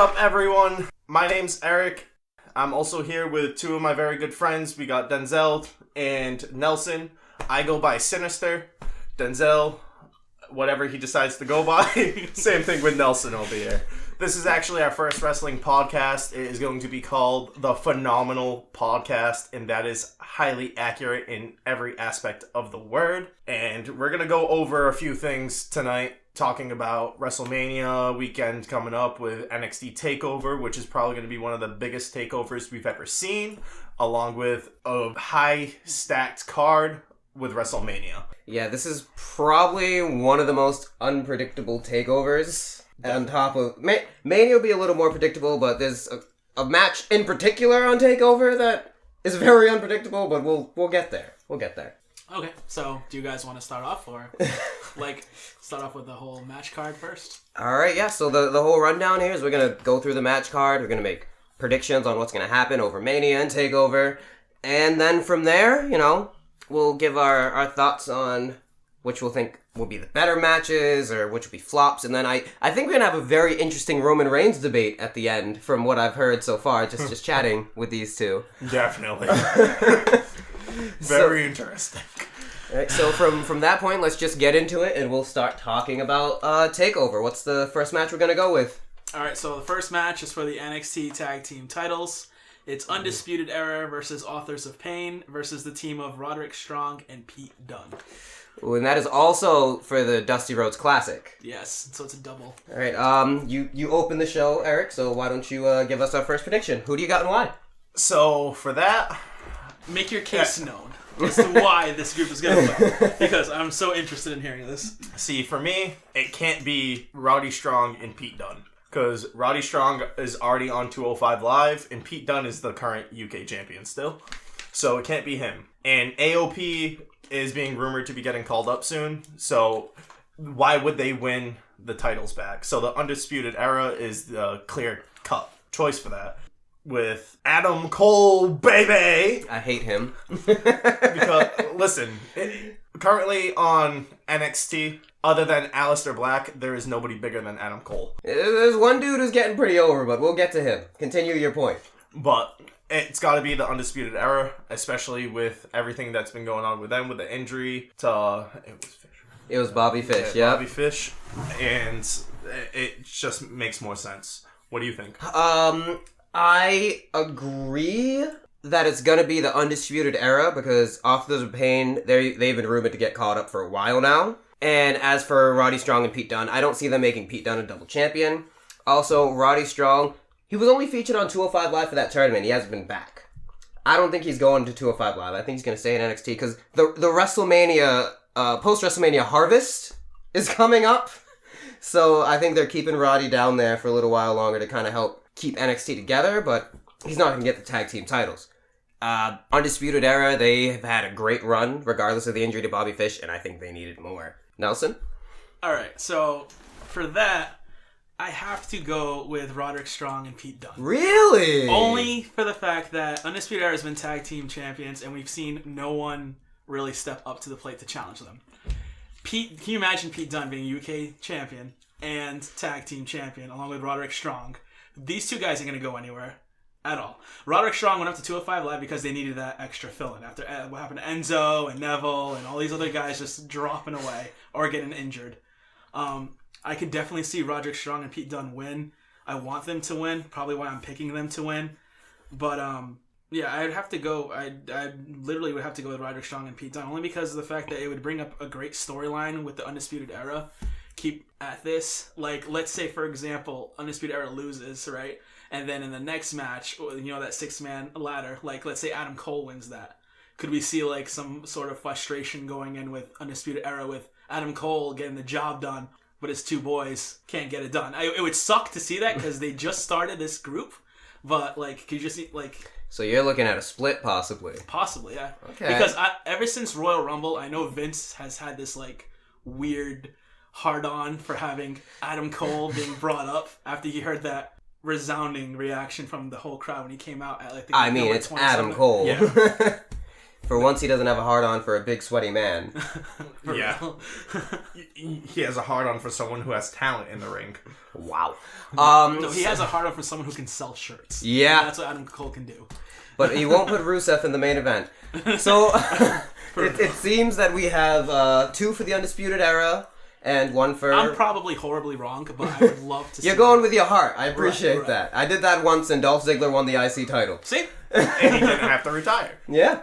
up, everyone? My name's Eric. I'm also here with two of my very good friends. We got Denzel and Nelson. I go by Sinister. Denzel, whatever he decides to go by. Same thing with Nelson over here. This is actually our first wrestling podcast. It is going to be called The Phenomenal Podcast, and that is highly accurate in every aspect of the word. And we're going to go over a few things tonight, talking about Wrestlemania weekend coming up with NxT Takeover, which is probably going to be one of the biggest takeovers we've ever seen, along with a high-stacked card with Wrestlemania. Yeah, this is probably one of the most unpredictable takeovers. On top of Mania will be a little more predictable, but there's a match in particular on Takeover that is very unpredictable. But we'll get there. We'll get there. Okay, so do you guys want to start off, or start off with the whole match card first? All right, yeah. So the whole rundown here is we're gonna go through the match card. We're gonna make predictions on what's gonna happen over Mania and Takeover, and then from there, we'll give our thoughts on which we'll think will be the better matches or which will be flops. And then I think we're going to have a very interesting Roman Reigns debate at the end from what I've heard so far, just chatting with these two. Definitely. Very interesting. All right, so from that point, let's just get into it and we'll start talking about TakeOver. What's the first match we're going to go with? All right, so the first match is for the NXT Tag Team titles. It's Undisputed Era versus Authors of Pain versus the team of Roderick Strong and Pete Dunne. Ooh, and that is also for the Dusty Rhodes Classic. Yes, so it's a double. All right, you open the show, Eric, so why don't you give us our first prediction? Who do you got and why? So, for that... Make your case known as to why this group is going to win, because I'm so interested in hearing this. See, for me, it can't be Roddy Strong and Pete Dunne, because Roddy Strong is already on 205 Live, and Pete Dunne is the current UK champion still. So, it can't be him. And AOP is being rumored to be getting called up soon, so why would they win the titles back? So the Undisputed Era is the clear-cut choice for that. With Adam Cole, baby! I hate him. Because, listen, currently on NXT, other than Aleister Black, there is nobody bigger than Adam Cole. There's one dude who's getting pretty over, but we'll get to him. Continue your point. But it's got to be the Undisputed Era, especially with everything that's been going on with them, with the injury to... It was Bobby Fish, yeah. Bobby Fish, and it just makes more sense. What do you think? I agree that it's going to be the Undisputed Era, because Authors of Pain, they've been rumored to get caught up for a while now. And as for Roddy Strong and Pete Dunne, I don't see them making Pete Dunne a double champion. Also, Roddy Strong... He was only featured on 205 Live for that tournament. He hasn't been back. I don't think he's going to 205 Live. I think he's going to stay in NXT because the Wrestlemania, post-Wrestlemania Harvest is coming up. So I think they're keeping Roddy down there for a little while longer to kind of help keep NXT together, but he's not going to get the tag team titles. Undisputed Era, they have had a great run regardless of the injury to Bobby Fish, and I think they needed more. Nelson? All right, so for that, I have to go with Roderick Strong and Pete Dunne. Really? Only for the fact that Undisputed Era has been tag team champions, and we've seen no one really step up to the plate to challenge them. Can you imagine Pete Dunne being UK champion and tag team champion, along with Roderick Strong? These two guys ain't going to go anywhere at all. Roderick Strong went up to 205 Live because they needed that extra fill-in after what happened to Enzo and Neville and all these other guys just dropping away or getting injured. I could definitely see Roderick Strong and Pete Dunne win. I want them to win. Probably why I'm picking them to win. But, yeah, I'd have to go. I literally would have to go with Roderick Strong and Pete Dunne. Only because of the fact that it would bring up a great storyline with the Undisputed Era. Keep at this. Like, let's say, for example, Undisputed Era loses, right? And then in the next match, that 6-man ladder, like, let's say Adam Cole wins that. Could we see, like, some sort of frustration going in with Undisputed Era with Adam Cole getting the job done, but his two boys can't get it done? It would suck to see that because they just started this group, but could you just see So you're looking at a split, possibly? Possibly, yeah. Okay. Because ever since Royal Rumble, I know Vince has had this weird hard-on for having Adam Cole being brought up after he heard that resounding reaction from the whole crowd when he came out at it's Adam Cole. Yeah. For once, he doesn't have a hard-on for a big, sweaty man. Yeah. He has a hard-on for someone who has talent in the ring. Wow. No, he has a hard-on for someone who can sell shirts. Yeah. That's what Adam Cole can do. But he won't put Rusev in the main event. So, it seems that we have 2 for the Undisputed Era, and 1 for... I'm probably horribly wrong, but I would love to see You're going with your heart. I appreciate Right. that. I did that once, and Dolph Ziggler won the IC title. See? And he didn't have to retire. Yeah.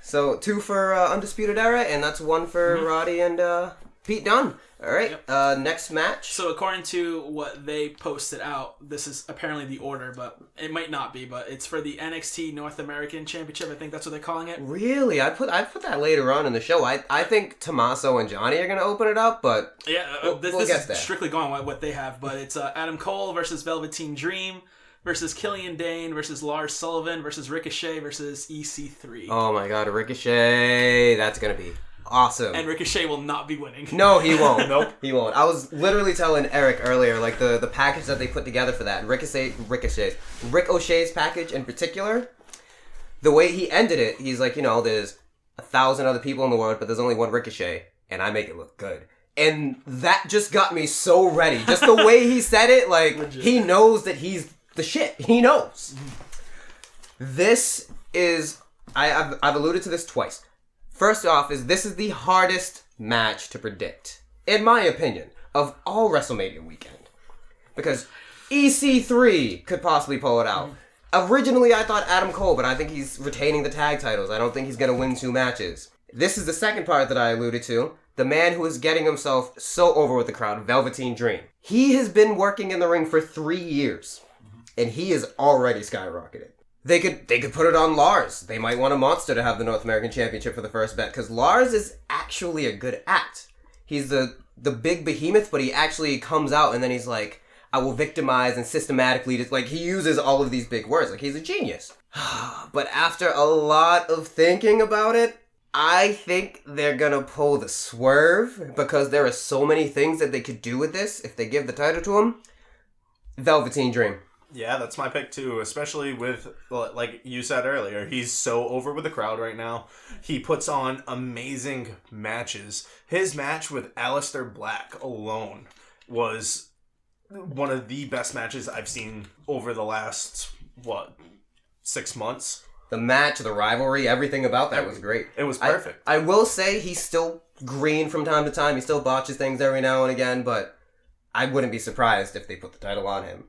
So 2 for Undisputed Era, and that's 1 for Roddy and Pete Dunne. All right. Yep. Next match. So according to what they posted out, this is apparently the order, but it might not be. But it's for the NXT North American Championship. I think that's what they're calling it. Really? I put that later on in the show. I think Tommaso and Johnny are going to open it up, but Yeah, we'll this get is there. strictly going by what they have. But it's Adam Cole versus Velveteen Dream versus Killian Dane versus Lars Sullivan versus Ricochet versus EC3. Oh my God, Ricochet. That's going to be awesome. And Ricochet will not be winning. No, he won't. Nope. He won't. I was literally telling Eric earlier, like the package that they put together for that. Ricochet's package in particular, the way he ended it, he's like, there's 1,000 other people in the world, but there's only one Ricochet, and I make it look good. And that just got me so ready. Just the way he said it, like, Legit. he knows that he's the shit. He knows. This is, I've alluded to this twice. First off, this is the hardest match to predict, in my opinion, of all WrestleMania weekend. Because EC3 could possibly pull it out. Originally, I thought Adam Cole, but I think he's retaining the tag titles. I don't think he's going to win 2 matches. This is the second part that I alluded to. The man who is getting himself so over with the crowd, Velveteen Dream. He has been working in the ring for 3 years, and he is already skyrocketed. They could put it on Lars. They might want a monster to have the North American Championship for the first bet, because Lars is actually a good act. He's the big behemoth, but he actually comes out and then he's like, I will victimize and systematically, just like, he uses all of these big words. Like, he's a genius. But after a lot of thinking about it, I think they're gonna pull the swerve, because there are so many things that they could do with this if they give the title to him. Velveteen Dream. Yeah, that's my pick too, especially with, like you said earlier, he's so over with the crowd right now. He puts on amazing matches. His match with Aleister Black alone was one of the best matches I've seen over the last, 6 months? The match, the rivalry, everything about that was great. It was perfect. I will say he's still green from time to time. He still botches things every now and again, but I wouldn't be surprised if they put the title on him.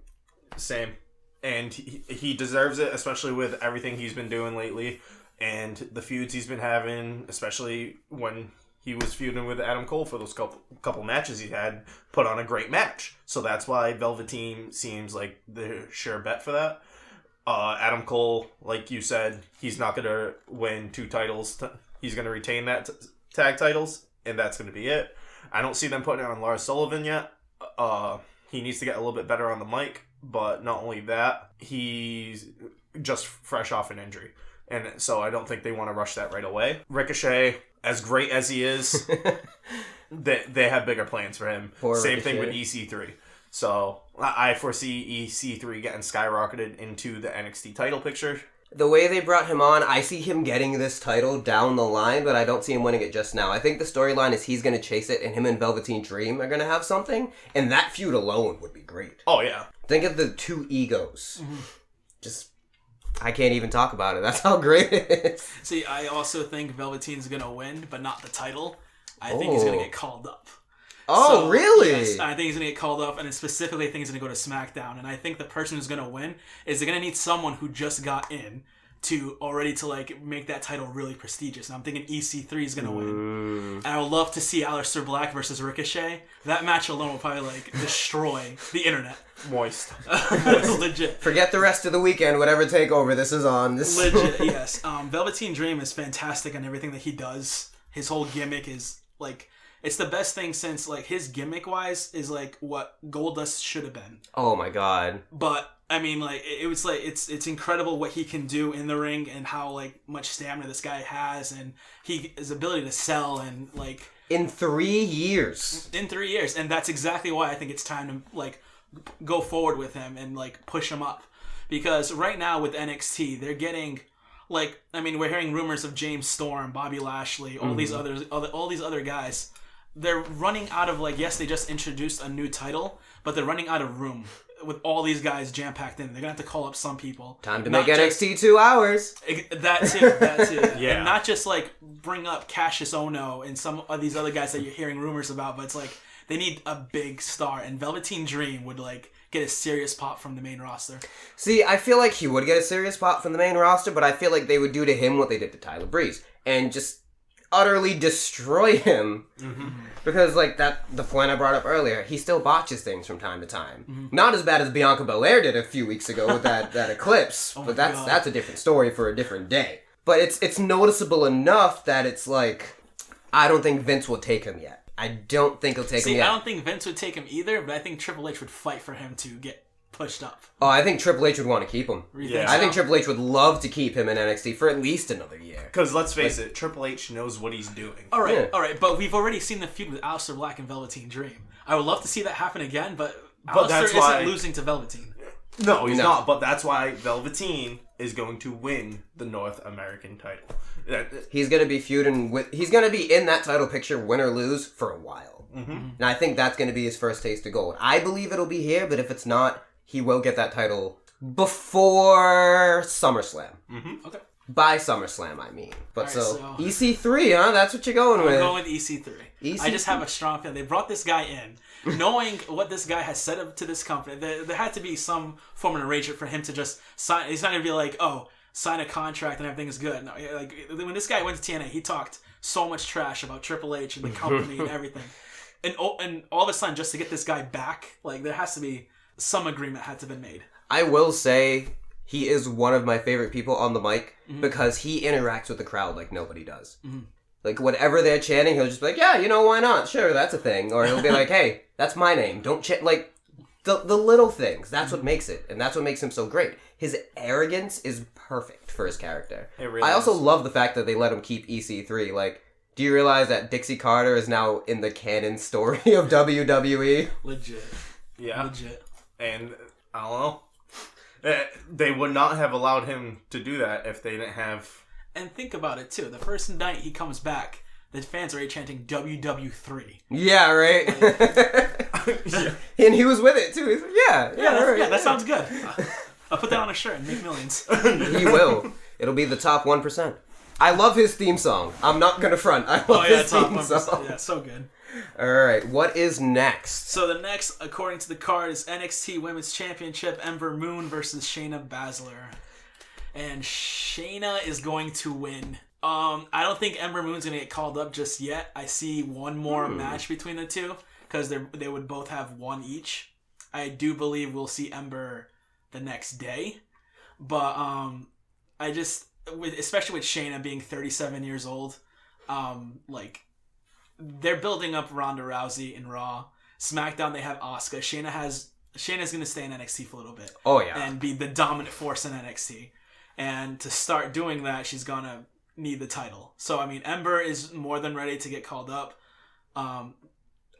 Same. And he deserves it, especially with everything he's been doing lately and the feuds he's been having, especially when he was feuding with Adam Cole for those couple matches he had, put on a great match. So that's why Velveteen seems like the sure bet for that. Adam Cole, like you said, he's not going to win 2 titles. He's going to retain that tag titles, and that's going to be it. I don't see them putting it on Lars Sullivan yet. He needs to get a little bit better on the mic, but not only that, he's just fresh off an injury. And so I don't think they want to rush that right away. Ricochet, as great as he is, they have bigger plans for him. Poor Same thing with Ricochet. EC3. So I foresee EC3 getting skyrocketed into the NXT title picture. The way they brought him on, I see him getting this title down the line, but I don't see him winning it just now. I think the storyline is he's going to chase it, and him and Velveteen Dream are going to have something, and that feud alone would be great. Oh, yeah. Think of the 2 egos. Just, I can't even talk about it. That's how great it is. See, I also think Velveteen's going to win, but not the title. I think he's going to get called up. Oh, So, really? Yes, I think he's going to get called up, and specifically I think he's going to go to SmackDown. And I think the person who's going to win is they're going to need someone who just got in to like make that title really prestigious. And I'm thinking EC3 is going to win. And I would love to see Aleister Black versus Ricochet. That match alone will probably like destroy the internet. Moist. Legit. Forget the rest of the weekend, whatever takeover this is on. Legit, yes. Velveteen Dream is fantastic on everything that he does. His whole gimmick is like, it's the best thing since like his gimmick wise is like what Goldust should have been. Oh my god. But I mean, like it was like it's incredible what he can do in the ring and how like much stamina this guy has, and his ability to sell and like In 3 years. in 3 years, and that's exactly why I think it's time to like go forward with him and like push him up, because right now with NXT they're getting Like, I mean, we're hearing rumors of James Storm, Bobby Lashley, all these other guys. They're running out of, like, yes, they just introduced a new title, but they're running out of room with all these guys jam-packed in. They're going to have to call up some people. Time to make NXT 2 hours. That too. Yeah. And not just, like, bring up Cassius Ohno and some of these other guys that you're hearing rumors about, but it's like, they need a big star. And Velveteen Dream would, like, get a serious pop from the main roster. See, I feel like he would get a serious pop from the main roster, but I feel like they would do to him what they did to Tyler Breeze. And just utterly destroy him. Because, like, the point I brought up earlier, he still botches things from time to time. Not as bad as Bianca Belair did a few weeks ago with that Eclipse, but that's a different story for a different day. But it's noticeable enough that it's like, I don't think Vince will take him yet. I don't think he'll take him yet. I don't think Vince would take him either, but I think Triple H would fight for him to get pushed up. Oh, I think Triple H would want to keep him. Yeah. I think Triple H would love to keep him in NXT for at least another year. Because let's face it, Triple H knows what he's doing. All right, but we've already seen the feud with Aleister Black and Velveteen Dream. I would love to see that happen again, but Aleister isn't losing to Velveteen. No, he's not. But that's why Velveteen is going to win the North American title. He's going to be feuding with... He's going to be in that title picture, win or lose, for a while. And I think that's going to be his first taste of gold. I believe it'll be here, but if it's not, he will get that title before SummerSlam. Okay. By SummerSlam, I mean. But All right, so EC3, huh? That's what you're going with. I'm going with EC3. I just have a strong feeling. They brought this guy in, knowing what this guy has set up to this company. There had to be some form of arrangement for him to just sign. He's not going to be like, oh, sign a contract and everything is good. No, like when this guy went to TNA, he talked so much trash about Triple H and the company and everything. And all of a sudden, just to get this guy back, like there has to be some agreement had to be made. I will say he is one of my favorite people on the mic because he interacts with the crowd like nobody does. Like, whatever they're chanting, he'll just be like, yeah, you know, why not? Sure, that's a thing. Or he'll be like, hey, that's my name. Don't chant. Like, the little things. That's what makes it. And that's what makes him so great. His arrogance is perfect for his character. It really I also is. love the fact that they let him keep EC3. Like, do you realize that Dixie Carter is now in the canon story of WWE? Legit. Yeah. Legit. And, I don't know. They would not have allowed him to do that if they didn't have... And think about it, too. The first night he comes back, the fans are already chanting WW3. Yeah, right? Yeah. And he was with it, too. He's like, yeah, That sounds good. I'll put that on a shirt and make millions. He will. It'll be the top 1%. I love his theme song. I'm not going to front. I love his top theme 1%. song. Yeah, so good. Alright, what is next? So the next, according to the card, is NXT Women's Championship, Ember Moon versus Shayna Baszler. And Shayna is going to win. I don't think Ember Moon's going to get called up just yet. I see one more match between the two, because they would both have one each. I do believe we'll see Ember the next day. But I just, especially with Shayna being 37 years old, like... They're building up Ronda Rousey in Raw. SmackDown, they have Asuka. Shayna's going to stay in NXT for a little bit. Oh, yeah. And be the dominant force in NXT. And to start doing that, she's going to need the title. So, I mean, Ember is more than ready to get called up. I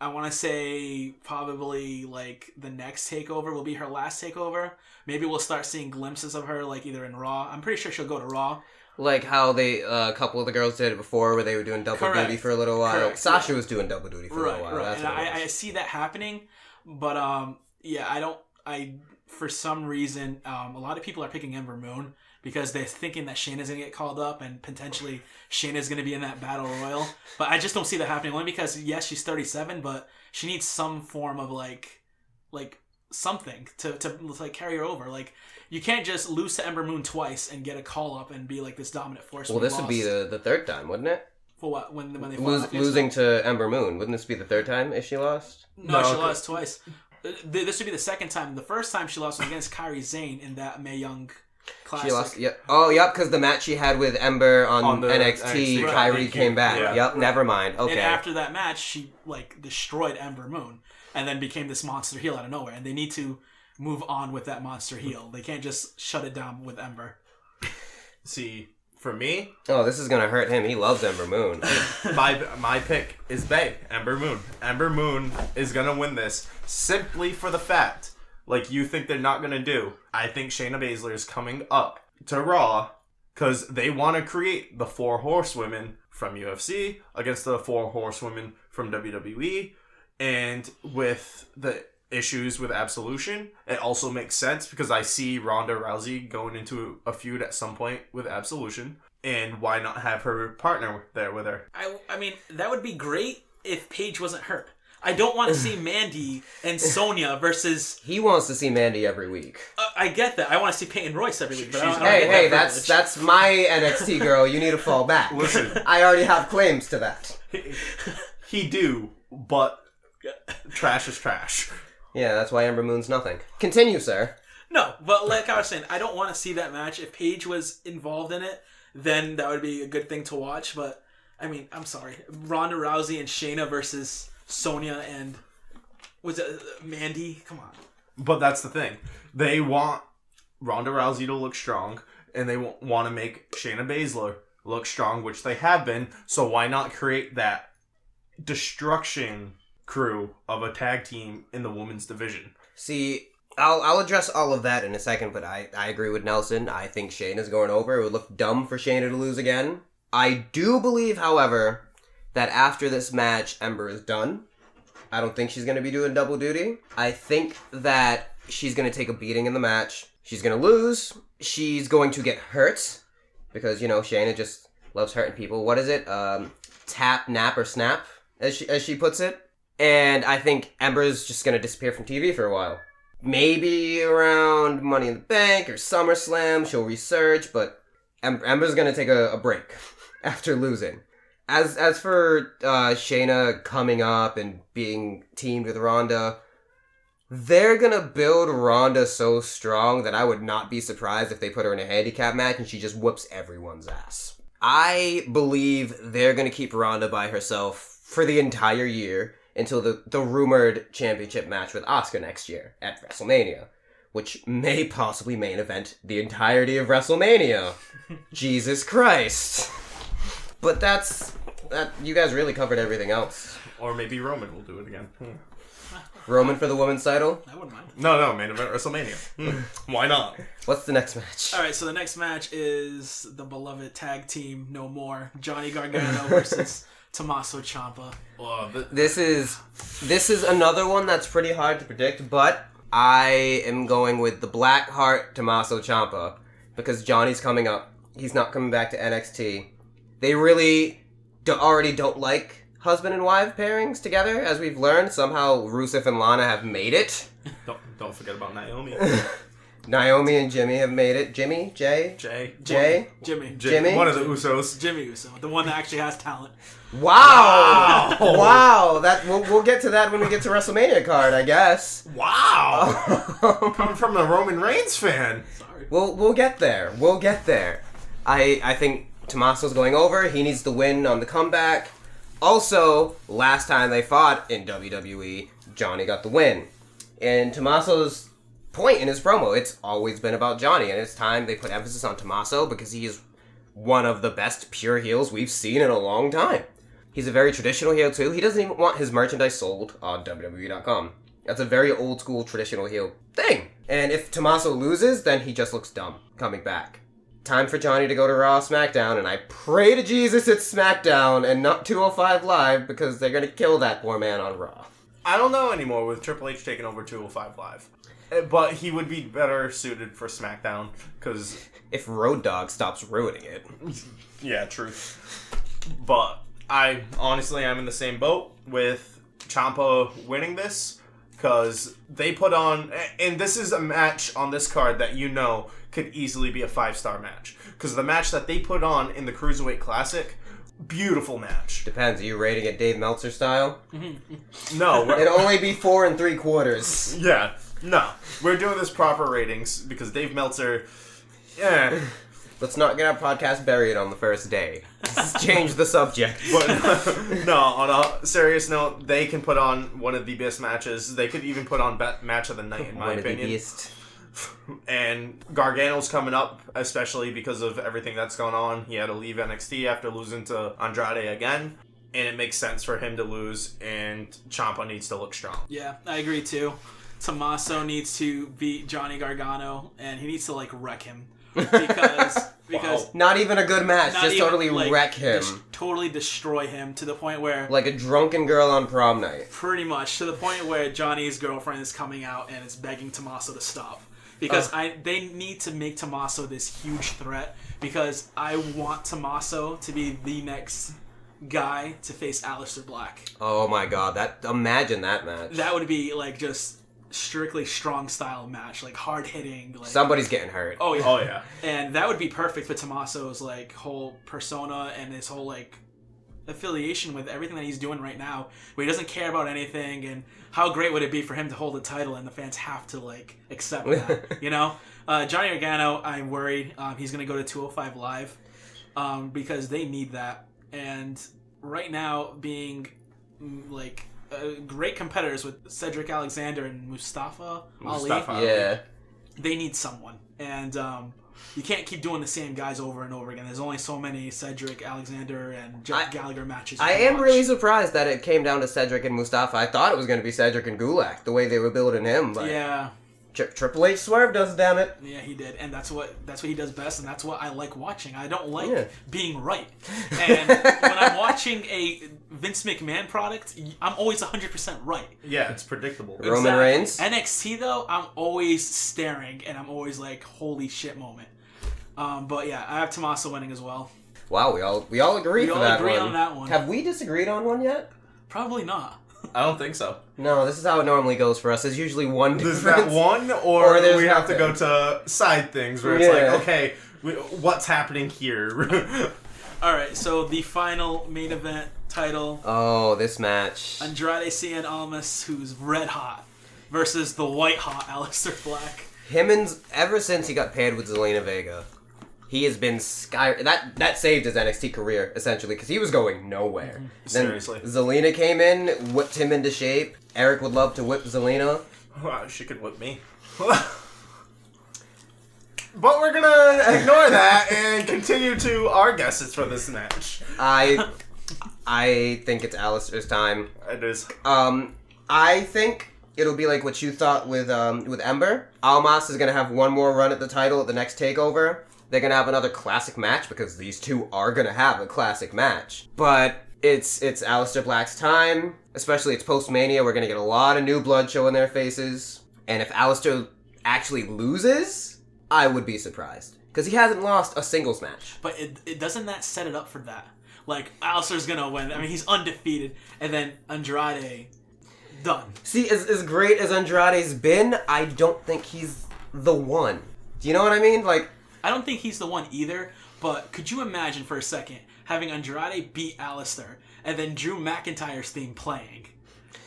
want to say probably, like, the next takeover will be her last takeover. Maybe we'll start seeing glimpses of her, like, either in Raw. I'm pretty sure she'll go to Raw. Like how a couple of the girls did it before, where they were doing double duty for a little while. Correct. Sasha was doing double duty for a little while. Right. That's And what it was. I see that happening, but for some reason, a lot of people are picking Ember Moon because they're thinking that Shayna's going to get called up and potentially Shayna's going to be in that battle royal. But I just don't see that happening, only because, yes, she's 37, but she needs some form of, like something to like carry her over. Like, you can't just lose to Ember Moon twice and get a call up and be like this dominant force. Well, this would be the third time, wouldn't it? For what? When they fought Losing to Ember Moon. Wouldn't this be the third time if she lost? No, she lost twice. This would be the second time. The first time she lost was against Kairi Sane in that Mae Young Classic. She lost. Yep. Oh, yep. Because the match she had with Ember on the NXT, NXT, Kairi came back. Yeah. Yep. Never mind. Okay. And after that match, she like destroyed Ember Moon and then became this monster heel out of nowhere. And they need to move on with that monster heel. They can't just shut it down with Ember. See, for me... Oh, this is going to hurt him. He loves Ember Moon. my pick is Bae, Ember Moon. Ember Moon is going to win this simply for the fact, like you think they're not going to do, I think Shayna Baszler is coming up to Raw because they want to create the 4 horsewomen from UFC against the 4 horsewomen from WWE. And with the issues with Absolution, it also makes sense because I see Ronda Rousey going into a feud at some point with Absolution. And why not have her partner there with her? I mean, that would be great if Paige wasn't hurt. I don't want to see Mandy and Sonya versus... He wants to see Mandy every week. I get that. I want to see Peyton Royce every week. But Hey, that's my NXT girl. You need to fall back. Listen. I already have claims to that. He do, but trash is trash. Yeah, that's why Ember Moon's nothing. Continue, sir. No, but like I was saying, I don't want to see that match. If Paige was involved in it, then that would be a good thing to watch. But, I mean, I'm sorry. Ronda Rousey and Shayna versus Sonya and... Was it Mandy? Come on. But that's the thing. They want Ronda Rousey to look strong, and they want to make Shayna Baszler look strong, which they have been. So why not create that destruction crew of a tag team in the women's division? See, I'll address all of that in a second, but I agree with Nelson. I think Shayna's going over. It would look dumb for Shayna to lose again. I do believe, however, that after this match, Ember is done. I don't think she's going to be doing double duty. I think that she's going to take a beating in the match. She's going to lose. She's going to get hurt because, Shayna just loves hurting people. What is it? Tap, nap, or snap, as she puts it. And I think Ember's just going to disappear from TV for a while. Maybe around Money in the Bank or SummerSlam, she'll resurge, but Ember's going to take a break after losing. As for Shayna coming up and being teamed with Ronda, they're going to build Ronda so strong that I would not be surprised if they put her in a handicap match and she just whoops everyone's ass. I believe they're going to keep Ronda by herself for the entire year until the rumored championship match with Asuka next year at Wrestlemania, which may possibly main event the entirety of Wrestlemania. Jesus Christ. But that you guys really covered everything else. Or maybe Roman will do it again. Roman for the women's title? I wouldn't mind. No, main event WrestleMania. Why not? What's the next match? Alright, so the next match is the beloved tag team No More, Johnny Gargano versus Tommaso Ciampa. This is another one that's pretty hard to predict, but I am going with the Blackheart Tommaso Ciampa because Johnny's coming up. He's not coming back to NXT. They really already don't like husband and wife pairings together, as we've learned. Somehow Rusev and Lana have made it. Don't forget about Naomi. Naomi and Jimmy have made it. Jimmy? Jay? Jimmy? One of the Usos. Jimmy Uso, the one that actually has talent. Wow! Wow! That we'll get to that when we get to WrestleMania card, I guess. Wow! Coming from a Roman Reigns fan. Sorry. We'll get there. We'll get there. I think Tommaso's going over. He needs to win on the comeback. Also, last time they fought in WWE, Johnny got the win. And Tommaso's point in his promo, it's always been about Johnny, and it's time they put emphasis on Tommaso because he is one of the best pure heels we've seen in a long time. He's a very traditional heel too. He doesn't even want his merchandise sold on WWE.com. That's a very old school traditional heel thing. And if Tommaso loses, then he just looks dumb coming back. Time for Johnny to go to Raw, SmackDown, and I pray to Jesus it's SmackDown and not 205 Live because they're going to kill that poor man on Raw. I don't know anymore with Triple H taking over 205 Live. But he would be better suited for SmackDown because... If Road Dogg stops ruining it. Yeah, true. But I'm in the same boat with Ciampa winning this because they put on... And this is a match on this card that could easily be a 5-star match. Because the match that they put on in the Cruiserweight Classic, beautiful match. Depends. Are you rating it Dave Meltzer style? No. It'd only be 4 3/4. Yeah. No. We're doing this proper ratings because Dave Meltzer... Yeah. Let's not get our podcast buried on the first day. Let's change the subject. But no, on a serious note, they can put on one of the best matches. They could even put on match of the night, in my opinion. The best. And Gargano's coming up, especially because of everything that's going on. He had to leave NXT after losing to Andrade again. And it makes sense for him to lose, and Ciampa needs to look strong. Yeah, I agree too. Tommaso needs to beat Johnny Gargano, and he needs to, wreck him. because not even a good match, not just even, totally like, wreck him. Totally destroy him to the point where Like a drunken girl on prom night. pretty much to the point where Johnny's girlfriend is coming out and is begging Tommaso to stop because they need to make Tommaso this huge threat because I want Tommaso to be the next guy to face Aleister Black. Oh my god, imagine that match. That would be like just strictly strong style match, like hard hitting. Like, Somebody's getting hurt. oh yeah, Oh yeah. and that would be perfect for Tommaso's like whole persona and his whole like affiliation with everything that he's doing right now, where he doesn't care about anything. And how great would it be for him to hold the title and the fans have to like accept that, you know? Johnny Gargano, I'm worried he's gonna go to 205 Live because they need that. And right now, being like great competitors with Cedric Alexander and Mustafa Ali, Yeah. they need someone. And you can't keep doing the same guys over and over again. There's only so many Cedric Alexander and Jack Gallagher matches. I am really surprised that it came down to Cedric and Mustafa. I thought it was going to be Cedric and Gulak, the way they were building him. But Yeah. Triple H swerved us, damn it. Yeah, he did, and that's what he does best, and that's what I like watching. I don't like being right, and when I'm watching a Vince McMahon product, I'm always 100% right. Yeah, it's predictable. Roman Reigns? NXT though, I'm always staring, and I'm always like, "Holy shit!" moment. But yeah, I have Tommaso winning as well. Wow, we all agree We for all that agree one. on that one. Have we disagreed on one yet? Probably not. I don't think so. No, this is how it normally goes for us. There's usually one There's difference. that one, or there's we have to nothing. go to side things where it's Yeah. like, okay, what's happening here? All right, so the final main event title: Oh, this match. Andrade Cien Almas, who's red hot, versus the white hot Aleister Black. Ever since he got paired with Zelina Vega, he has been that saved his NXT career, essentially, because he was going nowhere. Then Seriously. Zelina came in, whipped him into shape. Eric would love to whip Zelina. Wow, she could whip me. But we're gonna ignore that and continue to our guesses for this match. I think it's Aleister's time. It is. I think it'll be like what you thought with Ember. Almas is gonna have one more run at the title at the next takeover. They're gonna have another classic match because these two are gonna have a classic match. But it's Aleister Black's time, especially it's post-Mania. We're gonna get a lot of new blood showing their faces. And if Aleister actually loses, I would be surprised. Because he hasn't lost a singles match. But it doesn't that set it up for that? Like, Aleister's gonna win. I mean, he's undefeated. And then Andrade, done. See, as great as Andrade's been, I don't think he's the one. Do you know what I mean? Like, I don't think he's the one either, but could you imagine for a second having Andrade beat Aleister and then Drew McIntyre's theme playing?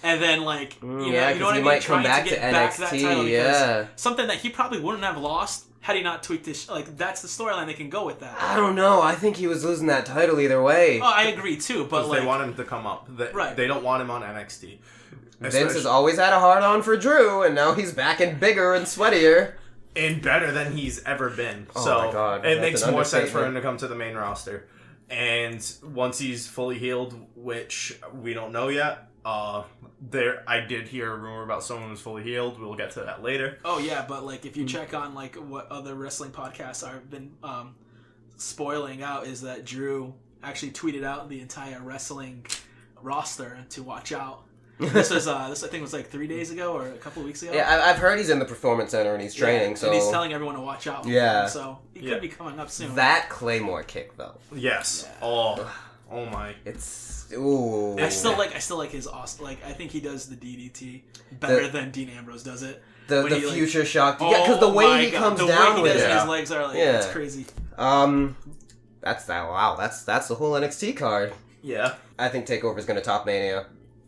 And then, like, you know what I mean? Might come Trying back to get to back that NXT, title because yeah. something that he probably wouldn't have lost had he not tweaked his... Like, that's the storyline they can go with that. I don't know. I think he was losing that title either way. Oh, I agree, too, but, Because like... they want him to come up. They don't want him on NXT. Vince has always had a hard-on for Drew, and now he's back and bigger and sweatier. And better than he's ever been. Oh So my God, it that's makes an more sense for understatement. him to come to the main roster. And once he's fully healed, which we don't know yet, I did hear a rumor about someone who's fully healed. We'll get to that later. Oh, yeah, but, like, if you check on, like, what other wrestling podcasts have been spoiling out is that Drew actually tweeted out the entire wrestling roster to watch out. This was I think it was like 3 days ago or a couple of weeks ago. Yeah, I've heard he's in the Performance Center and he's training, Yeah, so... and he's telling everyone to watch out for him, so he could be coming up soon. That Claymore kick, though. Yes. Yeah. Oh my. It's... Ooh. I still like his awesome. Like, I think he does the DDT better than Dean Ambrose does it. The When he, like- future shock. Yeah, because the way he comes down with it. his legs are like it's crazy. That's that. Wow, that's the whole NXT card. Yeah. I think Takeover's gonna top Mania.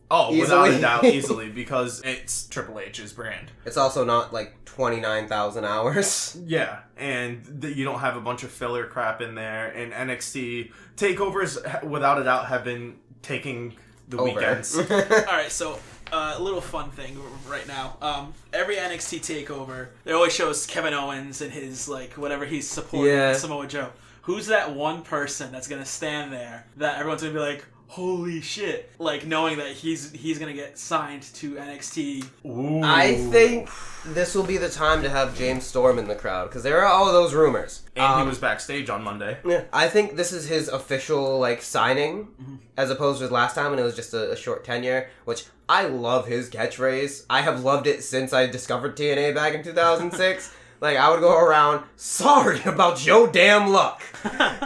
Oh, Easily. without a doubt, easily, because it's Triple H's brand. It's also not like 29,000 hours. Yeah, and you don't have a bunch of filler crap in there. And NXT takeovers, without a doubt, have been taking the Over. weekends. All right, so a little fun thing right now. Every NXT takeover, they always shows Kevin Owens and his like whatever he's supporting Yeah. Samoa Joe. Who's that one person that's gonna stand there that everyone's gonna be like, holy shit, like knowing that he's gonna get signed to NXT. Ooh. I think this will be the time to have James Storm in the crowd, because there are all those rumors. And he was backstage on Monday. Yeah, I think this is his official signing, as opposed to last time when it was just a short tenure. Which I love his catchphrase. I have loved it since I discovered TNA back in 2006. I would go around, sorry about your damn luck.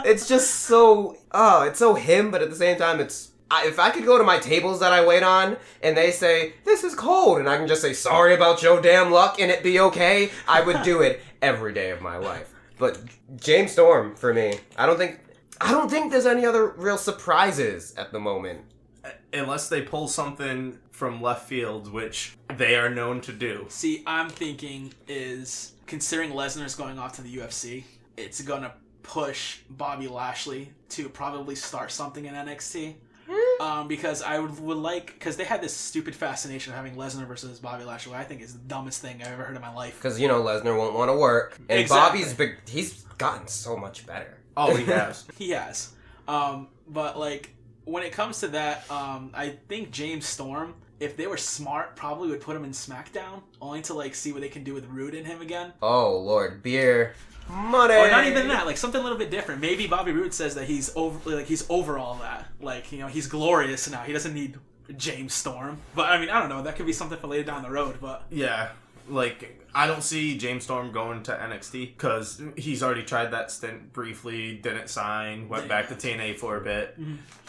It's just so, it's so him, but at the same time, if I could go to my tables that I wait on, and they say, this is cold, and I can just say, sorry about your damn luck, and it be okay, I would do it every day of my life. But James Storm, for me, I don't think there's any other real surprises at the moment. Unless they pull something from left field, which they are known to do. See, I'm thinking is, considering Lesnar's going off to the UFC, it's gonna push Bobby Lashley to probably start something in NXT. Because I would like, because they had this stupid fascination of having Lesnar versus Bobby Lashley, I think is the dumbest thing I've ever heard in my life. Because, Lesnar won't want to work. And Exactly. Bobby's he's gotten so much better. Oh, he has. He has. But, when it comes to that, I think James Storm, if they were smart, probably would put him in SmackDown, only to, see what they can do with Rude in him again. Oh, Lord. Beer. Money! Or not even that, something a little bit different. Maybe Bobby Roode says that he's over all that. He's glorious now. He doesn't need James Storm. But, I don't know. That could be something for later down the road, but... Yeah. I don't see James Storm going to NXT because he's already tried that stint briefly, didn't sign, went back to TNA for a bit,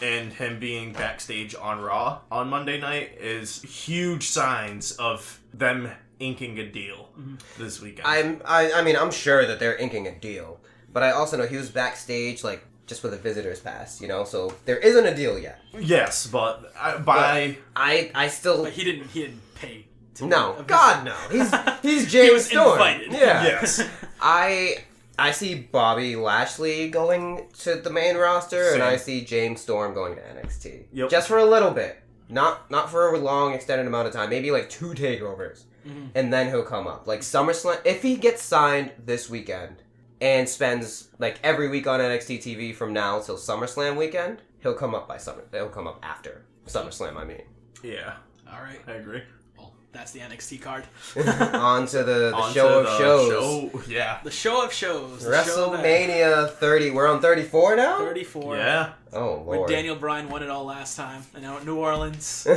and him being backstage on Raw on Monday night is huge signs of them inking a deal this weekend. I'm sure that they're inking a deal, but I also know he was backstage, just with a visitor's pass, so there isn't a deal yet. Yes, but I still... But he didn't pay. No, God no. He's James He was Storm. invited. Yeah. Yes. I see Bobby Lashley going to the main roster, Same. and I see James Storm going to NXT. Yep. Just for a little bit. Not for a long, extended amount of time. Maybe 2 takeovers. And then he'll come up. SummerSlam, if he gets signed this weekend and spends every week on NXT TV from now till SummerSlam weekend, he'll come up he'll come up after SummerSlam, I mean. Yeah. All right. I agree. Well, that's the NXT card. On to the On show to of the shows. Yeah. The show of shows. The show that- Wrestlemania 30. We're on 34 now? 34. Yeah. Oh, Where Lord. Daniel Bryan won it all last time. And now at New Orleans.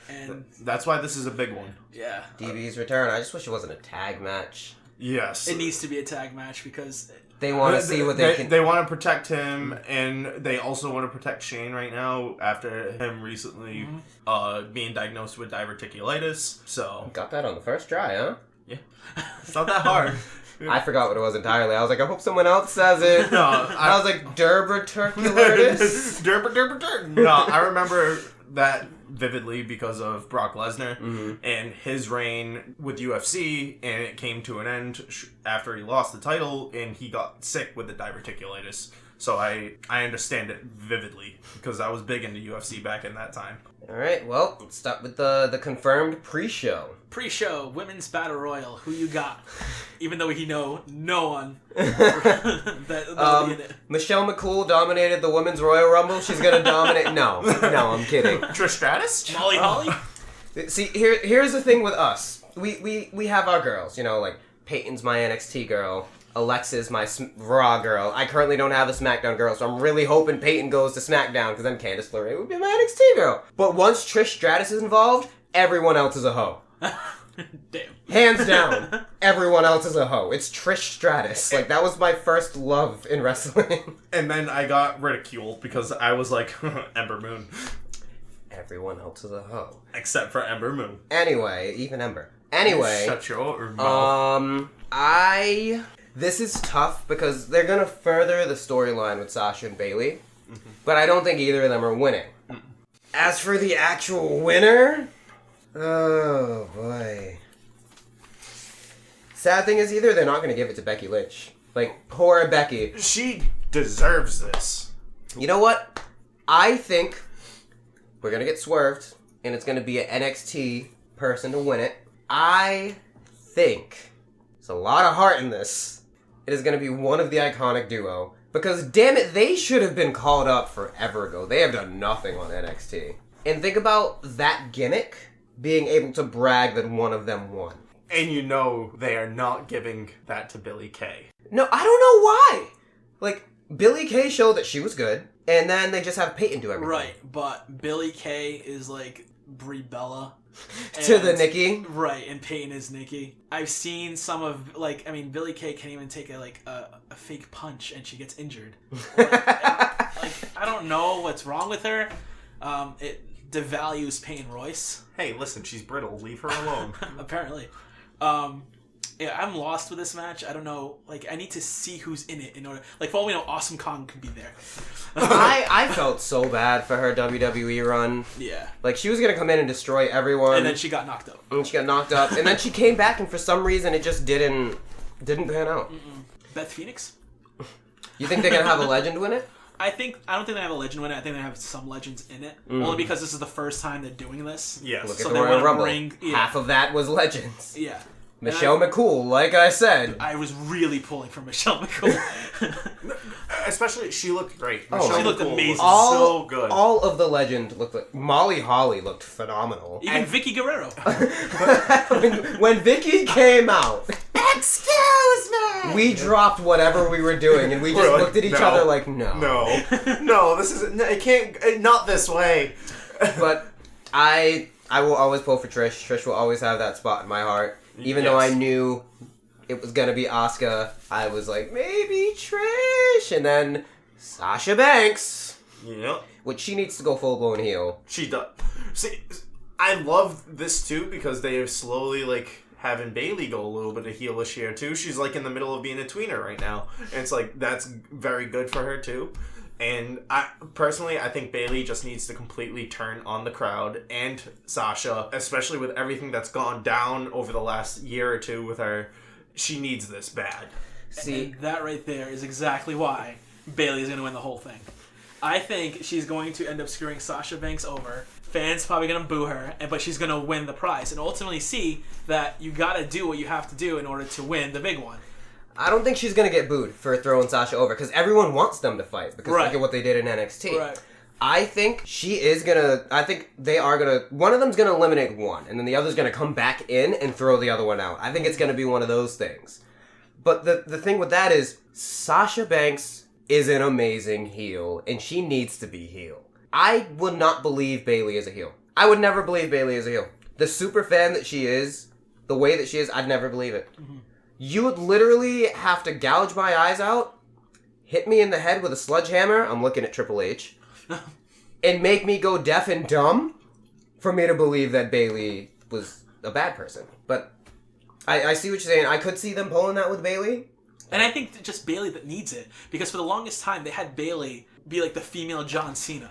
And That's why this is a big one. yeah. DB's return. I just wish it wasn't a tag match. Yes. It needs to be a tag match because They want to see what they can... They want to protect him, and they also want to protect Shane right now after him recently being diagnosed with diverticulitis. So Got that on the first try, huh? yeah, it's not that hard. I forgot what it was entirely. I was like, I hope someone else says it. No, I was like, Derberturculitis? No, I remember that vividly because of Brock Lesnar and his reign with UFC, and it came to an end after he lost the title and he got sick with the diverticulitis. So I understand it vividly because I was big into UFC back in that time. All right, well, let's start with the confirmed pre-show. pre-show women's battle royal. Who you got? Even though we know no one that'll be in it. Michelle McCool dominated the women's Royal Rumble. She's gonna dominate. No, I'm kidding. Trish Stratus? Molly Holly. See, here's the thing with us. We have our girls. You know, like Peyton's my NXT girl. Alexa's my Raw girl. I currently don't have a SmackDown girl, so I'm really hoping Peyton goes to SmackDown, because then Candice LeRae would be my NXT girl. But once Trish Stratus is involved, everyone else is a hoe. Damn. Hands down, everyone else is a hoe. It's Trish Stratus. Like, that was my first love in wrestling. And then I got ridiculed because I was like, Ember Moon. Everyone else is a hoe. Except for Ember Moon. Anyway, even Ember. Anyway. Shut your mouth. This is tough because they're gonna further the storyline with Sasha and Bayley, but I don't think either of them are winning. As for the actual winner, oh boy. Sad thing is either they're not gonna give it to Becky Lynch. Like, poor Becky. She deserves this. You know what? I think we're gonna get swerved, and it's gonna be an NXT person to win it. I think there's a lot of heart in this. It is going to be one of the iconic duo, Because, damn it, they should have been called up forever ago. They have done nothing on NXT. And think about that gimmick being able to brag that one of them won. And you know they are not giving that to Billie Kay. No, I don't know why. Like, Billie Kay showed that she was good, and then they just have Peyton do everything. Right, but Billie Kay is like Brie Bella. To the Nikki. Right, and Peyton is Nikki. I've seen some of, like, I mean, Billie Kay can't even take a fake punch and she gets injured. I don't know what's wrong with her. It devalues Peyton Royce. Hey, listen, she's brittle. Leave her alone. Apparently. Yeah, I'm lost with this match. I don't know. Like, I need to see who's in it in order. Like, for all we know, Awesome Kong could be there. I felt so bad for her WWE run. Yeah. Like, she was going to come in and destroy everyone. And then she got knocked up. And she got knocked up. And then she came back, and for some reason, it just didn't pan out. Beth Phoenix? You think they're going to have a legend win it? I don't think they have a legend win it. I think they have some legends in it. Only because this is the first time they're doing this. Yes. Look So at they the Royal wanna Rumble. Half of that was legends. Yeah. Michelle McCool, like I said. I was really pulling for Michelle McCool. Especially, she looked great. Oh, Michelle she looked McCool amazing. was so good. All of the legend looked like... Molly Holly looked phenomenal. Even Vicky Guerrero. when Vicky came out... Excuse me! We dropped whatever we were doing, and we just looked at each other like, no. No, this is... It can't... Not this way. But I will always pull for Trish. Trish will always have that spot in my heart. Even though I knew it was going to be Asuka, I was like, maybe Trish. And then Sasha Banks. Yep. Which she needs to go full-blown heel. She does. See, I love this, too, because they are slowly, like, having Bayley go a little bit of heelish here, too. She's, like, in the middle of being a tweener right now. And it's like, that's very good for her, too. And I think Bayley just needs to completely turn on the crowd and Sasha, especially with everything that's gone down over the last year or two with her. She needs this bad. See, and that right there is exactly why Bayley is going to win the whole thing. I think she's going to end up screwing Sasha Banks over. Fans probably going to boo her, but she's going to win the prize and ultimately see that you got to do what you have to do in order to win the big one. I don't think she's going to get booed for throwing Sasha over, because everyone wants them to fight, because look at what they did in NXT. Right. I think she is going to... I think they are going to... One of them's going to eliminate one, and then the other's going to come back in and throw the other one out. I think it's going to be one of those things. But the thing with that is, Sasha Banks is an amazing heel, and she needs to be heel. I would not believe Bayley is a heel. I would never believe Bayley is a heel. The super fan that she is, the way that she is, I'd never believe it. Mm-hmm. You would literally have to gouge my eyes out, hit me in the head with a sledgehammer, I'm looking at Triple H, and make me go deaf and dumb for me to believe that Bayley was a bad person. But I see what you're saying. I could see them pulling that with Bayley. And I think just Bayley that needs it. Because for the longest time, they had Bayley be like the female John Cena.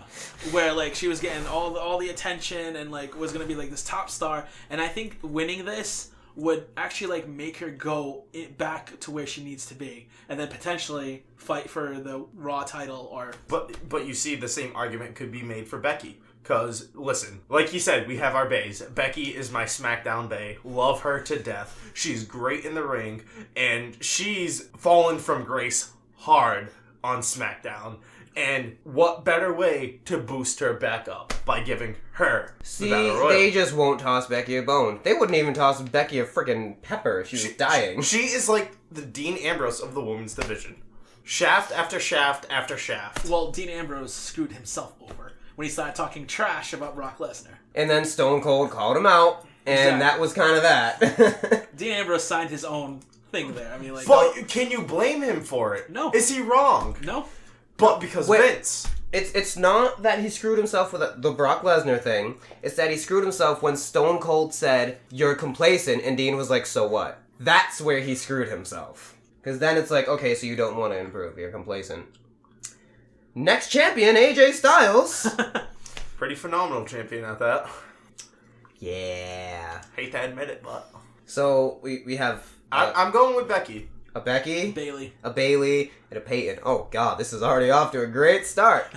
Where like she was getting all the attention and like was going to be like this top star. And I think winning this would actually like make her go back to where she needs to be, and then potentially fight for the Raw title. Or but you see, the same argument could be made for Becky. Because listen, like you said, we have our bays. Becky is my SmackDown bae. Love her to death. She's great in the ring, and she's fallen from grace hard on SmackDown. And what better way to boost her back up by giving her the Battle Royal? They just won't toss Becky a bone. They wouldn't even toss Becky a freaking pepper if she was dying. She is like the Dean Ambrose of the women's division. Shaft after shaft after shaft. Well, Dean Ambrose screwed himself over when he started talking trash about Brock Lesnar. And then Stone Cold called him out, and that was kind of that. Dean Ambrose signed his own thing there. I mean, like, but can you blame him for it? No. Is he wrong? No. But because Vince. It's not that he screwed himself with the Brock Lesnar thing. It's that he screwed himself when Stone Cold said, "You're complacent," and Dean was like, "So what?" That's where he screwed himself. Because then it's like, okay, so you don't want to improve. You're complacent. Next champion, AJ Styles. Pretty phenomenal champion at that. Yeah. Hate to admit it, but... So, we have... I'm going with Becky. A Becky, Bayley, a Bayley, and a Peyton. Oh god, this is already off to a great start.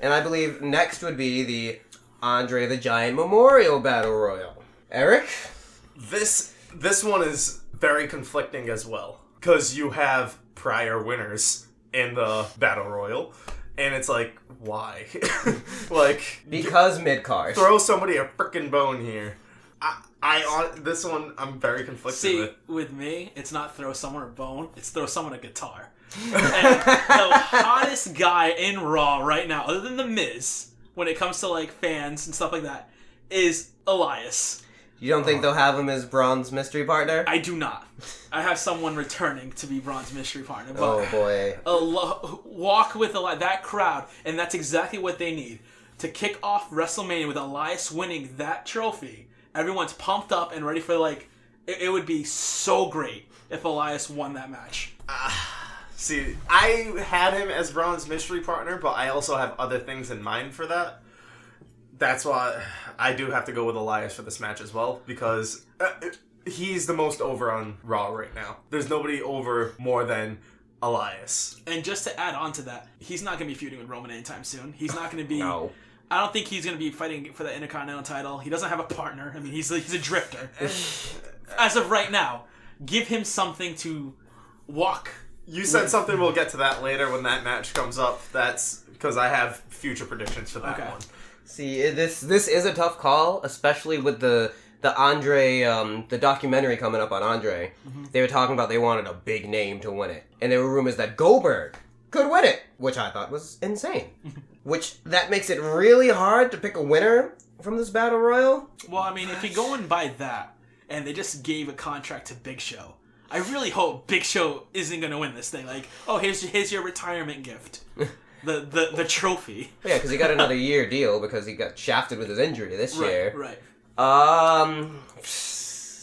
And I believe next would be the Andre the Giant Memorial Battle Royal. Eric? This one is very conflicting as well. Because you have prior winners in the Battle Royal. And it's like, why? Like... Because mid-card. Throw somebody a frickin' bone here. This one, I'm very conflicted with. See, with me, it's not throw someone a bone, it's throw someone a guitar. And the hottest guy in Raw right now, other than The Miz, when it comes to, like, fans and stuff like that, is Elias. You don't think they'll have him as Braun's mystery partner? I do not. I have someone returning to be Braun's mystery partner. But Oh, boy. walk with that crowd, and that's exactly what they need. To kick off WrestleMania with Elias winning that trophy, everyone's pumped up and ready for, like... It would be so great if Elias won that match. See, I had him as Braun's mystery partner, but I also have other things in mind for that. That's why I do have to go with Elias for this match as well, because he's the most over on Raw right now. There's nobody over more than Elias. And just to add on to that, he's not going to be feuding with Roman anytime soon. He's not going to be... No. I don't think he's going to be fighting for the Intercontinental title. He doesn't have a partner. I mean, he's a drifter. As of right now, give him something to walk. You said something, we'll get to that later when that match comes up. That's because I have future predictions for that one. See, this is a tough call, especially with the Andre, the documentary coming up on Andre. Mm-hmm. They were talking about they wanted a big name to win it. And there were rumors that Goldberg could win it, which I thought was insane. Which, that makes it really hard to pick a winner from this Battle Royal. Well, I mean, if you're going by that, and they just gave a contract to Big Show, I really hope Big Show isn't going to win this thing. Like, oh, here's your retirement gift. The trophy. Yeah, because he got another year deal because he got shafted with his injury this year. Right.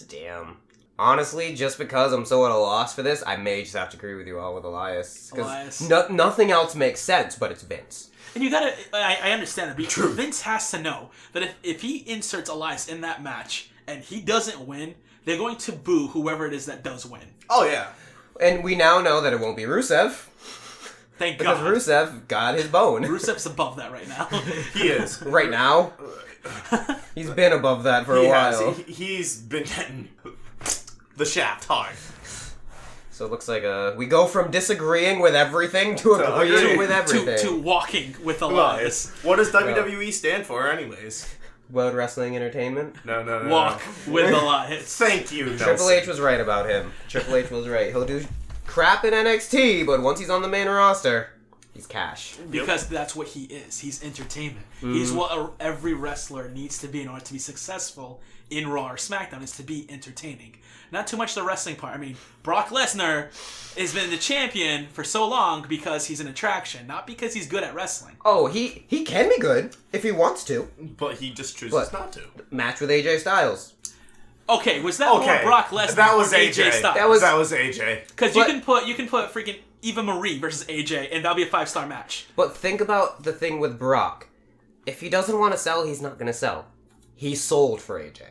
Damn. Honestly, just because I'm so at a loss for this, I may just have to agree with you all with Elias. Because nothing else makes sense, but it's Vince. And you gotta, I understand that, but True. Vince has to know that if he inserts Elias in that match and he doesn't win, they're going to boo whoever it is that does win. Oh, yeah. And we now know that it won't be Rusev. Thank God. Because Rusev got his bone. Rusev's above that right now. He is. Right now? He's been above that for a while. He's been hitting the shaft hard. So it looks like we go from disagreeing with everything to agreeing with everything. To walking with Elias. What does WWE stand for, anyways? World Wrestling Entertainment? No. Walk with Elias. Thank you, Nelson. Triple H was right about him. Triple H was right. He'll do crap in NXT, but once he's on the main roster, he's cash. Because that's what he is. He's entertainment. He's what every wrestler needs to be in order to be successful in Raw or SmackDown, is to be entertaining. Not too much the wrestling part. I mean, Brock Lesnar has been the champion for so long because he's an attraction, not because he's good at wrestling. Oh, he can be good if he wants to. But he just chooses not to. Match with AJ Styles. Okay, was that more Brock Lesnar that was or AJ Styles? That was AJ. Because you can put freaking Eva Marie versus AJ, and that'll be a 5-star match. But think about the thing with Brock. If he doesn't want to sell, he's not going to sell. He sold for AJ.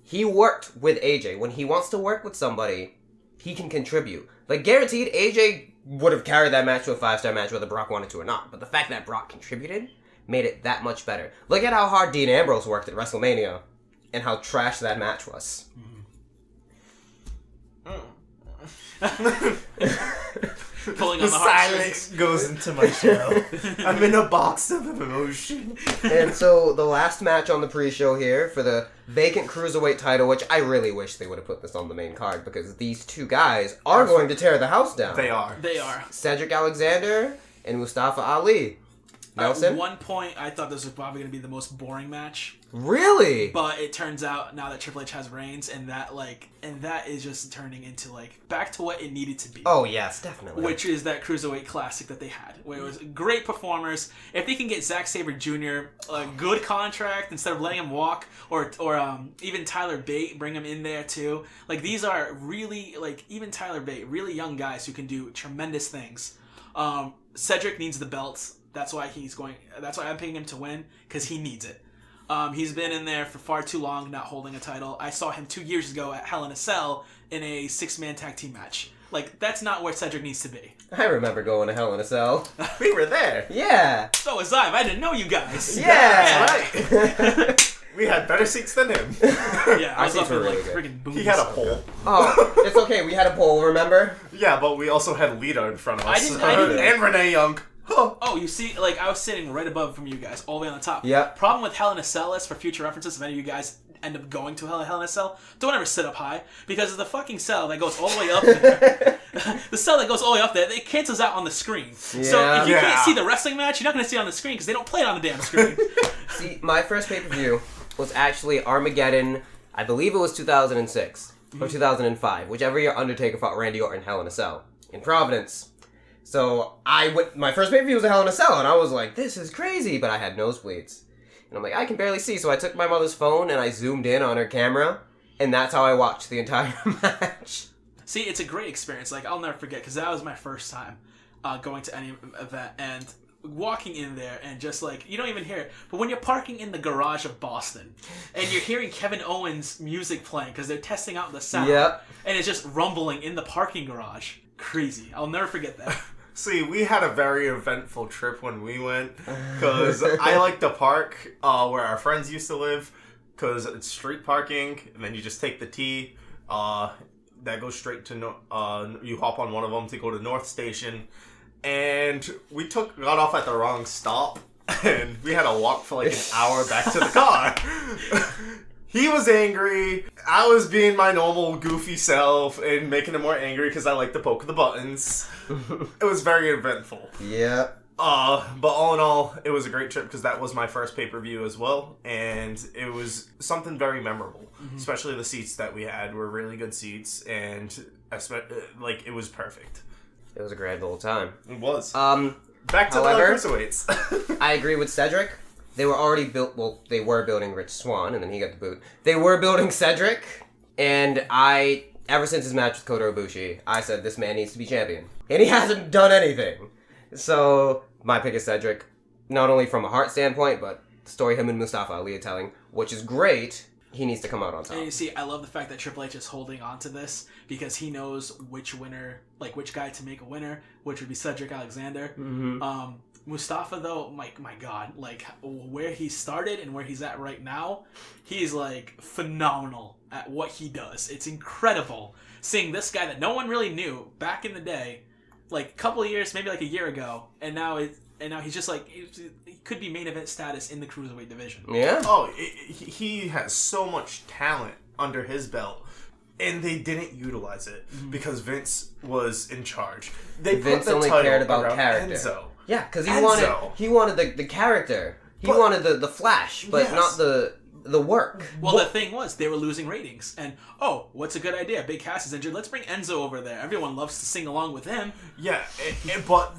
He worked with AJ. When he wants to work with somebody, he can contribute. Like, guaranteed, AJ would have carried that match to a 5-star match whether Brock wanted to or not. But the fact that Brock contributed made it that much better. Look at how hard Dean Ambrose worked at WrestleMania and how trash that match was. Pulling on the silence goes into my shell. I'm in a box of emotion. And so the last match on the pre-show here for the vacant cruiserweight title, which I really wish they would have put this on the main card because these two guys are going to tear the house down. They are. Cedric Alexander and Mustafa Ali. Nelson? At one point, I thought this was probably going to be the most boring match. Really? But it turns out now that Triple H has reigns, and that is just turning into back to what it needed to be. Oh yes, definitely. Which is that Cruiserweight Classic that they had, where it was great performers. If they can get Zack Sabre Jr. a good contract instead of letting him walk, or even Tyler Bate, bring him in there too. These are really even Tyler Bate, really young guys who can do tremendous things. Cedric needs the belts. That's why I'm picking him to win, because he needs it. He's been in there for far too long, not holding a title. I saw him 2 years ago at Hell in a Cell in a 6-man tag team match. That's not where Cedric needs to be. I remember going to Hell in a Cell. We were there. Yeah. So was I. I didn't know you guys. Yeah. That's right. We had better seats than him. Yeah, I was seats up were in like really good. friggin' booms. He had a pole. Oh, it's okay. We had a poll, remember? Yeah, but we also had Lita in front of us. I didn't- and Renee Young. Huh. Oh, you see, like, I was sitting right above from you guys, all the way on the top. Yep. Problem with Hell in a Cell is, for future references, if any of you guys end up going to Hell in a Cell, don't ever sit up high, because the fucking cell that goes all the way up there, the cell that goes all the way up there, it cancels out on the screen. So if you can't see the wrestling match, you're not going to see it on the screen, because they don't play it on the damn screen. See, my first pay-per-view was actually Armageddon, I believe it was 2006, or 2005, whichever year Undertaker fought Randy Orton in Hell in a Cell, in Providence. So my first pay-per-view was a Hell in a Cell, and I was like, this is crazy, but I had nosebleeds. And I'm like, I can barely see, so I took my mother's phone and I zoomed in on her camera, and that's how I watched the entire match. See, it's a great experience. Like, I'll never forget, because that was my first time going to any event, and walking in there, and just like, you don't even hear it, but when you're parking in the garage of Boston, and you're hearing Kevin Owens' music playing, because they're testing out the sound, Yep. and it's just rumbling in the parking garage. Crazy. I'll never forget that. See, we had a very eventful trip when we went, because I like the park where our friends used to live, because it's street parking, and then you just take the T that goes straight to, you hop on one of them to go to North Station, and we got off at the wrong stop, and we had to walk for like an hour back to the car. He was angry. I was being my normal goofy self and making him more angry because I like to poke the buttons. It was very eventful. Yep. But all in all, it was a great trip because that was my first pay-per-view as well, and it was something very memorable. Especially the seats that we had were really good seats, and like it was perfect. It was a grand old time. It was. Back to however, the cruiserweights. I agree with Cedric. They were already they were building Rich Swann, and then he got the boot. They were building Cedric, and ever since his match with Kota Ibushi, I said this man needs to be champion. And he hasn't done anything. So, my pick is Cedric, not only from a heart standpoint, but the story him and Mustafa Ali are telling, which is great. He needs to come out on top. And you see, I love the fact that Triple H is holding on to this, because he knows which winner, like which guy to make a winner, which would be Cedric Alexander. Mustafa, though, my God, like where he started and where he's at right now, he's like phenomenal at what he does. It's incredible seeing this guy that no one really knew back in the day, like a couple of years, maybe like a year ago, and now he's just like he could be main event status in the cruiserweight division. Yeah. Oh, he has so much talent under his belt. And they didn't utilize it because Vince was in charge. Vince only cared about character. Enzo. Yeah, because he wanted the character. He wanted the flash, but not the work. Well, the thing was, they were losing ratings. And, what's a good idea? Big Cass is injured. Let's bring Enzo over there. Everyone loves to sing along with him. Yeah, but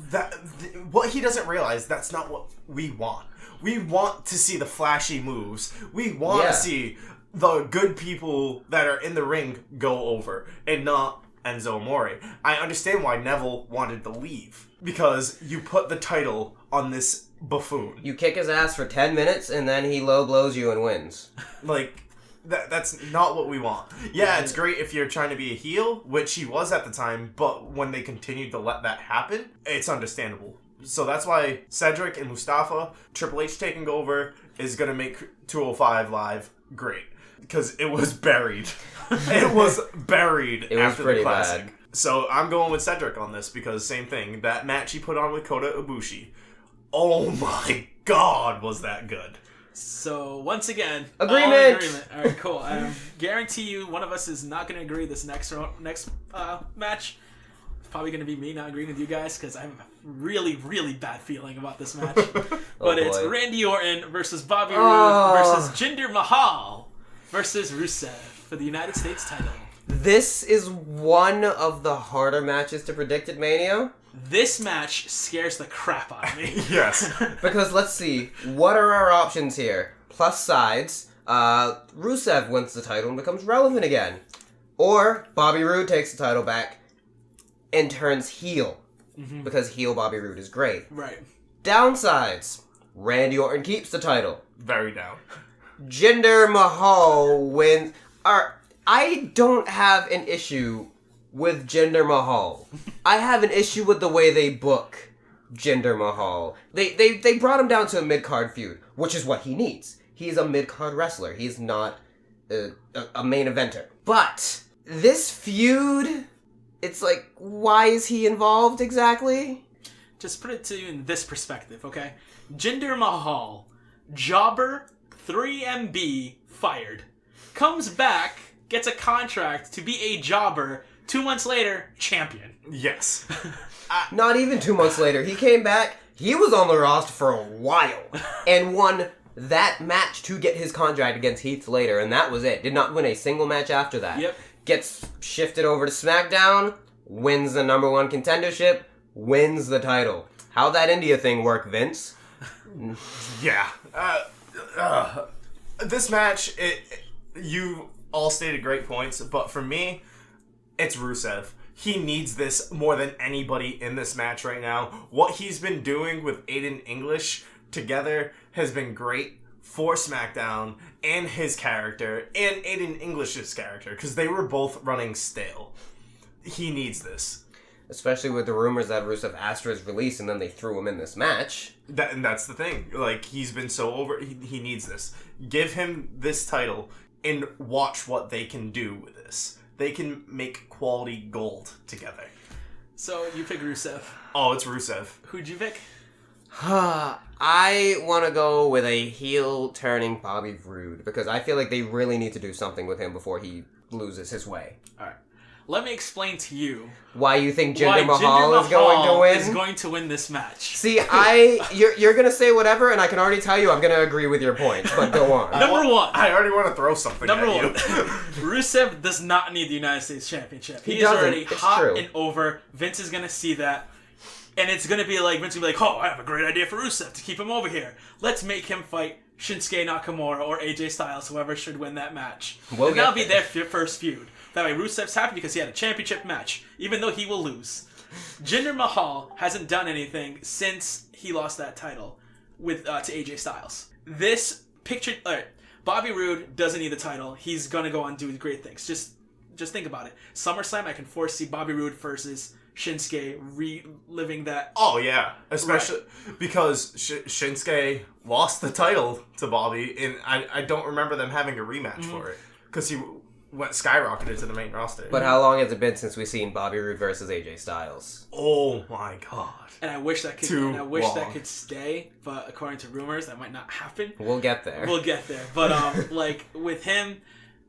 what he doesn't realize, that's not what we want. We want to see the flashy moves. We want to see the good people that are in the ring go over, and not Enzo Amore. I understand why Neville wanted to leave, because you put the title on this buffoon. You kick his ass for 10 minutes, and then he low blows you and wins. Like, that's not what we want. Yeah, it's great if you're trying to be a heel, which he was at the time, but when they continued to let that happen, it's understandable. So that's why Cedric and Mustafa, Triple H taking over, is going to make 205 Live great. Because it was buried. It was buried after the classic. Bad. So I'm going with Cedric on this because same thing. That match he put on with Kota Ibushi. Oh my God, was that good. So once again, agreement. All right, cool. I guarantee you one of us is not going to agree this next match. It's probably going to be me not agreeing with you guys because I have a really, really bad feeling about this match. But it's Randy Orton versus Bobby Roode versus Jinder Mahal versus Rusev for the United States title. This is one of the harder matches to predict at Mania. This match scares the crap out of me. Yes. Because let's see, what are our options here? Plus sides, Rusev wins the title and becomes relevant again. Or Bobby Roode takes the title back and turns heel. Because heel Bobby Roode is great. Right. Downsides, Randy Orton keeps the title. Very down. Jinder Mahal wins. I don't have an issue with Jinder Mahal. I have an issue with the way they book Jinder Mahal. They brought him down to a mid-card feud, which is what he needs. He's a mid-card wrestler. He's not a main eventer. But this feud, it's like, why is he involved exactly? Just put it to you in this perspective, okay? Jinder Mahal, jobber, 3MB, fired. Comes back, gets a contract to be a jobber, 2 months later, champion. Yes. Not even 2 months later. He came back, he was on the roster for a while, and won that match to get his contract against Heath Slater, and that was it. Did not win a single match after that. Yep. Gets shifted over to SmackDown, wins the number 1 contendership, wins the title. How'd that India thing work, Vince? Yeah. This match, you all stated great points, but for me, it's Rusev. He needs this more than anybody in this match right now. What he's been doing with Aiden English together has been great for SmackDown and his character and Aiden English's character, because they were both running stale. He needs this. Especially with the rumors that Rusev asked for his release and then they threw him in this match. And that's the thing. Like, he's been so over. He needs this. Give him this title and watch what they can do with this. They can make quality gold together. So, you pick Rusev. Oh, it's Rusev. Who'd you pick? I want to go with a heel-turning Bobby Roode, because I feel like they really need to do something with him before he loses his way. Alright. Let me explain to you why you think Jinder Mahal is going to win? is going to win this match. See, you're going to say whatever, and I can already tell you I'm going to agree with your points, but go on. Number one. I already want to throw something Number at you. one. Rusev does not need the United States Championship. He is doesn't. already It's hot true. and over. Vince is going to see that. And it's going to be like, Vince will be like, oh, I have a great idea for Rusev to keep him over here. Let's make him fight Shinsuke Nakamura or AJ Styles, whoever should win that match. We'll and that'll get be their first feud. That way Rusev's happy because he had a championship match, even though he will lose. Jinder Mahal hasn't done anything since he lost that title with to AJ Styles. This picture, alright, Bobby Roode doesn't need the title. He's going to go on and do great things. Just think about it. SummerSlam, I can foresee Bobby Roode versus Shinsuke reliving that. Oh, yeah. Especially because Shinsuke lost the title to Bobby, and I don't remember them having a rematch for it. Because he went skyrocketed to the main roster. But how long has it been since we've seen Bobby Roode versus AJ Styles? Oh, my God. And I wish that could that could stay, but according to rumors, that might not happen. We'll get there. We'll get there. But like with him,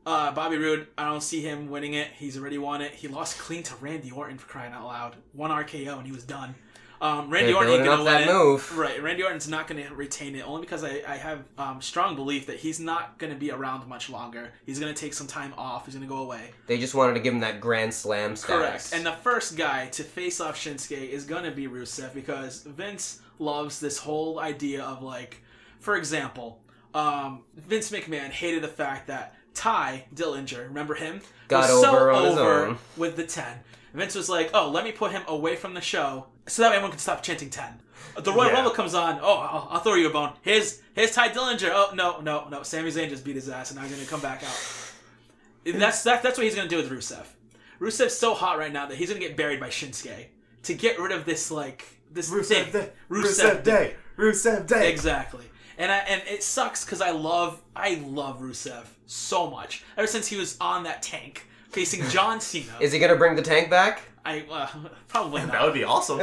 Bobby Roode, I don't see him winning it. He's already won it. He lost clean to Randy Orton, for crying out loud. 1 RKO and he was done. Randy Orton ain't gonna win it. Move. Right, Randy Orton's not gonna retain it, only because I have strong belief that he's not gonna be around much longer. He's gonna take some time off. He's gonna go away. They just wanted to give him that Grand Slam status. Correct. And the first guy to face off Shinsuke is gonna be Rusev, because Vince loves this whole idea of, like, for example, Vince McMahon hated the fact that Ty Dillinger, remember him? Got was over so on his over own. with the 10. Vince was like, oh, let me put him away from the show so that way everyone can stop chanting 10. The Royal Rumble comes on. Oh, I'll throw you a bone. Here's Ty Dillinger. Oh, no. Sami Zayn just beat his ass and now he's going to come back out. That's what he's going to do with Rusev. Rusev's so hot right now that he's going to get buried by Shinsuke to get rid of this, like, this Rusev thing. Day. Rusev Day. Rusev Day. Exactly. And it sucks because I love Rusev so much. Ever since he was on that tank facing John Cena. Is he going to bring the tank back? Probably not. That would be awesome.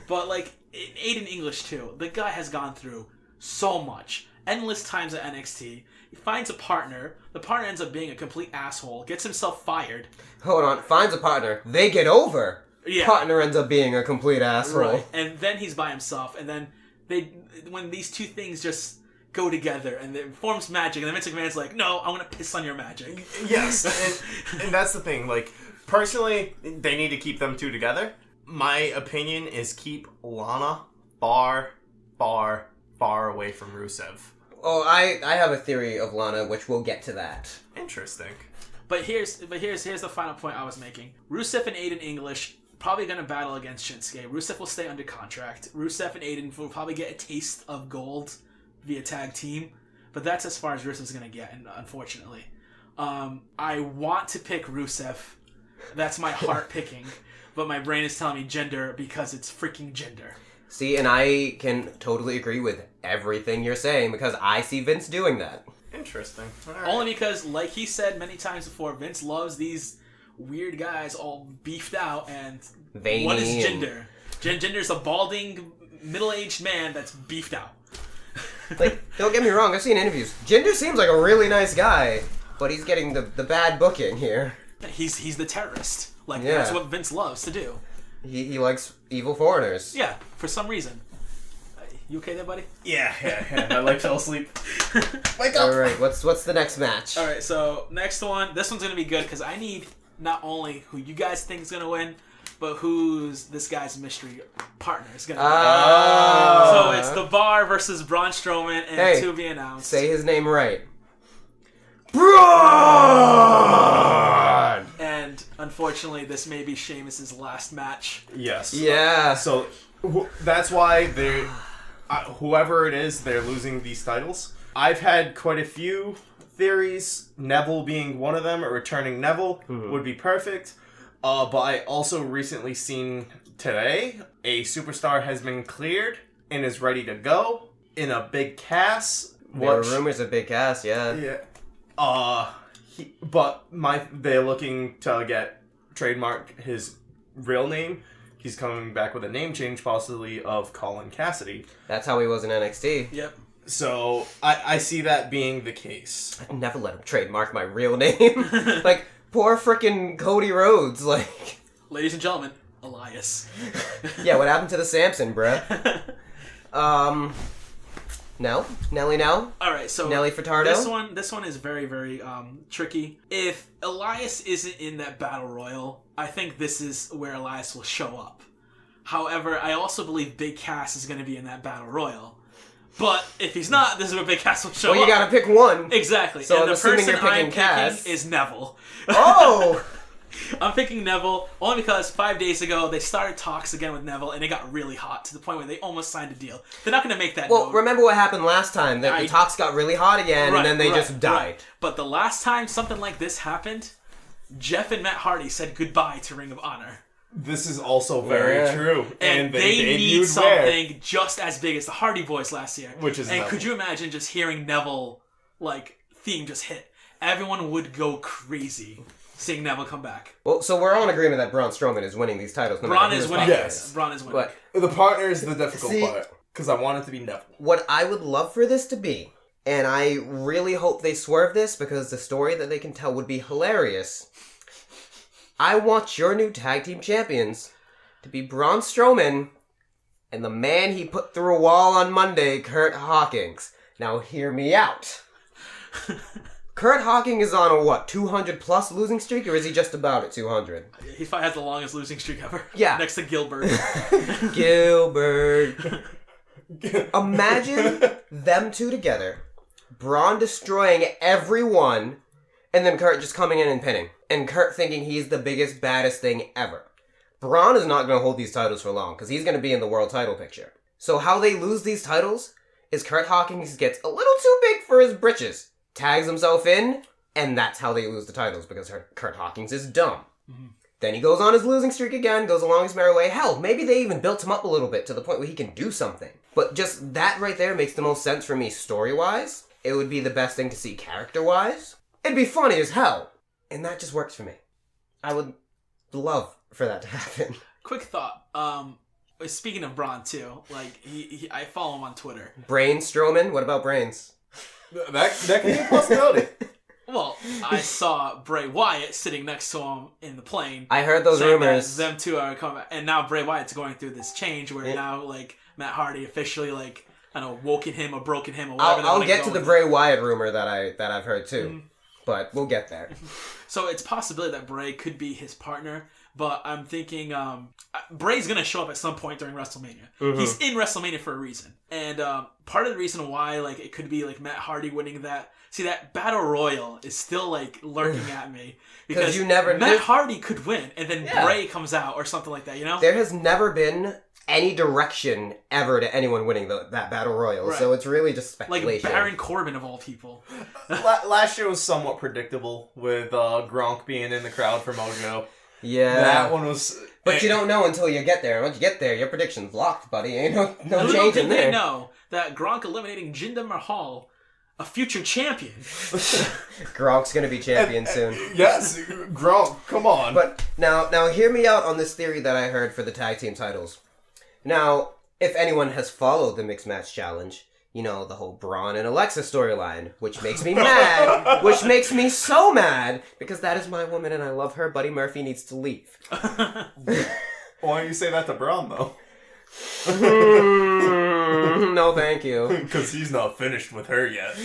But, like, Aiden English, too. The guy has gone through so much. Endless times at NXT. He finds a partner. The partner ends up being a complete asshole. Gets himself fired. Hold on. Finds a partner. They get over. Yeah. Partner ends up being a complete asshole. Right. And then he's by himself. And then when these two things just go together and it forms magic, and then Vince McMahon's like, no, I'm going to piss on your magic. Yes. And that's the thing. Like, personally, they need to keep them two together. My opinion is keep Lana far away from Rusev. Oh, I have a theory of Lana, which we'll get to that. Interesting. But here's the final point I was making. Rusev and Aiden English probably going to battle against Shinsuke. Rusev will stay under contract. Rusev and Aiden will probably get a taste of gold via tag team. But that's as far as Rusev's going to get, unfortunately. I want to pick Rusev. That's my heart picking. But my brain is telling me Jinder because it's freaking Jinder. See, and I can totally agree with everything you're saying because I see Vince doing that. Interesting. All right. Only because, like he said many times before, Vince loves these weird guys all beefed out and Veiny what is and- Jinder? Jinder's a balding, middle-aged man that's beefed out. Like, don't get me wrong, I've seen interviews. Jinder seems like a really nice guy, but he's getting the bad booking here. He's the terrorist. Like, Yeah. that's what Vince loves to do. He likes evil foreigners. Yeah, for some reason. You okay there, buddy? Yeah. I like fell asleep. Wake up! Alright, what's the next match? All right, so next one. This one's going to be good because I need not only who you guys think is going to win, but who's this guy's mystery partner is going to win. So it's The Bar versus Braun Strowman and Hey, to be announced. Say his name right. Braun! And unfortunately, this may be Sheamus's last match. Yes. Yeah. So that's why they're whoever it is, they're losing these titles. I've had quite a few theories. Neville being one of them, or returning Neville would be perfect. But I also recently seen today a superstar has been cleared and is ready to go in a big cast. There were rumors of Big Cass, yeah. Yeah. They're looking to get trademark his real name. He's coming back with a name change, possibly of Colin Cassidy. That's how he was in NXT. Yep. So I see that being the case. I'd never let him trademark my real name. Like, poor frickin' Cody Rhodes. Like, Ladies and gentlemen, Elias. yeah, what happened to the Samson, bruh? Nell? Nelly Nell? All right, so Nelly Furtado? This one is very, very tricky. If Elias isn't in that battle royal, I think this is where Elias will show up. However, I also believe Big Cass is going to be in that battle royal. But if he's not, this is where Big Cass will show up. Well, you gotta pick one. Exactly. So and I'm the assuming person you're picking I'm Cass. picking is Neville. Oh! I'm picking Neville only because 5 days ago they started talks again with Neville and it got really hot to the point where they almost signed a deal. They're not going to make that. Well, note. remember what happened last time? That the talks got really hot again, and then they just died. But the last time something like this happened, Jeff and Matt Hardy said goodbye to Ring of Honor. This is also very true. And they need something just as big as the Hardy Boys last year. Which is Neville. could you imagine just hearing Neville, theme just hit? Everyone would go crazy seeing Neville come back. Well, so we're all in agreement that Braun Strowman is winning these titles. No Braun matter who is his winning. partner Yes. is. Braun is winning. But The partner is the difficult See- part. Because I want it to be Neville. what I would love for this to be, and I really hope they swerve this because the story that they can tell would be hilarious. I want your new tag team champions to be Braun Strowman and the man he put through a wall on Monday, Kurt Hawkins. Now hear me out. Kurt Hawkins is on a 200 plus losing streak, or is he just about at 200? He probably has the longest losing streak ever. Yeah. Next to Gilbert. Gilbert. Imagine them two together, Braun destroying everyone, and then Kurt just coming in and pinning. And Kurt thinking he's the biggest, baddest thing ever. Braun is not going to hold these titles for long, because he's going to be in the world title picture. So how they lose these titles is Kurt Hawkins gets a little too big for his britches, tags himself in, and that's how they lose the titles, because Kurt Hawkins is dumb. Mm-hmm. Then he goes on his losing streak again, goes along his merry way. Hell, maybe they even built him up a little bit to the point where he can do something. But just that right there makes the most sense for me story-wise. It would be the best thing to see character-wise. It'd be funny as hell. And that just works for me. I would love for that to happen. Quick thought. Speaking of Braun too, I follow him on Twitter. Brains Strowman? What about Brains? That could be a possibility. Well, I saw Bray Wyatt sitting next to him in the plane. I heard those saying rumors. that them two are coming back. And now Bray Wyatt's going through this change where now, Matt Hardy officially, I don't know, woken him or broken him or whatever. I'll get to the Bray Wyatt rumor that I've heard too. Mm-hmm. But we'll get there. So it's a possibility that Bray could be his partner. But I'm thinking Bray's going to show up at some point during WrestleMania. Mm-hmm. He's in WrestleMania for a reason. And part of the reason why it could be Matt Hardy winning that. See, that Battle Royal is still lurking at me. Because you never Matt Hardy could win and then Bray comes out or something like that, you know? There has never been any direction ever to anyone winning that Battle Royal. Right. So it's really just speculation. Baron Corbin of all people. Last year was somewhat predictable with Gronk being in the crowd for Mojo. Yeah. That one was... But you don't know until you get there. Once you get there, your prediction's locked, buddy. Ain't no Little change did in they there. know that Gronk eliminating Jinder Mahal, a future champion. Gronk's gonna be champion soon. Yes, Gronk, come on. But now hear me out on this theory that I heard for the tag team titles. Now, if anyone has followed the Mixed Match Challenge, you know, the whole Braun and Alexa storyline, which makes me mad, which makes me so mad, because that is my woman and I love her. Buddy Murphy needs to leave. Why don't you say that to Braun, though? No, thank you. Because he's not finished with her yet.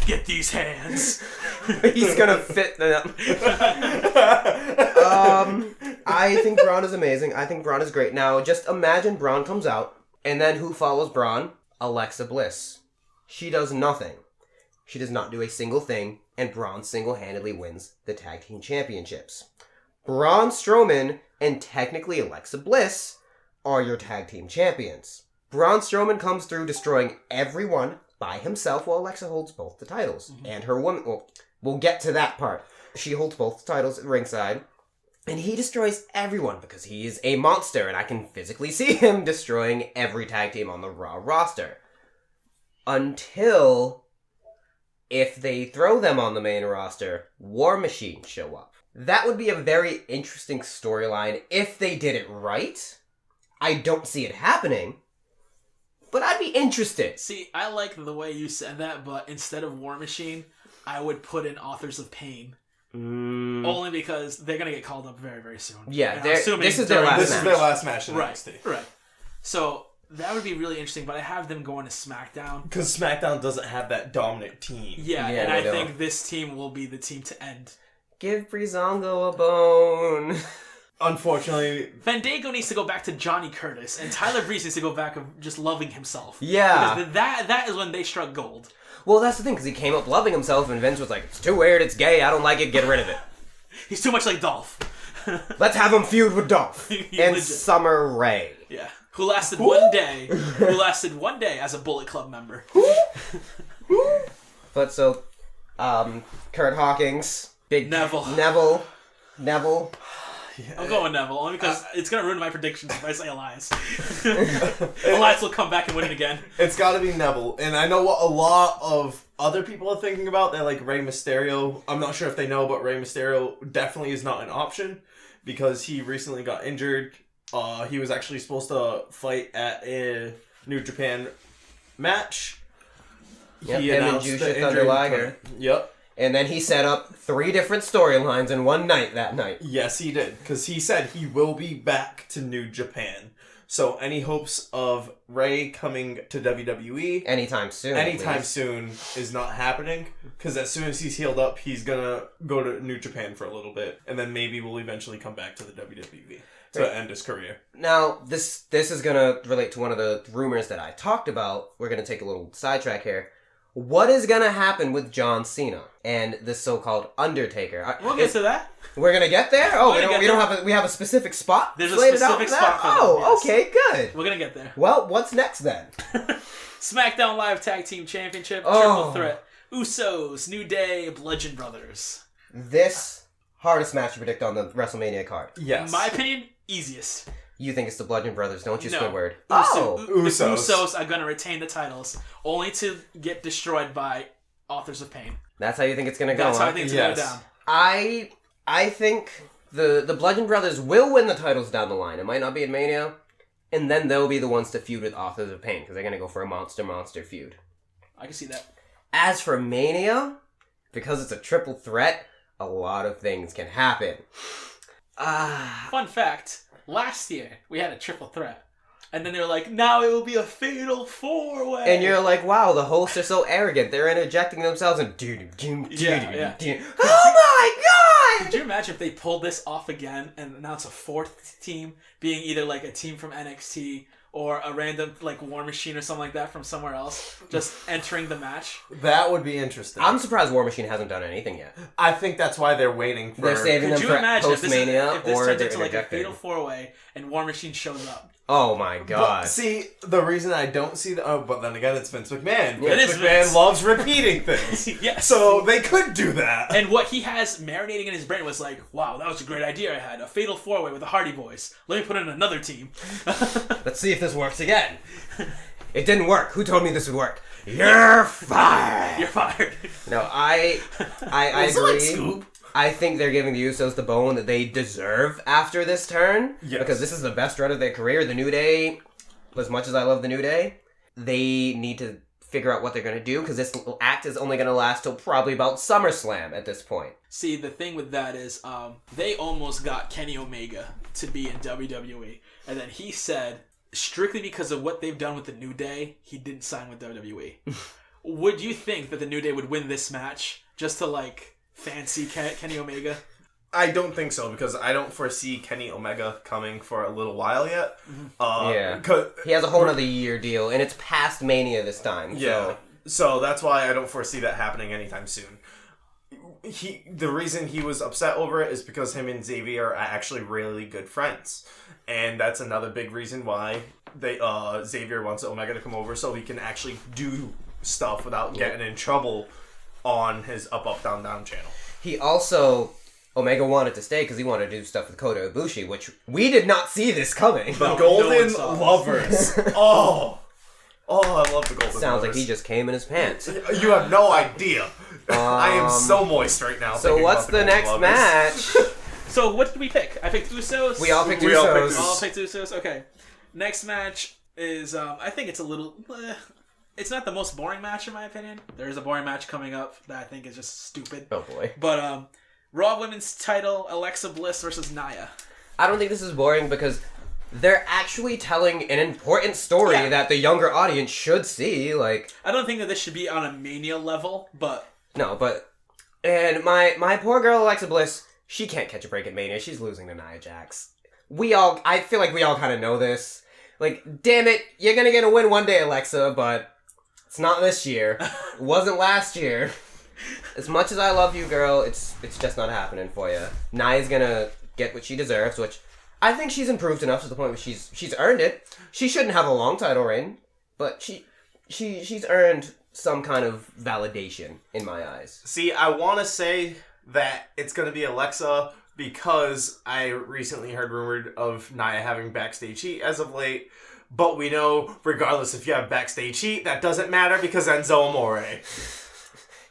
Get these hands. He's gonna fit them. I think Braun is amazing. I think Braun is great. Now, just imagine Braun comes out, and then who follows Braun? Alexa Bliss. She does nothing. She does not do a single thing, and Braun single-handedly wins the Tag Team Championships. Braun Strowman and technically Alexa Bliss are your Tag Team Champions. Braun Strowman comes through destroying everyone by himself while Alexa holds both the titles. Mm-hmm. And her woman... Well, we'll get to that part. She holds both the titles at ringside. And he destroys everyone because he is a monster, and I can physically see him destroying every tag team on the Raw roster. Until, if they throw them on the main roster, War Machine show up. That would be a very interesting storyline if they did it right. I don't see it happening, but I'd be interested. See, I like the way you said that, but instead of War Machine, I would put in Authors of Pain. Only because they're gonna get called up very, very soon. Yeah, this is their last match. This is their last match in NXT. Right. So that would be really interesting, but I have them going to SmackDown. Because SmackDown doesn't have that dominant team. Yeah, and I think this team will be the team to end. Give Breezango a bone. Unfortunately, Fandango needs to go back to Johnny Curtis, and Tyler Breeze needs to go back of just loving himself. Yeah. Because that is when they struck gold. Well, that's the thing, because he came up loving himself, and Vince was like, it's too weird, it's gay, I don't like it, get rid of it. He's too much like Dolph. Let's have him feud with Dolph. And legit. Summer Rae. Yeah. Who lasted one day. Who lasted one day as a Bullet Club member. But so, Kurt Hawkins, Neville. Neville. I'm going Neville, only because it's going to ruin my predictions if I say Elias. Elias will come back and win it again. It's got to be Neville. And I know what a lot of other people are thinking about. They're like Rey Mysterio. I'm not sure if they know, but Rey Mysterio definitely is not an option because he recently got injured. He was actually supposed to fight at a New Japan match. Yep, him and Jushin Thunder Liger. Yep. And then he set up 3 different storylines in one night that night. Yes, he did. Because he said he will be back to New Japan. So any hopes of Ray coming to WWE... Anytime soon is not happening. Because as soon as he's healed up, he's going to go to New Japan for a little bit. And then maybe we'll eventually come back to the WWE to end his career. Now, this is going to relate to one of the rumors that I talked about. We're going to take a little sidetrack here. What is going to happen with John Cena and the so-called Undertaker? We'll get to that. We're going to get there? Oh, we have a specific spot? There's a specific spot for them, yes. Okay, good. We're going to get there. Well, what's next then? SmackDown Live Tag Team Championship, Triple Threat, Usos, New Day, Bludgeon Brothers. This hardest match to predict on the WrestleMania card. Yes. In my opinion, easiest. You think it's the Bludgeon Brothers, don't you, Squidward? The Usos are going to retain the titles, only to get destroyed by Authors of Pain. That's how you think it's going to go, That's how I think it's going to go down. I think the Bludgeon Brothers will win the titles down the line. It might not be at Mania, and then they'll be the ones to feud with Authors of Pain, because they're going to go for a monster feud. I can see that. As for Mania, because it's a triple threat, a lot of things can happen. Fun fact. Last year, we had a triple threat. And then they were like, now it will be a fatal 4-way. And you're like, wow, the hosts are so arrogant. They're interjecting themselves and... Oh my god! Could you imagine if they pulled this off again and announced a 4th team being either like a team from NXT or a random like War Machine or something like that from somewhere else just entering the match? That would be interesting. I'm surprised War Machine hasn't done anything yet. I think that's why they're waiting for... They're saving them for post-Mania, if this or turns they're into like a interjecting. fatal 4-way and War Machine shows up? Oh my But god. see, the reason I don't see the... Oh, but then again, it's Vince McMahon. It Vince is McMahon Vince. loves repeating things. Yes. So they could do that. And what he has marinating in his brain was like, wow, that was a great idea I had. A fatal four-way with the Hardy Boys. Let me put in another team. Let's see if this works again. It didn't work. Who told me this would work? You're fired. You're fired. No, I Was it agree. like Scoop? I think they're giving the Usos the bone that they deserve after this turn. Yes. Because this is the best run of their career. The New Day, as much as I love the New Day, they need to figure out what they're going to do because this act is only going to last till probably about SummerSlam at this point. See, the thing with that is they almost got Kenny Omega to be in WWE. And then he said, strictly because of what they've done with the New Day, he didn't sign with WWE. Would you think that the New Day would win this match just to, like, fancy Kenny Omega? I don't think so because I don't foresee Kenny Omega coming for a little while yet. Yeah. 'Cause- He has a whole other year deal, and it's past Mania this time. Yeah. So that's why I don't foresee that happening anytime soon. The reason he was upset over it is because him and Xavier are actually really good friends. And that's another big reason why Xavier wants Omega to come over so he can actually do stuff without getting in trouble on his up, down, down channel. He also... Omega wanted to stay because he wanted to do stuff with Kota Ibushi, which we did not see this coming. The No Golden one saw this. Lovers. Oh, I love the Golden Sounds Lovers. like he just came in his pants. You have no idea. I am so moist right now. So thinking what's about the Golden next Lovers. match? So what did we pick? I picked Usos. We all picked We all Usos. picked All picked Usos? Okay. Next match is, I think it's a little... it's not the most boring match in my opinion. There is a boring match coming up that I think is just stupid. Oh boy. But, Raw Women's title, Alexa Bliss versus Nia. I don't think this is boring because they're actually telling an important story Yeah. that the younger audience should see. Like, I don't think that this should be on a Mania level, but... no, but... And my poor girl Alexa Bliss, she can't catch a break at Mania. She's losing to Nia Jax. I feel like we all kind of know this. Like, damn it, you're gonna get a win one day, Alexa, but it's not this year. It wasn't last year. As much as I love you, girl, it's just not happening for you. Nia's gonna get what she deserves, which I think she's improved enough to the point where she's earned it. She shouldn't have a long title reign, but she's earned some kind of validation in my eyes. See, I want to say that it's going to be Alexa because I recently heard rumored of Nia having backstage heat as of late. But we know, regardless if you have backstage heat, that doesn't matter because Denzel Amore.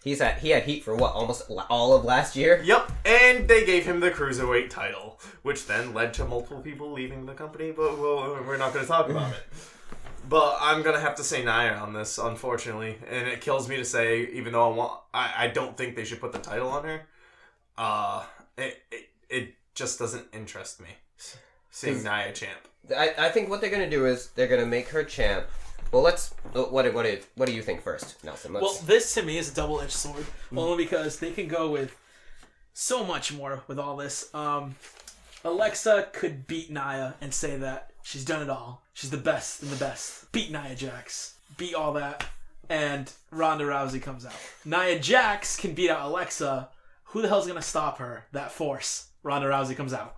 He had heat for what, almost all of last year? Yep, and they gave him the Cruiserweight title, which then led to multiple people leaving the company, but we're not going to talk about it. But I'm going to have to say Nia on this, unfortunately, and it kills me to say, even though I don't think they should put the title on her, it just doesn't interest me, seeing Nia champ. I think what they're gonna do is they're gonna make her champ. Well, what do you think first, Nelson? Well, this to me is a double-edged sword, only because they can go with so much more with all this. Alexa could beat Nia and say that she's done it all. She's the best in the best. Beat Nia Jax. Beat all that. And Ronda Rousey comes out. Nia Jax can beat out Alexa. Who the hell's going to stop her? That force. Ronda Rousey comes out.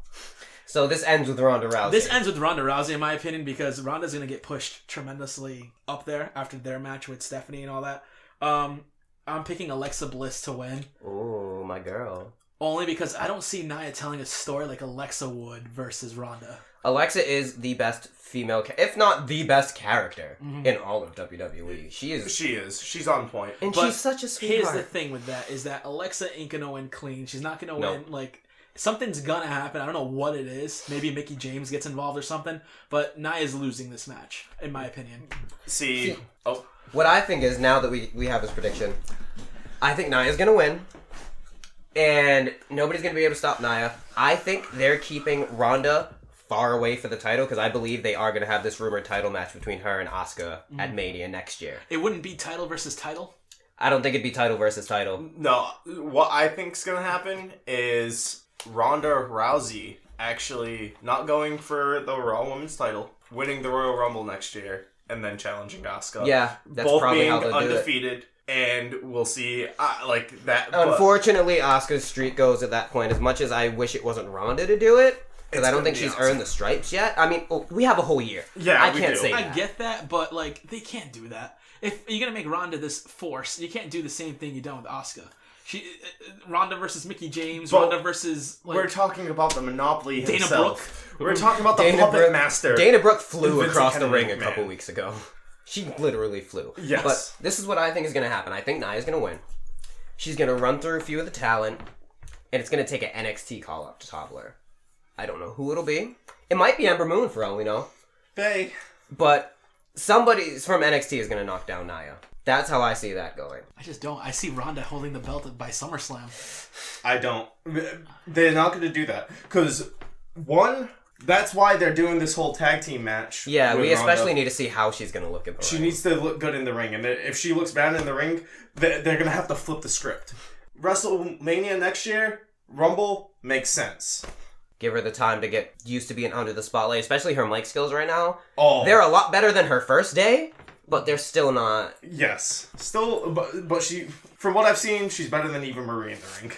So this ends with Ronda Rousey. This ends with Ronda Rousey, in my opinion, because Ronda's going to get pushed tremendously up there after their match with Stephanie and all that. I'm picking Alexa Bliss to win. Oh, my girl. Only because I don't see Nia telling a story like Alexa would versus Ronda. Alexa is the best female, if not the best character in all of WWE. She is. She's on point. And But she's such a sweetheart. Here's the thing with that, is that Alexa ain't gonna win clean. She's not gonna No. win, like, something's gonna happen. I don't know what it is. Maybe Mickie James gets involved or something. But Nia's losing this match, in my opinion. See, What I think is, now that we have this prediction, I think Nia's going to win. And nobody's going to be able to stop Nia. I think they're keeping Ronda far away for the title because I believe they are going to have this rumored title match between her and Asuka at Mania next year. It wouldn't be title versus title. I don't think it'd be title versus title. no, what I think's gonna happen is Ronda Rousey actually not going for the Raw Women's title, winning the Royal Rumble next year, and then challenging Asuka. Yeah, that's both probably being how they'll do it. undefeated, and we'll see like that. But Unfortunately, Asuka's streak goes at that point. As much as I wish it wasn't Ronda to do it, Because I don't think she's earned the stripes yet. I mean, we have a whole year. Yeah, I we can't do. say I that. get that, but like they can't do that. If you're gonna make Ronda this force, you can't do the same thing you done with Asuka. Ronda versus Mickey James, But Ronda versus we're talking about the Monopoly Dana himself. We're talking about the Dana puppet Brooke- master. Dana Brooke flew Vincent across the Kennedy ring a McMahon. couple weeks ago. She literally flew. Yes. But this is what I think is going to happen. I think Nia's going to win. She's going to run through a few of the talent, and it's going to take an NXT call-up to topple her. I don't know who it'll be. It might be Ember Moon for all we know. Hey. But somebody from NXT is going to knock down Nia. That's how I see that going. I just don't. I see Ronda holding the belt by SummerSlam. I don't. They're not going to do that. Because, one, that's why they're doing this whole tag team match. Yeah, with we especially Ronda. need to see how she's going to look in the She ring. needs to look good in the ring. And if she looks bad in the ring, they're going to have to flip the script. WrestleMania next year, Rumble, makes sense. Give her the time to get used to being under the spotlight, especially her mic skills right now. Oh. They're a lot better than her first day, but they're still not. Yes. Still, but she, from what I've seen, she's better than Eva Marie in the ring.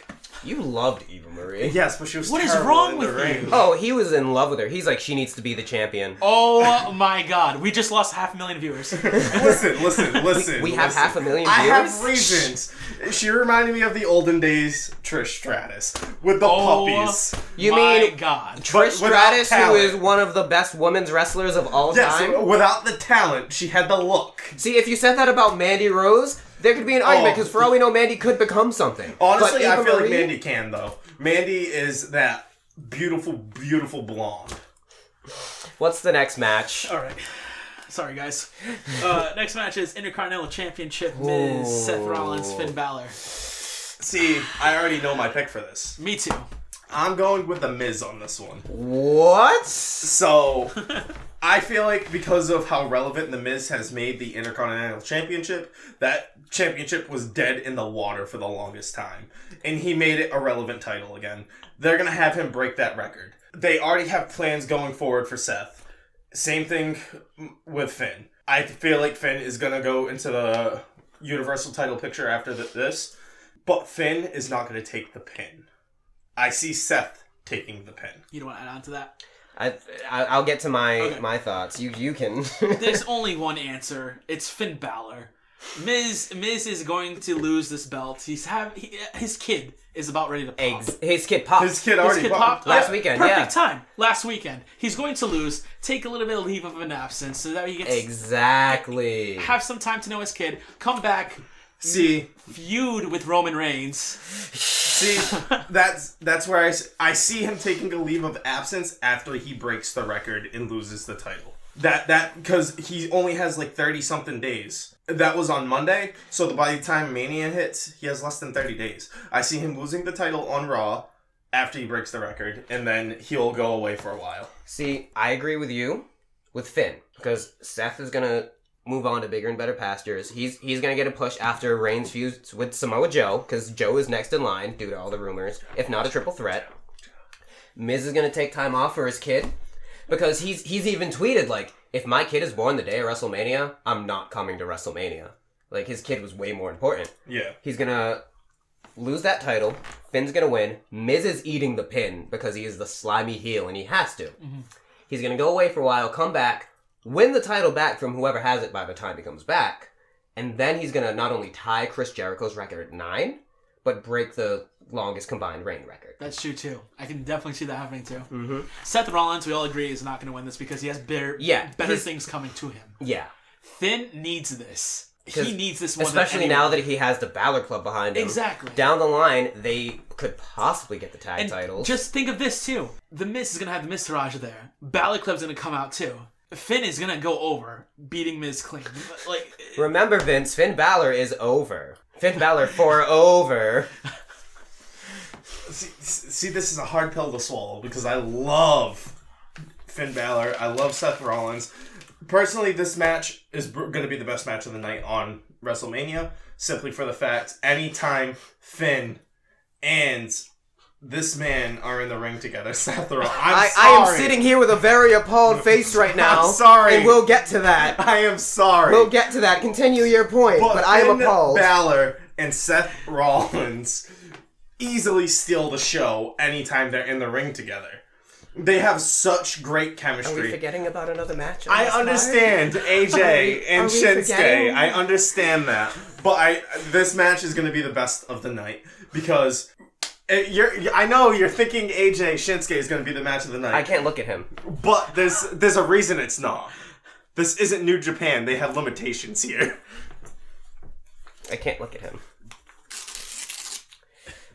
You loved Eva Marie. Yes, but she was What is terrible wrong in with the ring. you? Oh, he was in love with her. He's like, she needs to be the champion. Oh my God! We just lost 500,000 viewers. Listen. We have 500,000 viewers? I have reasons. She reminded me of the olden days Trish Stratus with the puppies. You my mean God? Trish without Stratus, who talent. is one of the best women's wrestlers of all Yes, time? without the talent, she had the look. See, if you said that about Mandy Rose, there could be an argument, because for all we know, Mandy could become something. Honestly, But I Eva feel like Marie- Mandy can, though. Mandy is that beautiful, beautiful blonde. What's the next match? All right. Sorry, guys. Next match is Intercontinental Championship: Miz, Seth Rollins, Finn Balor. See, I already know my pick for this. Me too. I'm going with The Miz on this one. What? So, I feel like because of how relevant The Miz has made the Intercontinental Championship, that championship was dead in the water for the longest time. And he made it a relevant title again. They're going to have him break that record. They already have plans going forward for Seth. Same thing with Finn. I feel like Finn is going to go into the Universal title picture after this. But Finn is not going to take the pin. I see Seth taking the pin. You don't want to add on to that? I'll get to my Okay. my thoughts. You can. There's only one answer. It's Finn Balor. Miz is going to lose this belt. His kid is about ready to pop. His kid popped. His kid already popped last weekend. Perfect Yeah. time. Last weekend. He's going to lose. Take a little bit of leave of an absence so that he gets Exactly. have some time to know his kid. Come back. See, Feud with Roman Reigns. that's where I see him taking a leave of absence after he breaks the record and loses the title. That because he only has like 30 something days. That was on Monday, so by the time Mania hits, he has less than 30 days. I see him losing the title on Raw after he breaks the record, and then he'll go away for a while. See, I agree with you with Finn, because Seth is gonna move on to bigger and better pastures. He's gonna get a push after Reigns feuds with Samoa Joe, because Joe is next in line due to all the rumors, if not a triple threat. Miz is gonna take time off for his kid, because he's even tweeted, like, if my kid is born the day of WrestleMania, I'm not coming to WrestleMania. Like, his kid was way more important. Yeah. He's gonna lose that title. Finn's gonna win. Miz is eating the pin because he is the slimy heel and he has to. Mm-hmm. He's gonna go away for a while, come back, win the title back from whoever has it by the time he comes back, and then he's gonna not only tie Chris Jericho's record at 9, but break the longest combined reign record. That's true too. I can definitely see that happening too. Mm-hmm. Seth Rollins, we all agree, is not going to win this because he has better things coming to him. Yeah. Finn needs this. He needs this more especially than now that he has the Balor Club behind him. Exactly. Down the line, they could possibly get the tag and titles. Just think of this too. The Miz is going to have the Miz Taraj there. Balor Club's going to come out too. Finn is going to go over, beating Miz clean. Like, remember, Vince, Finn Balor is over. Finn Balor for over. See, this is a hard pill to swallow because I love Finn Balor. I love Seth Rollins. Personally, this match is going to be the best match of the night on WrestleMania, simply for the fact anytime Finn and this man are in the ring together, Seth Rollins. I am sitting here with a very appalled face right now. I'm sorry. And we'll get to that. I am sorry. We'll get to that. Continue your point. But I am Finn appalled. Balor and Seth Rollins easily steal the show anytime they're in the ring together. They have such great Are we chemistry. forgetting about another match? I understand AJ and are we Shinsuke. forgetting? I understand that, but this match is going to be the best of the night because I know you're thinking AJ Shinsuke is going to be the match of the night. I can't look at him. But there's a reason it's not. This isn't New Japan. They have limitations here. I can't look at him.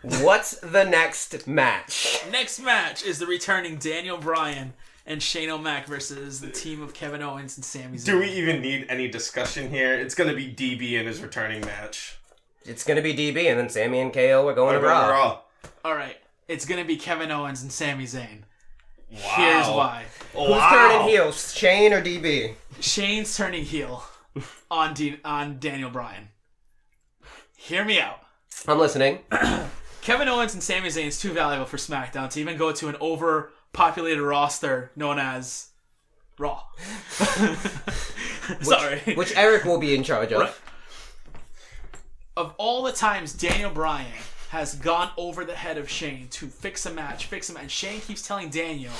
What's the next match? Next match is the returning Daniel Bryan and Shane O'Mac versus the team of Kevin Owens and Sami Zayn. Do we even need any discussion here? It's going to be DB in his returning match. It's gonna be DB, and then Sammy and KO are going to We're Raw. Raw. All right, it's gonna be Kevin Owens and Sami Zayn. Wow. Here's why. Who's turning heel, Shane or DB? Shane's turning heel on Daniel Bryan. Hear me out. I'm listening. Kevin Owens and Sami Zayn is too valuable for SmackDown to even go to an overpopulated roster known as Raw. Sorry. Which Eric will be in charge of. Right. Of all the times Daniel Bryan has gone over the head of Shane to fix a match, and Shane keeps telling Daniel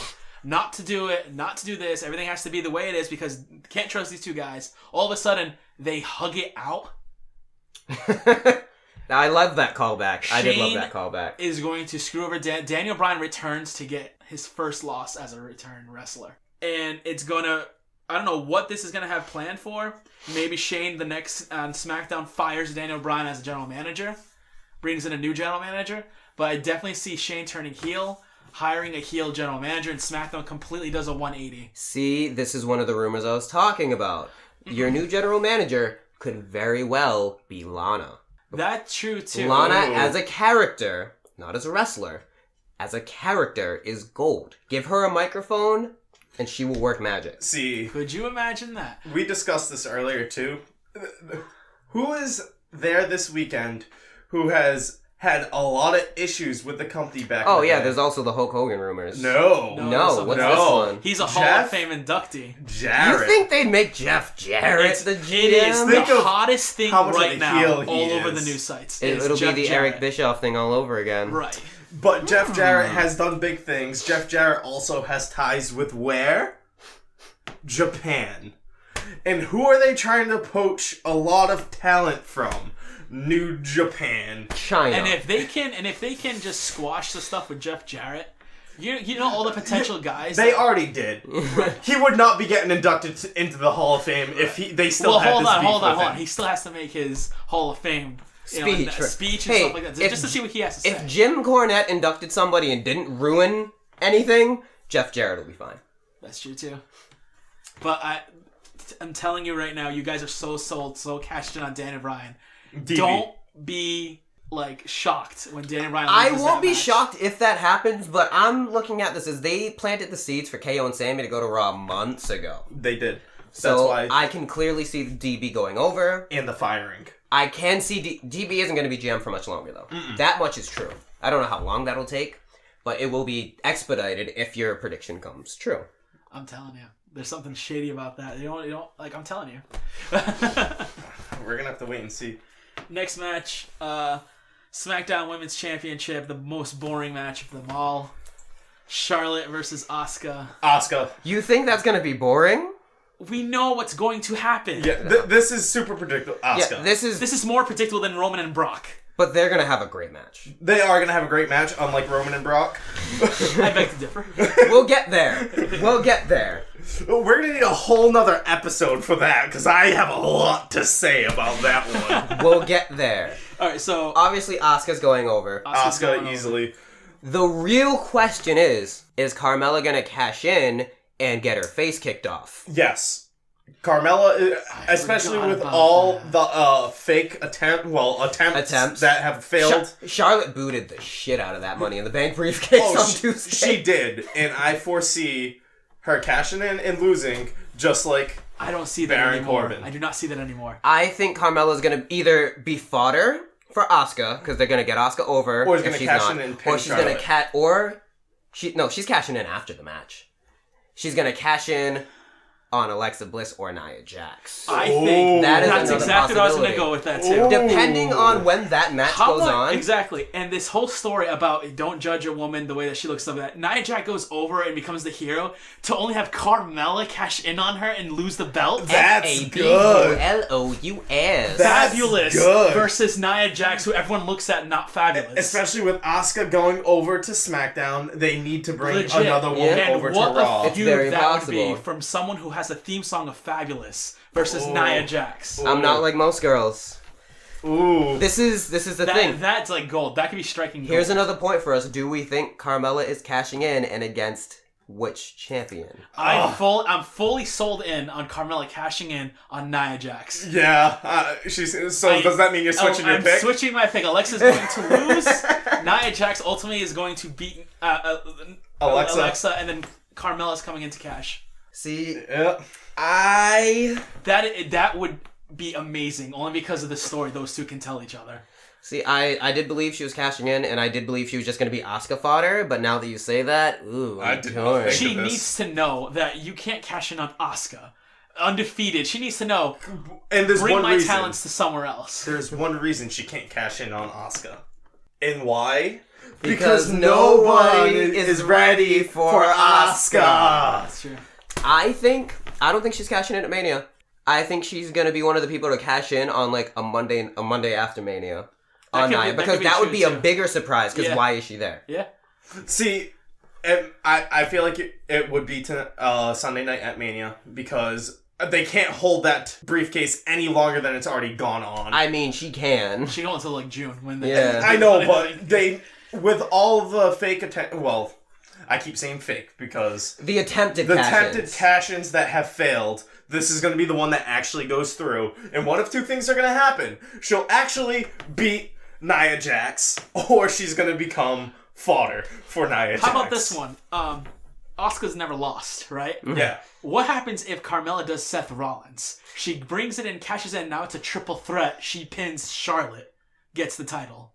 not to do it, not to do this, everything has to be the way it is because can't trust these two guys. All of a sudden, they hug it out. I love that callback. I did love Shane that callback. Is going to screw over Daniel Bryan returns to get his first loss as a return wrestler. And it's going to... I don't know what this is going to have planned for. Maybe Shane, the next on SmackDown, fires Daniel Bryan as a general manager. Brings in a new general manager. But I definitely see Shane turning heel, hiring a heel general manager, and SmackDown completely does a 180. See, this is one of the rumors I was talking about. Your new general manager could very well be Lana. That's true, too. Lana, as a character, not as a wrestler, as a character, is gold. Give her a microphone, and she will work magic. See, Could you imagine that? we discussed this earlier too. Who is there this weekend who has had a lot of issues with the company back in Oh, the yeah, day? there's also the Hulk Hogan rumors. No. No, what's No. this one? He's a Hall Jeff? of Fame inductee. Jarrett. You think they'd make Jeff Jarrett the GM? It is the Think of hottest thing how much of right a now heel he all over is. the news sites. It'll Jeff be the Jarrett. Eric Bischoff thing all over again. Right. But Jeff Jarrett has done big things. Jeff Jarrett also has ties with where? Japan. And who are they trying to poach a lot of talent from? New Japan. China. And if they can just squash the stuff with Jeff Jarrett, you know all the potential guys. They already did. He would not be getting inducted into the Hall of Fame if they still had hold this beef on. with him. He still has to make his Hall of Fame Speech. speech and Hey, stuff like that, just to see what he has to say. If Jim Cornette inducted somebody and didn't ruin anything, Jeff Jarrett will be fine. That's true too. But I'm telling you right now, you guys are so sold, so cashed in on Daniel Bryan. DB. Don't be shocked when Daniel Bryan I loses won't that be match. shocked if that happens, but I'm looking at this as they planted the seeds for KO and Sammy to go to Raw months ago. They did. So That's why. I can clearly see DB going over. And the firing. I can see DB isn't going to be GM for much longer, though. That much is true. I don't know how long that'll take, but it will be expedited if your prediction comes true. I'm telling you, there's something shady about that. You don't like. I'm telling you. We're gonna have to wait and see. Next match, SmackDown Women's Championship, the most boring match of them all. Charlotte versus Asuka. Asuka. You think that's going to be boring? We know what's going to happen. Yeah, this is super predictable. Asuka. Yeah, this is... This is more predictable than Roman and Brock. But they're going to have a great match. They are gonna have a great match, unlike Roman and Brock. I beg to differ. We'll get there. We'll get there. We're gonna need a whole nother episode for that, because I have a lot to say about that one. We'll get there. All right, so Obviously, Asuka's going over. Asuka's going Asuka over. easily. The real question is Carmella going to cash in and get her face kicked off? Yes. Carmella, especially forgot with about all that. the fake attempts that have failed. Charlotte booted the shit out of that Money in the Bank briefcase on Tuesday. She did, and I foresee her cashing in and losing, just like I don't see that Baron anymore. Corbin. I do not see that anymore. I think Carmella's going to either be fodder for Asuka, because they're going to get Asuka over. Or she's if gonna she's cash not, in and pin or she's going to Charlotte. she's cashing in after the match. She's going to cash in on Alexa Bliss or Nia Jax. I think That is that's another exactly what I was going to possibility. go with that too. Depending on when that match goes on. Exactly. And this whole story about don't judge a woman the way that she looks, stuff like that. Nia Jax goes over and becomes the hero to only have Carmella cash in on her and lose the belt. That's good. Fabulous. That's Fabulous good. versus Nia Jax, who everyone looks at not fabulous. Especially with Asuka going over to SmackDown, they need to bring Legit. another woman And over to what Raw. a feud very that possible. would be from someone who has a theme song of Fabulous versus Nia Jax. I'm not like most girls. Ooh. This is the thing. That's like gold. That could be striking gold. Here's another point for us. Do we think Carmella is cashing in and against which champion? I'm fully sold in on Carmella cashing in on Nia Jax. Yeah. Does that mean you're switching your I'm pick? switching my pick. Alexa's going to lose. Nia Jax ultimately is going to beat Alexa, and then Carmella's coming into cash. See, Yeah. That would be amazing, only because of the story those two can tell each other. I did believe she was cashing in, and I did believe she was just going to be Asuka fodder, but now that you say that, ooh, I I'm did not torn. think- She of this. needs to know that you can't cash in on Asuka. Undefeated. She needs to know, And there's bring one my reason. talents to somewhere else. There's one reason she can't cash in on Asuka. And why? Because nobody is ready for Asuka. That's true. I don't think she's cashing in at Mania. I think she's going to be one of the people to cash in on like a Monday after Mania on could Nia, be- that because could be that would true, be a too. bigger surprise, because Yeah. why is she there? Yeah. See, I feel like it would be to Sunday night at Mania because they can't hold that briefcase any longer than it's already gone on. I mean, she can. She go until like June when they. Yeah. I know, but they with all the fake well, I keep saying fake because The attempted the cash-ins. attempted cash-ins that have failed, this is going to be the one that actually goes through. And one of two things are going to happen. She'll actually beat Nia Jax, or she's going to become fodder for Nia Jax. How about this one? Asuka's never lost, right? Yeah. What happens if Carmella does Seth Rollins? She brings it in, cashes in, now it's a triple threat. She pins Charlotte, gets the title.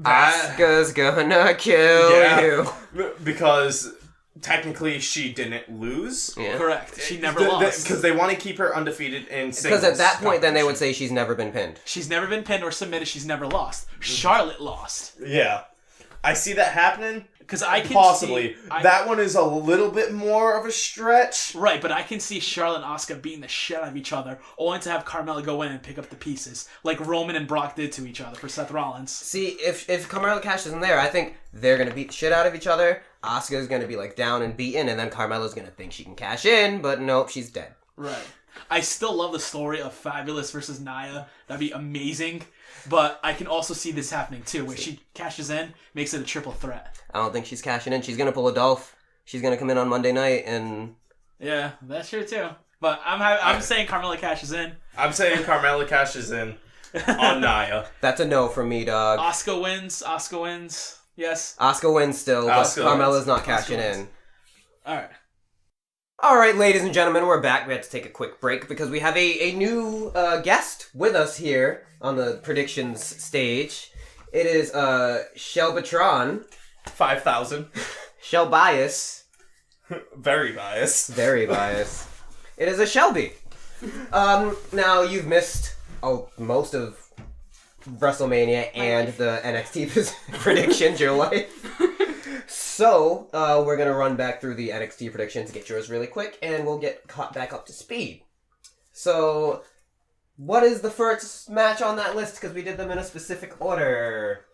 Asuka's gonna kill you. Because technically she didn't lose. Yeah. Correct. She never lost. Because they want to keep her undefeated in singles. Because at that point, then they would say she's never been pinned. She's never been pinned or submitted. She's never lost. Charlotte lost. Yeah. I see that happening. Because I can Possibly. see... That one is a little bit more of a stretch. Right, but I can see Charlotte and Asuka beating the shit out of each other, only to have Carmella go in and pick up the pieces, like Roman and Brock did to each other for Seth Rollins. See, if Carmella cashes in there, I think they're gonna beat the shit out of each other. Asuka's gonna be like down and beaten, and then Carmella's gonna think she can cash in, but nope, she's dead. Right. I still love the story of Fabulous versus Nia. That'd be amazing. But I can also see this happening too, where she cashes in, makes it a triple threat. I don't think she's cashing in. She's gonna pull a Dolph. She's gonna come in on Monday night and Yeah, that's true too. But I'm saying Carmella cashes in. I'm saying Carmella cashes in on Nia. that's a no from me, dog. Asuka wins. Asuka wins. Yes. Asuka wins still, but Asuka Carmella's wins. not cashing Asuka wins. in. All right. All right, ladies and gentlemen, we're back. We had to take a quick break because we have a new guest with us here on the predictions stage. It is Shelbatron, 5,000. Shell Bias, Very biased. very biased. It is a Shelby. Now you've missed most of Wrestlemania and the NXT predictions, your life. So, we're going to run back through the NXT predictions, get yours really quick, and we'll get caught back up to speed. So, what is the first match on that list? Because we did them in a specific order.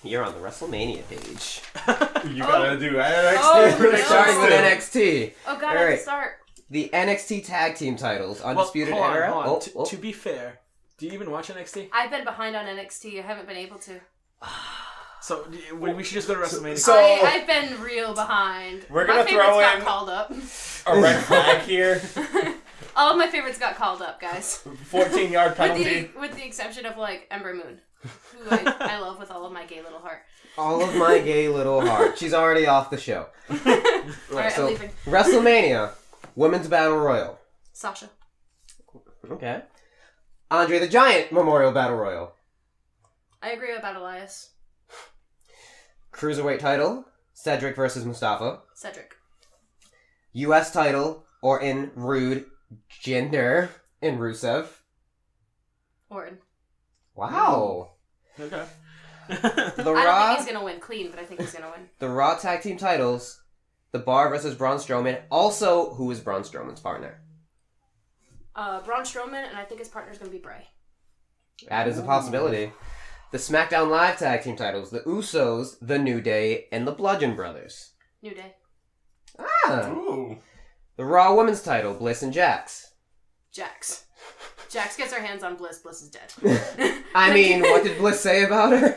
You're on the Wrestlemania page. You gotta do NXT. Oh, no. Starting with NXT. Oh god, I Alright. have to start. The NXT Tag Team titles. Undisputed hold on, Era. hold on. Oh. To be fair, do you even watch NXT? I've been behind on NXT. I haven't been able to. So we should just go to Wrestlemania. So- I've been real behind. We're My gonna favorites throw got in- called up. A red flag here. All of my favorites got called up, guys. 14-yard penalty. With the exception of like Ember Moon, who I love with all of my gay little heart. All of my gay little heart. She's already off the show. Alright, so, I'm leaving. WrestleMania. Women's Battle Royal. Sasha. Okay. Andre the Giant Memorial Battle Royal. I agree about Elias. Cruiserweight title. Cedric versus Mustafa. Cedric. U.S. title. Orton, Rude, Jinder, and Rusev. Orton. Wow. Okay. The I don't Raw, think he's gonna win clean, but I think he's gonna win. the Raw Tag Team titles, The Bar versus Braun Strowman. Also, who is Braun Strowman's partner? Braun Strowman, and I think his partner's gonna be Bray. That is a possibility. The SmackDown Live Tag Team titles, The Usos, The New Day, and The Bludgeon Brothers. New Day. Ah. Ooh. The Raw Women's title, Bliss and Jax. Jax. Jax gets her hands on Bliss. Bliss is dead. I mean, what did Bliss say about her?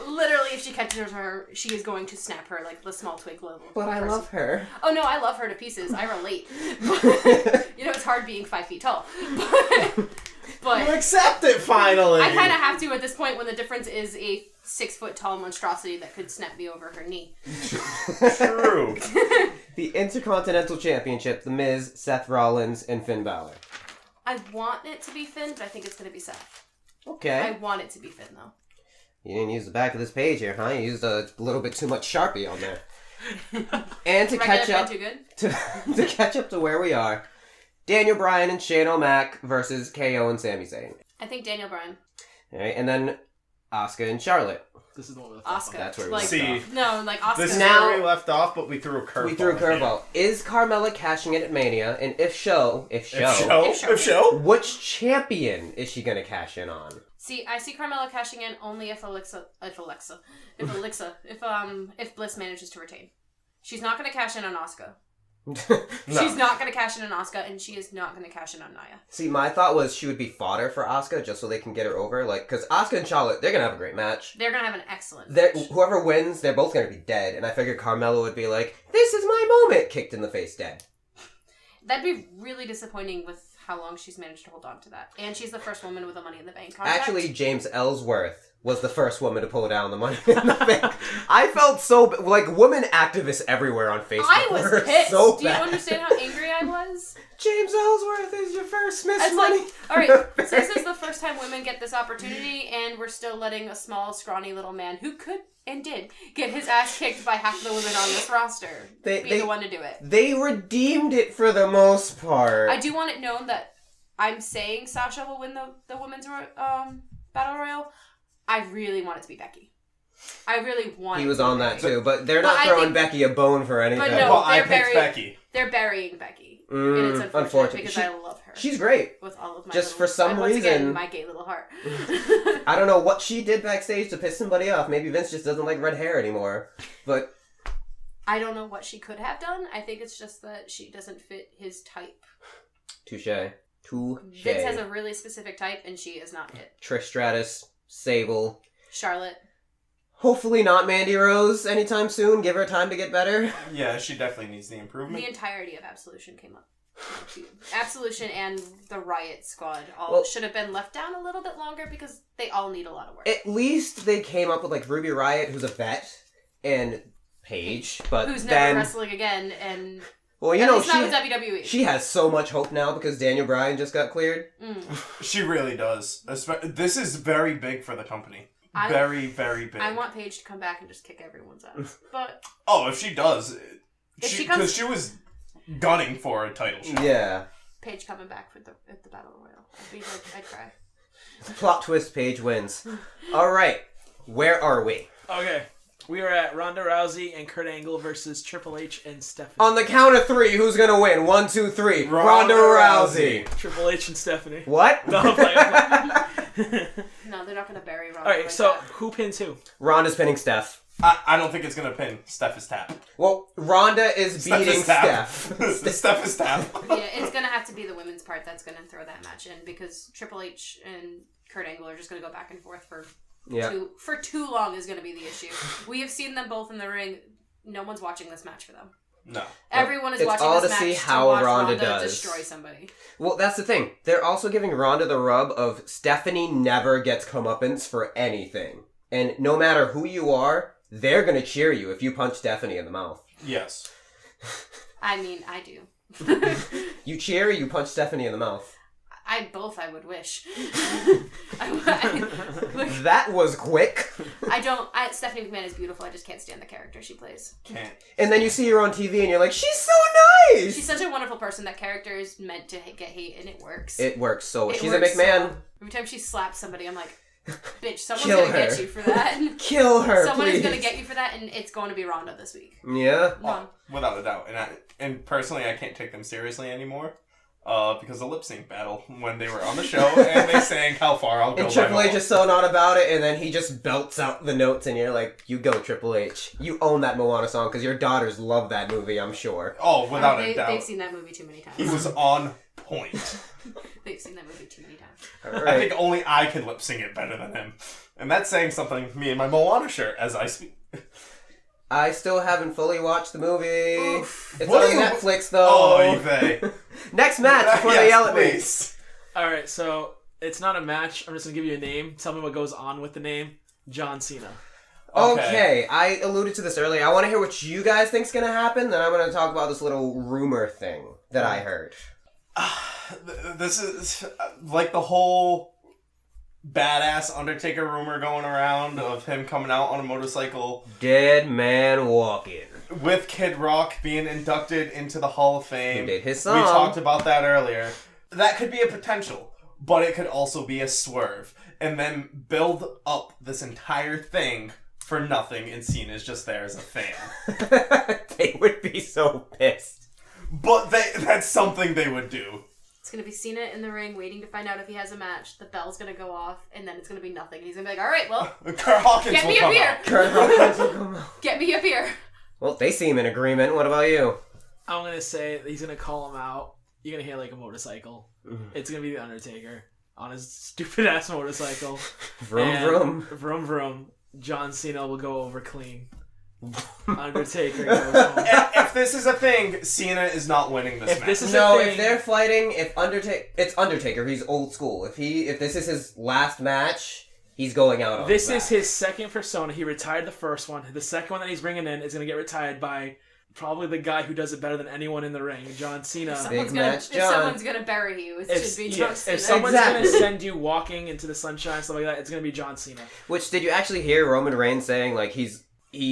Literally, if she catches her, she is going to snap her like the small twig level. But I person. love her. Oh no, I love her to pieces. I relate. But, you know, it's hard being 5 feet tall. But You accept it finally. I kind of have to at this point when the difference is a 6 foot tall monstrosity that could snap me over her knee. True. The Intercontinental Championship, The Miz, Seth Rollins, and Finn Balor. I want it to be Finn, but I think it's going to be Seth. Okay. I want it to be Finn, though. You didn't use the back of this page here, huh? You used a little bit too much Sharpie on there. And to catch Regular up Finn too good? to catch up to where we are, Daniel Bryan and Shane O'Mac versus KO and Sami Zayn. I think Daniel Bryan. All right, and then Asuka and Charlotte. This is the one with the Oscar. That's where we like, See, no, like Oscar. This is Now- where we left off, but we threw a curveball. We threw a curveball. Is Carmella cashing in at Mania? And if so, If If show. which champion is she gonna cash in on? See, I see Carmella cashing in only if Bliss manages to retain. She's not going to cash in on Asuka. No. She's not going to cash in on Asuka, and she is not going to cash in on Nia. See, my thought was she would be fodder for Asuka just so they can get her over. Like, because Asuka and Charlotte, they're gonna have a great match. They're going to have an excellent They're, match. whoever wins, they're both gonna be dead. And I figured Carmella would be like, "This is my moment," kicked in the face, dead. That'd be really disappointing with how long she's managed to hold on to that. And she's the first woman with a Money in the Bank contract. Actually, James Ellsworth was the first woman to pull down the Money in the Bank. I felt so like women activists everywhere on Facebook. I was were pissed. So Do you bad. understand how angry I was? James Ellsworth is your first Miss It's Money. like, alright, so this is the first time women get this opportunity, and we're still letting a small, scrawny little man who could and did get his ass kicked by half the women on this roster be the one to do it. They redeemed it for the most part. I do want it known that I'm saying Sasha will win the women's battle royal. I really want it to be Becky. I really want. He it was to be on that Becky. too, but they're But not I throwing think- Becky a bone for anything. But no, Well, I they're picked buried- Becky. They're burying Becky, and it's unfortunate unfortunate. because She- I love her. She's great. with all of my just little, for some once reason- again, my gay little heart. I don't know what she did backstage to piss somebody off. Maybe Vince just doesn't like red hair anymore. But I don't know what she could have done. I think it's just that she doesn't fit his type. touche. Vince has a really specific type, and she is not it. Trish Stratus, Sable. Charlotte. Hopefully not Mandy Rose anytime soon. Give her time to get better. Yeah, she definitely needs the improvement. The entirety of Absolution came up. Absolution and the Riot Squad all Well- should have been left down a little bit longer because they all need a lot of work. At least they came up with like Ruby Riott, who's a vet, and Paige. But Who's then, never wrestling again, and well, you at know, least not with WWE. she has so much hope now because Daniel Bryan just got cleared. She really does. This is very big for the company. Very, very big. I want Paige to come back and just kick everyone's ass. But Oh, if she does, If she because comes- she was gunning for a title shot. Yeah. Paige coming back at the Battle Royal. I'd cry. Plot twist, Paige wins. All right. Where are we? Okay. We are at Ronda Rousey and Kurt Angle versus Triple H and Stephanie. On the count of three, who's gonna win? 1, 2, 3. Ronda Rousey. Triple H and Stephanie. What? No, I'm playing. No, they're not going to bury Ronda. Alright, like so that. who pins who? Ronda's pinning Steph. I don't think it's gonna pin. Steph is tap. Well, Ronda is Steph beating is tap. Steph. Steph is tap. Yeah, it's going to have to be the women's part that's going to throw that match in because Triple H and Kurt Angle are just going to go back and forth for too long is going to be the issue. We have seen them both in the ring. No one's watching this match for them. No. Everyone is It's watching all this to see match how to watch Ronda Ronda does. destroy somebody. Well, that's the thing. They're also giving Ronda the rub of Stephanie never gets comeuppance for anything. And no matter who you are, they're gonna cheer you if you punch Stephanie in the mouth. Yes. I mean, I do. You cheer or you punch Stephanie in the mouth? I would wish. That was quick. Stephanie McMahon is beautiful. I just can't stand the character she plays. Can't. And then you see her on TV and you're like, she's so Nice! She's such a wonderful person. That character is meant to get hate, and it works. It works so well. It She's a works McMahon. so- Every time she slaps somebody, I'm like, bitch, someone's Kill gonna her. get you for that. Kill her, Someone please. is gonna get you for that, and it's going to be Ronda this week. Yeah. Come on. Without a doubt. And personally, I can't take them seriously anymore. Because the lip sync battle when they were on the show and they sang "How Far I'll Go." And Triple H is so not about it, and then he just belts out the notes, and you're like, "You go, Triple H. You own that Moana song because your daughters love that movie, I'm sure." Oh, without a doubt. They've seen that movie too many times. He was on point. They've seen that movie too many times. All I right. think only I can lip sync it better than him, and that's saying something. Me and my Moana shirt as I speak. I still haven't fully watched the movie. Oof. It's What on is it- Netflix though. Oh, Yves. Next match before they Yes, yell at me. please. All right, so it's not a match. I'm just gonna give you a name. Tell me what goes on with the name. John Cena. Okay, I alluded to this earlier. I want to hear what you guys think's gonna happen. Then I'm gonna talk about this little rumor thing that I heard. This is like the whole badass Undertaker rumor going around of him coming out on a motorcycle Dead man walking. with Kid Rock being inducted into the Hall of Fame. He did his We song. talked about that earlier. That could be a potential, but it could also be a swerve. And then build up this entire thing for nothing, and Cena's just there as a fan. They would be so pissed. But that's something they would do. It's gonna be Cena in the ring waiting to find out if he has a match. The bell's gonna go off, and then it's gonna be nothing. He's gonna be like, "All right, well, Kurt Hawkins get will me a come beer. out. Kurt Hawkins will come out. Get me a beer." Well, they seem in agreement. What about you? I'm gonna say he's gonna call him out. You're gonna hear like a motorcycle. It's gonna be the Undertaker on his stupid ass motorcycle. Vroom And vroom. Vroom vroom. John Cena will go over clean. Undertaker goes home. If this is a thing, Cena is not winning this If match. this is No, a thing, if they're fighting, it's Undertaker. He's old school. If this is his last match, he's going out on this his is his second persona. He retired the first one. The second one that he's bringing in is gonna get retired by probably the guy who does it better than anyone in the ring, John Cena. Someone's match, if John. someone's gonna bury you, it should be John Cena. If someone's Exactly. gonna send you walking into the sunshine, stuff like that, it's gonna be John Cena. Which, did you actually hear Roman Reigns saying like he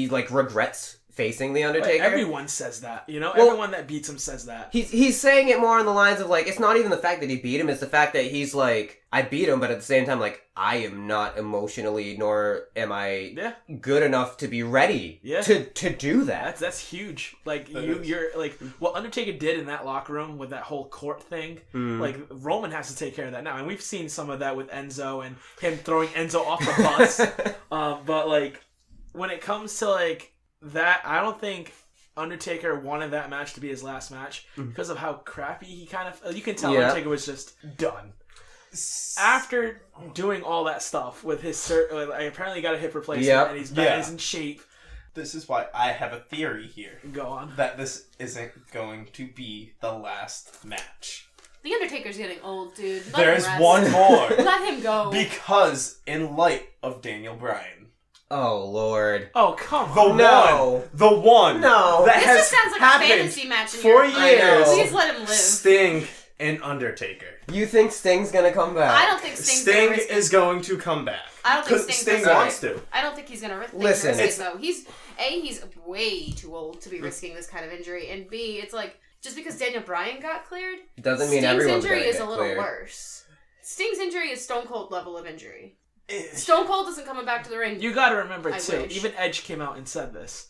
like regrets facing the Undertaker? Everyone says that, you know. Well- Everyone that beats him says that. He's saying it more on the lines of like, it's not even the fact that he beat him, it's the fact that he's like, I beat him, but at the same time, like, I am not emotionally, nor am I Yeah. good enough to be ready Yeah. to do that. That's huge. Like That is. you're like what Undertaker did in that locker room with that whole court thing. Like Roman has to take care of that now, and we've seen some of that with Enzo and him throwing Enzo off the bus. But like when it comes to like that, I don't think Undertaker wanted that match to be his last match because of how crappy he kind of. You can tell Yeah. Undertaker was just done. After doing all that stuff with his apparently he got a hip replacement Yep. and he's Yeah. he's in shape. This is why I have a theory here. Go on. That this isn't going to be the last match. The Undertaker's getting old, dude. Let There's him rest. one more. Let him go. Because in light of Daniel Bryan. Oh, Lord. Oh come The on. No. one No. that This has just sounds like a happened fantasy match in for your I know. years. Please let him live. Sting and Undertaker. You think Sting's gonna come back? I don't think Sting's Sting gonna risk is going to come back. I don't think 'Cause Sting's Sting gonna wants risk to. I don't think he's gonna risk Listen, it it's- though. He's way too old to be risking this kind of injury, and B, it's like just because Daniel Bryan got cleared, Doesn't mean Sting's everyone's injury gonna is get a little cleared. worse. Sting's injury is Stone Cold level of injury. Stone Cold isn't coming back to the ring. You got to remember I too. wish. Even Edge came out and said this.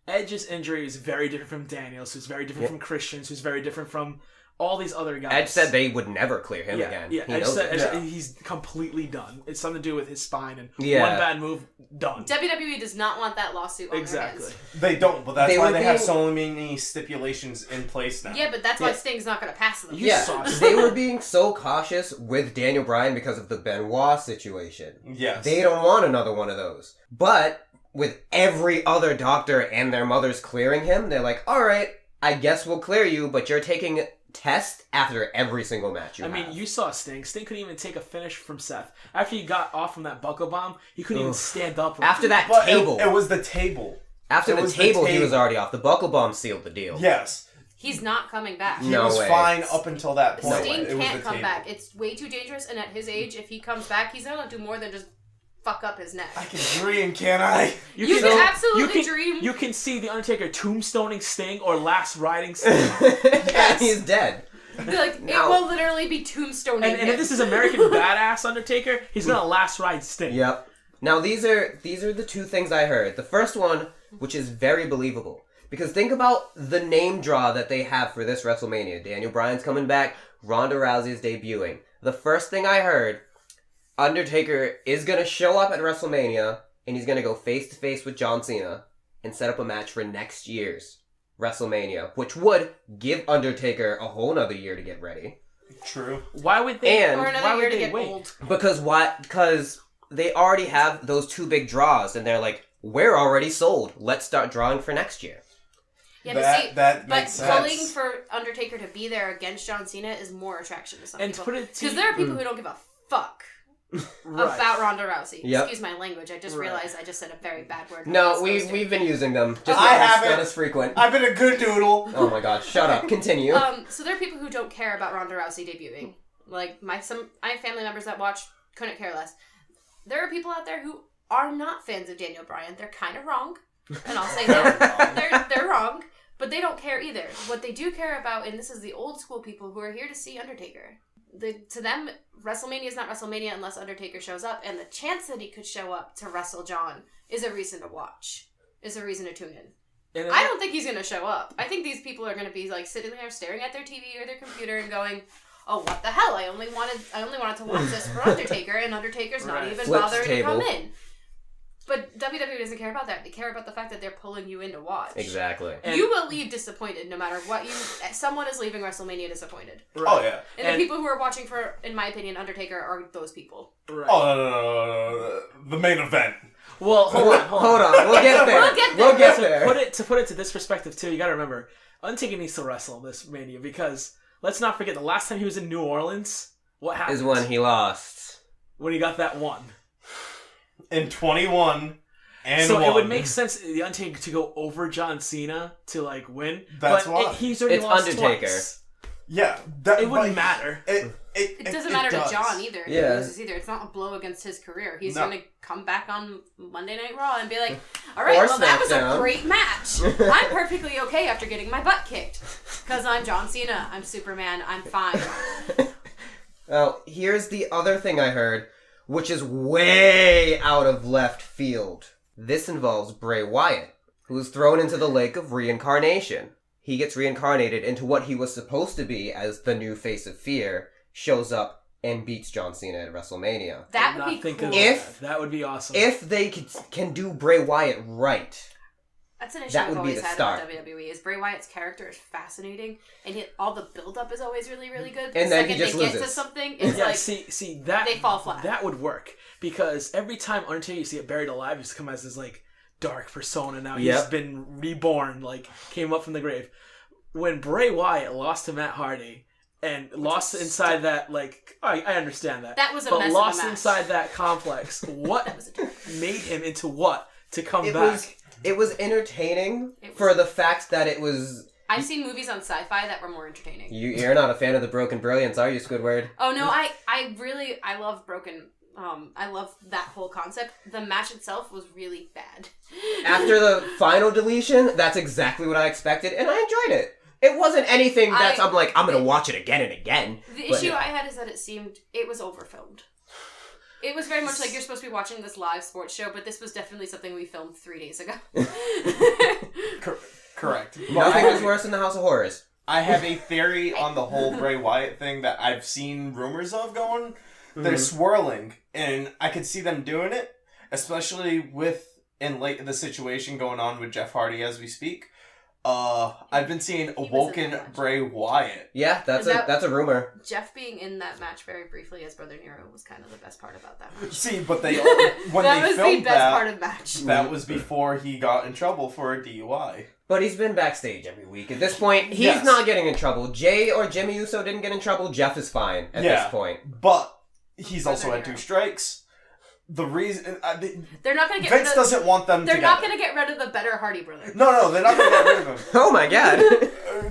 Edge's injury is very different from Daniels, who's very different from Christian's, who's very different from all these other guys. Edge said they would never clear him again. Yeah, He Edge knows said, it. Edge said he's completely done. It's something to do with his spine and Yeah. one bad move, done. WWE does not want that lawsuit on Exactly. their hands. They don't, but that's They why were they have being- so many stipulations in place now. Yeah, but that's why Yeah. Sting's not going to pass them. You Yeah, saw it. they were being so cautious with Daniel Bryan because of the Benoit situation. Yes. They don't want another one of those. But with every other doctor and their mothers clearing him, they're like, all right, I guess we'll clear you, but you're taking tests after every single match you I have. mean, you saw Sting. Sting couldn't even take a finish from Seth. After he got off from that buckle bomb, he couldn't even stand up. After that But table. it was the table. After it the was the table, he was table. already off. The buckle bomb sealed the deal. Yes. He's not coming back. He No was way. fine up until that point. Sting It was can't the come table. back. It's way too dangerous, and at his age, if he comes back, he's not going to do more than just fuck up his neck. I can dream, can't I? You can absolutely dream. You can see the Undertaker tombstoning Sting or last riding Sting. Yes. He's dead. Like, it will literally be tombstoning him. And if this is American Badass Undertaker, he's gonna last ride Sting. Yep. Now these are the two things I heard. The first one, which is very believable, because think about the name draw that they have for this WrestleMania. Daniel Bryan's coming back. Ronda Rousey is debuting. The first thing I heard, Undertaker is gonna show up at WrestleMania and he's gonna go face to face with John Cena and set up a match for next year's WrestleMania, which would give Undertaker a whole nother year to get ready. True. Why would they? Or another year to get old. Because they already have those two big draws, and they're like, we're already sold. Let's start drawing for next year. Yeah, that makes sense. But pulling for Undertaker to be there against John Cena is more attraction to some people. Because there are people who don't give a fuck about Ronda Rousey. Yep. Excuse my language. I just realized I just said a very bad word. No, we've been using them. Just I haven't. Not as frequent. I've been a good noodle. Oh my god, shut up. Continue. So there are people who don't care about Ronda Rousey debuting. Like, I have family members that watch, couldn't care less. There are people out there who are not fans of Daniel Bryan. They're kind of wrong. And I'll say that. They're wrong. But they don't care either. What they do care about, and this is the old school people who are here to see Undertaker. To them, WrestleMania is not WrestleMania unless Undertaker shows up, and the chance that he could show up to wrestle John is a reason to watch. Is a reason to tune in. I don't think he's going to show up. I think these people are going to be like sitting there staring at their TV or their computer and going, "Oh, what the hell? I only wanted to watch this for Undertaker, and Undertaker's not even bothering to come in." But WWE doesn't care about that. They care about the fact that they're pulling you in to watch. Exactly. You will leave disappointed no matter what someone is leaving WrestleMania disappointed. Right. Oh, yeah. And the people who are watching for, in my opinion, Undertaker are those people. Right. Oh, no. The main event. Well, hold on. We'll get there. We'll get there. To put it to this perspective, too, you gotta remember, Undertaker needs to wrestle this Mania because, let's not forget, the last time he was in New Orleans, what happened? Is when he lost. When he got that one. In 21 and so 1. it would make sense the Undertaker to go over John Cena to like win. That's but why. He's already lost Undertaker. Twice. Yeah, it wouldn't matter. It doesn't matter to John either. If he loses either. It's not a blow against his career. He's going to come back on Monday Night Raw and be like, "All right, well that was a great match. I'm perfectly okay after getting my butt kicked because I'm John Cena. I'm Superman. I'm fine." Well, here's the other thing I heard, which is way out of left field. This involves Bray Wyatt, who is thrown into the lake of reincarnation. He gets reincarnated into what he was supposed to be as the new face of fear, shows up and beats John Cena at WrestleMania. That would be cool. That would be awesome. If they can do Bray Wyatt right, that's an issue that I've would always be the had start. with WWE. Is Bray Wyatt's character is fascinating, and all the build-up is always really, really good. And then he just they get loses. to something, it's like see that they fall flat. That would work because every time Undertaker used to get buried alive, he used to come as this like dark persona. Now he's been reborn, like came up from the grave. When Bray Wyatt lost to Matt Hardy and lost inside that, like, I understand that. That was a but mess lost of a match. inside that complex. What made him into what to come back? It was entertaining for the fact that it was. I've seen movies on sci-fi that were more entertaining. You're not a fan of the Broken Brilliance, are you, Squidward? Oh no, I love Broken. I love that whole concept. The match itself was really bad. After the final deletion, that's exactly what I expected, and I enjoyed it. It wasn't anything that I'm like, I'm going to watch it again and again. The issue I had is that it was overfilmed. It was very much like you're supposed to be watching this live sports show, but this was definitely something we filmed 3 days ago. Correct. Nothing was worse than the House of Horrors. I have a theory on the whole Bray Wyatt thing that I've seen rumors of going. They're swirling, and I could see them doing it, especially the situation going on with Jeff Hardy as we speak. I've been seeing Awoken Bray Wyatt. Yeah, that's a rumor. Jeff being in that match very briefly as Brother Nero was kind of the best part about that match. See, but when that they was filmed the best part of the match. That was before he got in trouble for a DUI. But he's been backstage every week. At this point, he's not getting in trouble. Jay or Jimmy Uso didn't get in trouble. Jeff is fine at this point. But he's also had 2 strikes. The reason they're not going to get Vince doesn't want them. They're not going to get rid of the better Hardy brother. No, they're not going to get rid of him. Oh my god!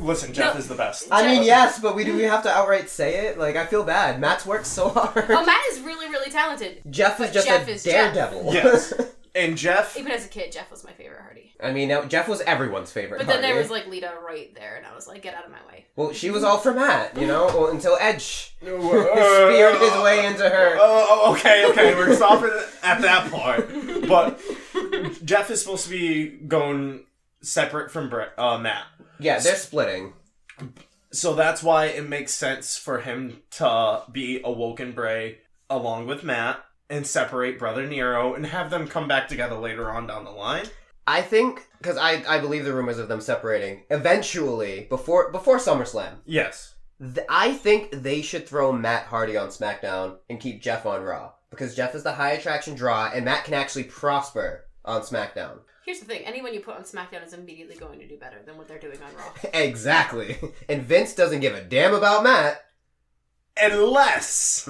Listen, Jeff is the best. I mean, yes, but do we have to outright say it? Like, I feel bad. Matt's worked so hard. Oh, Matt is really, really talented. talented. Jeff is but just Jeff a is daredevil. Yes. And Jeff, Even as a kid, Jeff was my favorite Hardy. I mean, now, Jeff was everyone's favorite But then Hardy. there was like Lita right there, and I was like, get out of my way. Well, she was all for Matt, well, until Edge speared his way into her. okay, we're stopping at that part. But Jeff is supposed to be going separate from Matt. Yeah, they're splitting. So that's why it makes sense for him to be a Woken Bray along with Matt and separate Brother Nero and have them come back together later on down the line. I think, because I believe the rumors of them separating, eventually, before SummerSlam, Yes. I think they should throw Matt Hardy on SmackDown and keep Jeff on Raw. Because Jeff is the high attraction draw, and Matt can actually prosper on SmackDown. Here's the thing, anyone you put on SmackDown is immediately going to do better than what they're doing on Raw. Exactly. And Vince doesn't give a damn about Matt. Unless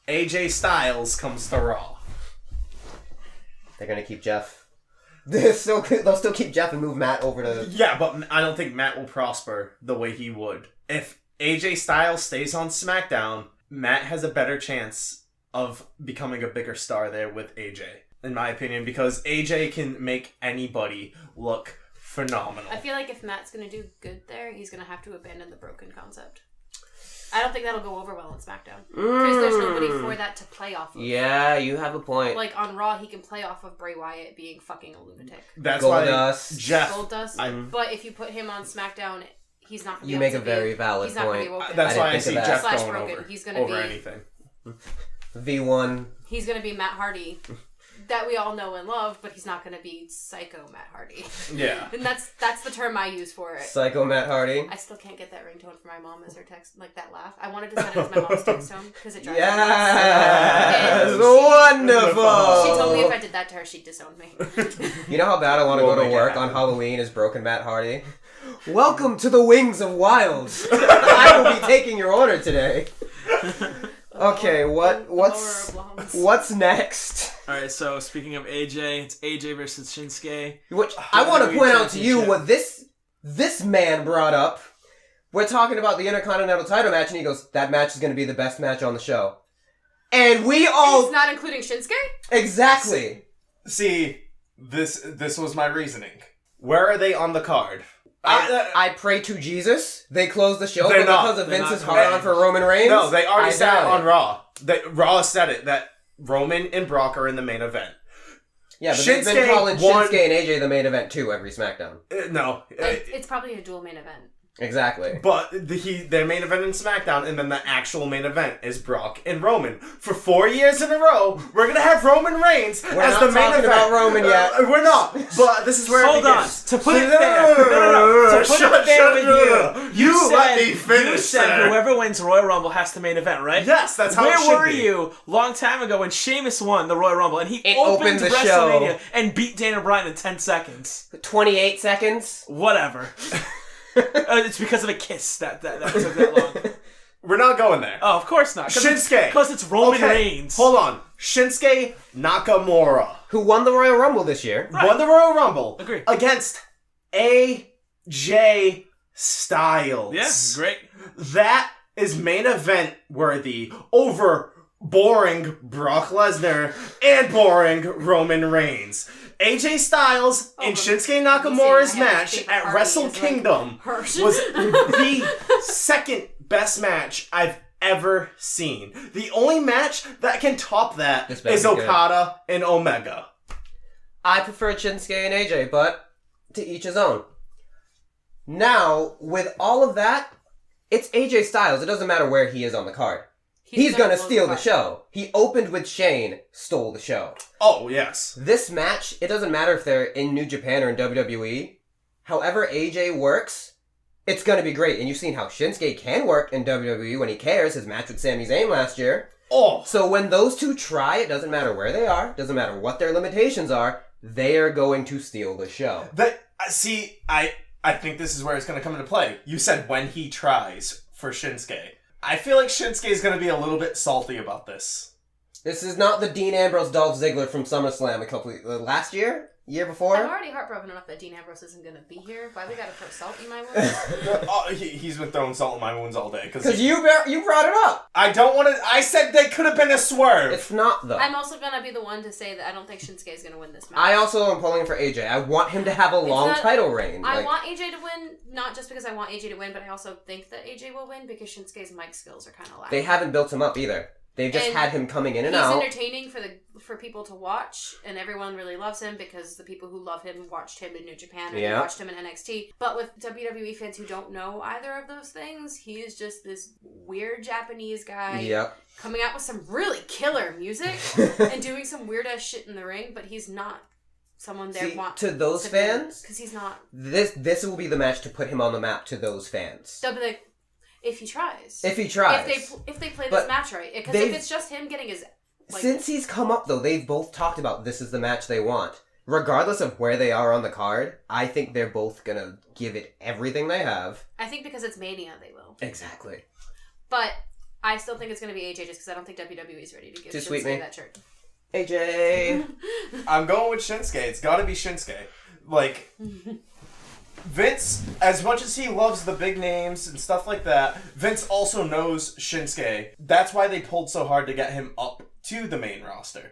AJ Styles comes to Raw. They're gonna keep Jeff. They'll still keep Jeff and move Matt over to... Yeah, but I don't think Matt will prosper the way he would. If AJ Styles stays on SmackDown, Matt has a better chance of becoming a bigger star there with AJ, in my opinion, because AJ can make anybody look phenomenal. I feel like if Matt's going to do good there, he's going to have to abandon the broken concept. I don't think that'll go over well on SmackDown. Because there's nobody for that to play off of. Yeah, you have a point. Like, on Raw, he can play off of Bray Wyatt being fucking a lunatic. That's why Goldust. Jeff... Goldust. But if you put him on SmackDown, he's not going to be You able make to a very valid he's not going point. to be woken. That's I why I didn't see think of Jeff that. going Broken. over, He's gonna over be- anything. V1. He's going to be Matt Hardy, that we all know and love, but he's not going to be Psycho Matt Hardy. Yeah. And that's the term I use for it. Psycho Matt Hardy. I still can't get that ringtone for my mom as her text, like that laugh. I wanted to set it as my mom's text tone because it drives me Yes! nuts. Wonderful! She told me if I did that to her, she'd disown me. You know how bad I want to We'll go to make it work happen. on Halloween as Broken Matt Hardy? Welcome to the Wings of Wilds. I will be taking your order today. Okay, what's next? Alright, so speaking of AJ, it's AJ versus Shinsuke. Which I want to WWE point out to you Championship. what this man brought up. We're talking about the Intercontinental title match, and he goes, "That match is going to be the best match on the show." And we all He's not including Shinsuke? exactly. See, this was my reasoning. Where are they on the card? I pray to Jesus. They closed the show They're not. because of They're Vince's not. hard on for Roman Reigns. No, they already I said it doubt on Raw. Raw said it, that Roman and Brock are in the main event. Yeah, but they've been Shinsuke calling won- Shinsuke and AJ the main event too every SmackDown. No. It's probably a dual main event. Exactly. But their main event in SmackDown, and then the actual main event is Brock and Roman. For 4 years in a row, we're gonna have Roman Reigns We're as not the main talking event. about Roman yet. We're not. But this is where Hold it on. begins. To put it fair. No. To put it fair with you. You let me You finish, said sir. whoever wins Royal Rumble has the main event, right? Yes, that's how it Where should were be. you long time ago when Sheamus won the Royal Rumble and he It opened opened the WrestleMania show. and beat Daniel Bryan in 10 seconds? 28 seconds. Whatever. It's because of a kiss that took that long. We're not going there. Oh, of course not. Shinsuke. Because it's Roman Okay, Reigns. Hold on. Shinsuke Nakamura Who won the Royal Rumble this year? Right. won the Royal Rumble Agree. against AJ Styles. Yeah, great. That is main event worthy over boring Brock Lesnar and boring Roman Reigns. AJ Styles and Shinsuke Nakamura's match at Wrestle Kingdom was the second best match I've ever seen. The only match that can top that This better is be good. Okada and Omega. I prefer Shinsuke and AJ, but to each his own. Now, with all of that, it's AJ Styles. It doesn't matter where he is on the card. He's gonna blow steal the card. show. He opened with Shane, stole the show. Oh, yes. This match, it doesn't matter if they're in New Japan or in WWE. However AJ works, it's gonna be great. And you've seen how Shinsuke can work in WWE when he cares. His match with Sami Zayn last year. Oh, So when those two try, it doesn't matter where they are, doesn't matter what their limitations are, they are going to steal the show. see, I think this is where it's going to come into play. You said when he tries for Shinsuke. I feel like Shinsuke is going to be a little bit salty about this. This is not the Dean Ambrose Dolph Ziggler from SummerSlam last year. year before. I'm already heartbroken enough that Dean Ambrose isn't going to be here. Why we got to throw salt in my wounds? He's been throwing salt in my wounds all day. Because you brought it up. I don't want to... I said they could have been a swerve. It's not, though. I'm also going to be the one to say that I don't think Shinsuke is going to win this match. I also am pulling for AJ. I want him to have a long title reign. I want AJ to win, not just because I want AJ to win, but I also think that AJ will win because Shinsuke's mic skills are kind of lacking. They haven't built him up either. They've just had him coming in and out. He's entertaining for people to watch, and everyone really loves him because the people who love him watched him in New Japan and watched him in NXT. But with WWE fans who don't know either of those things, he is just this weird Japanese guy coming out with some really killer music and doing some weird ass shit in the ring, but he's not someone they want to those fans because he's not. This will be the match to put him on the map to those fans. They'll be like, if he tries. If they play this match right. Because if it's just him getting his... Since he's come up, though, they've both talked about this is the match they want. Regardless of where they are on the card, I think they're both going to give it everything they have. I think because it's Mania, they will. Exactly. But I still think it's going to be AJ just because I don't think WWE is ready to give Shinsuke that shirt. AJ! I'm going with Shinsuke. It's got to be Shinsuke. Like... Vince, as much as he loves the big names and stuff like that, Vince also knows Shinsuke. That's why they pulled so hard to get him up to the main roster.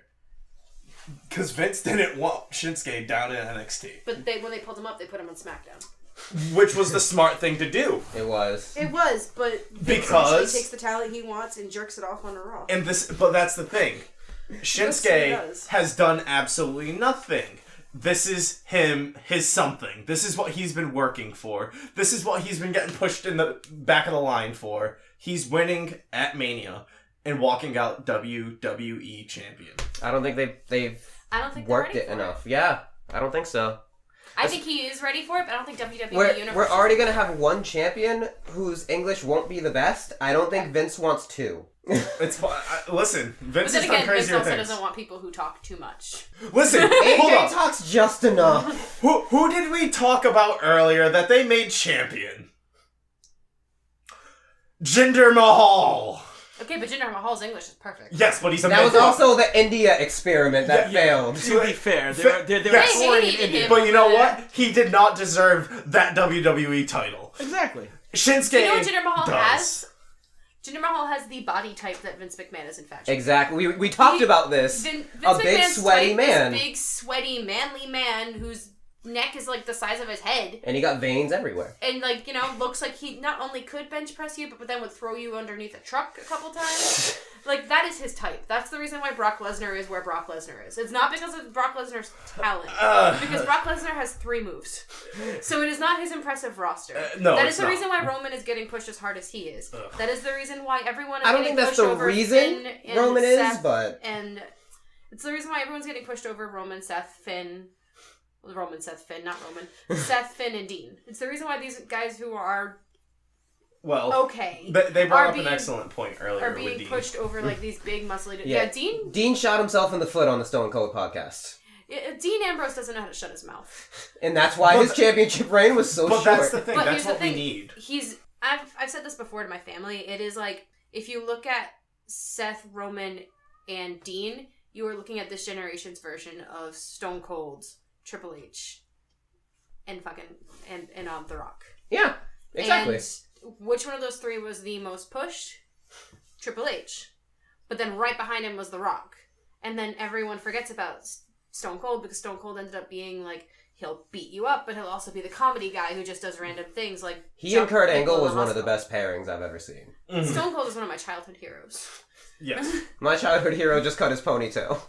Because Vince didn't want Shinsuke down in NXT. But when they pulled him up, they put him on SmackDown. Which was the smart thing to do. It was, but Vince because takes the talent he wants and jerks it off on a Raw. But that's the thing. Shinsuke has done absolutely nothing. This is his something. This is what he's been working for. This is what he's been getting pushed in the back of the line for. He's winning at Mania and walking out WWE champion. I don't think they've worked it enough. Yeah, I don't think so. I think he is ready for it, but I don't think WWE We're already going to have one champion whose English won't be the best. I don't think Vince wants two. It's fine. Listen, Vince has done Vince crazier also things. doesn't want people who talk too much. Listen, hold AJ on. talks just enough. Who did we talk about earlier that they made champion? Jinder Mahal. Okay, but Jinder Mahal's English is perfect. Yes, but he's a That was also the India experiment that failed. To be fair, they're touring in India. But you know what? He did not deserve that WWE title. Exactly. Shinsuke Do you know what Jinder Mahal does. has? Jinder Mahal has the body type that Vince McMahon is infatuated with. Exactly. We talked about this. Vince a big McMahon's sweaty type man. This big sweaty manly man whose neck is like the size of his head. And he got veins everywhere. And looks like he not only could bench press you, but then would throw you underneath a truck a couple times. That is his type. That's the reason why Brock Lesnar is where Brock Lesnar is. It's not because of Brock Lesnar's talent. Because Brock Lesnar has 3 moves. So it is not his impressive roster. No, that it's is the not. reason why Roman is getting pushed as hard as he is. That is the reason why everyone is I don't getting think that's pushed the over reason Finn and Roman is, Seth, but... And it's the reason why everyone's getting pushed over Roman, Seth, Finn... Roman, Seth, Finn, not Roman. Seth, Finn, and Dean. It's the reason why these guys who are okay they brought up an excellent point earlier are with being Dean. pushed over these big muscly... Yeah. Dean... Dean shot himself in the foot on the Stone Cold podcast. Dean Ambrose doesn't know how to shut his mouth. And that's why his championship reign was so short. But that's the thing. But That's here's what the we thing. need. I've said this before to my family. It is like, if you look at Seth, Roman, and Dean, you are looking at this generation's version of Stone Cold, Triple H, and The Rock. Yeah, exactly. And which one of those 3 was the most pushed? Triple H. But then right behind him was The Rock. And then everyone forgets about Stone Cold because Stone Cold ended up being he'll beat you up, but he'll also be the comedy guy who just does random things like... He and Kurt Angle was one of the best pairings I've ever seen. Stone Cold is one of my childhood heroes. Yes. My childhood hero just cut his ponytail.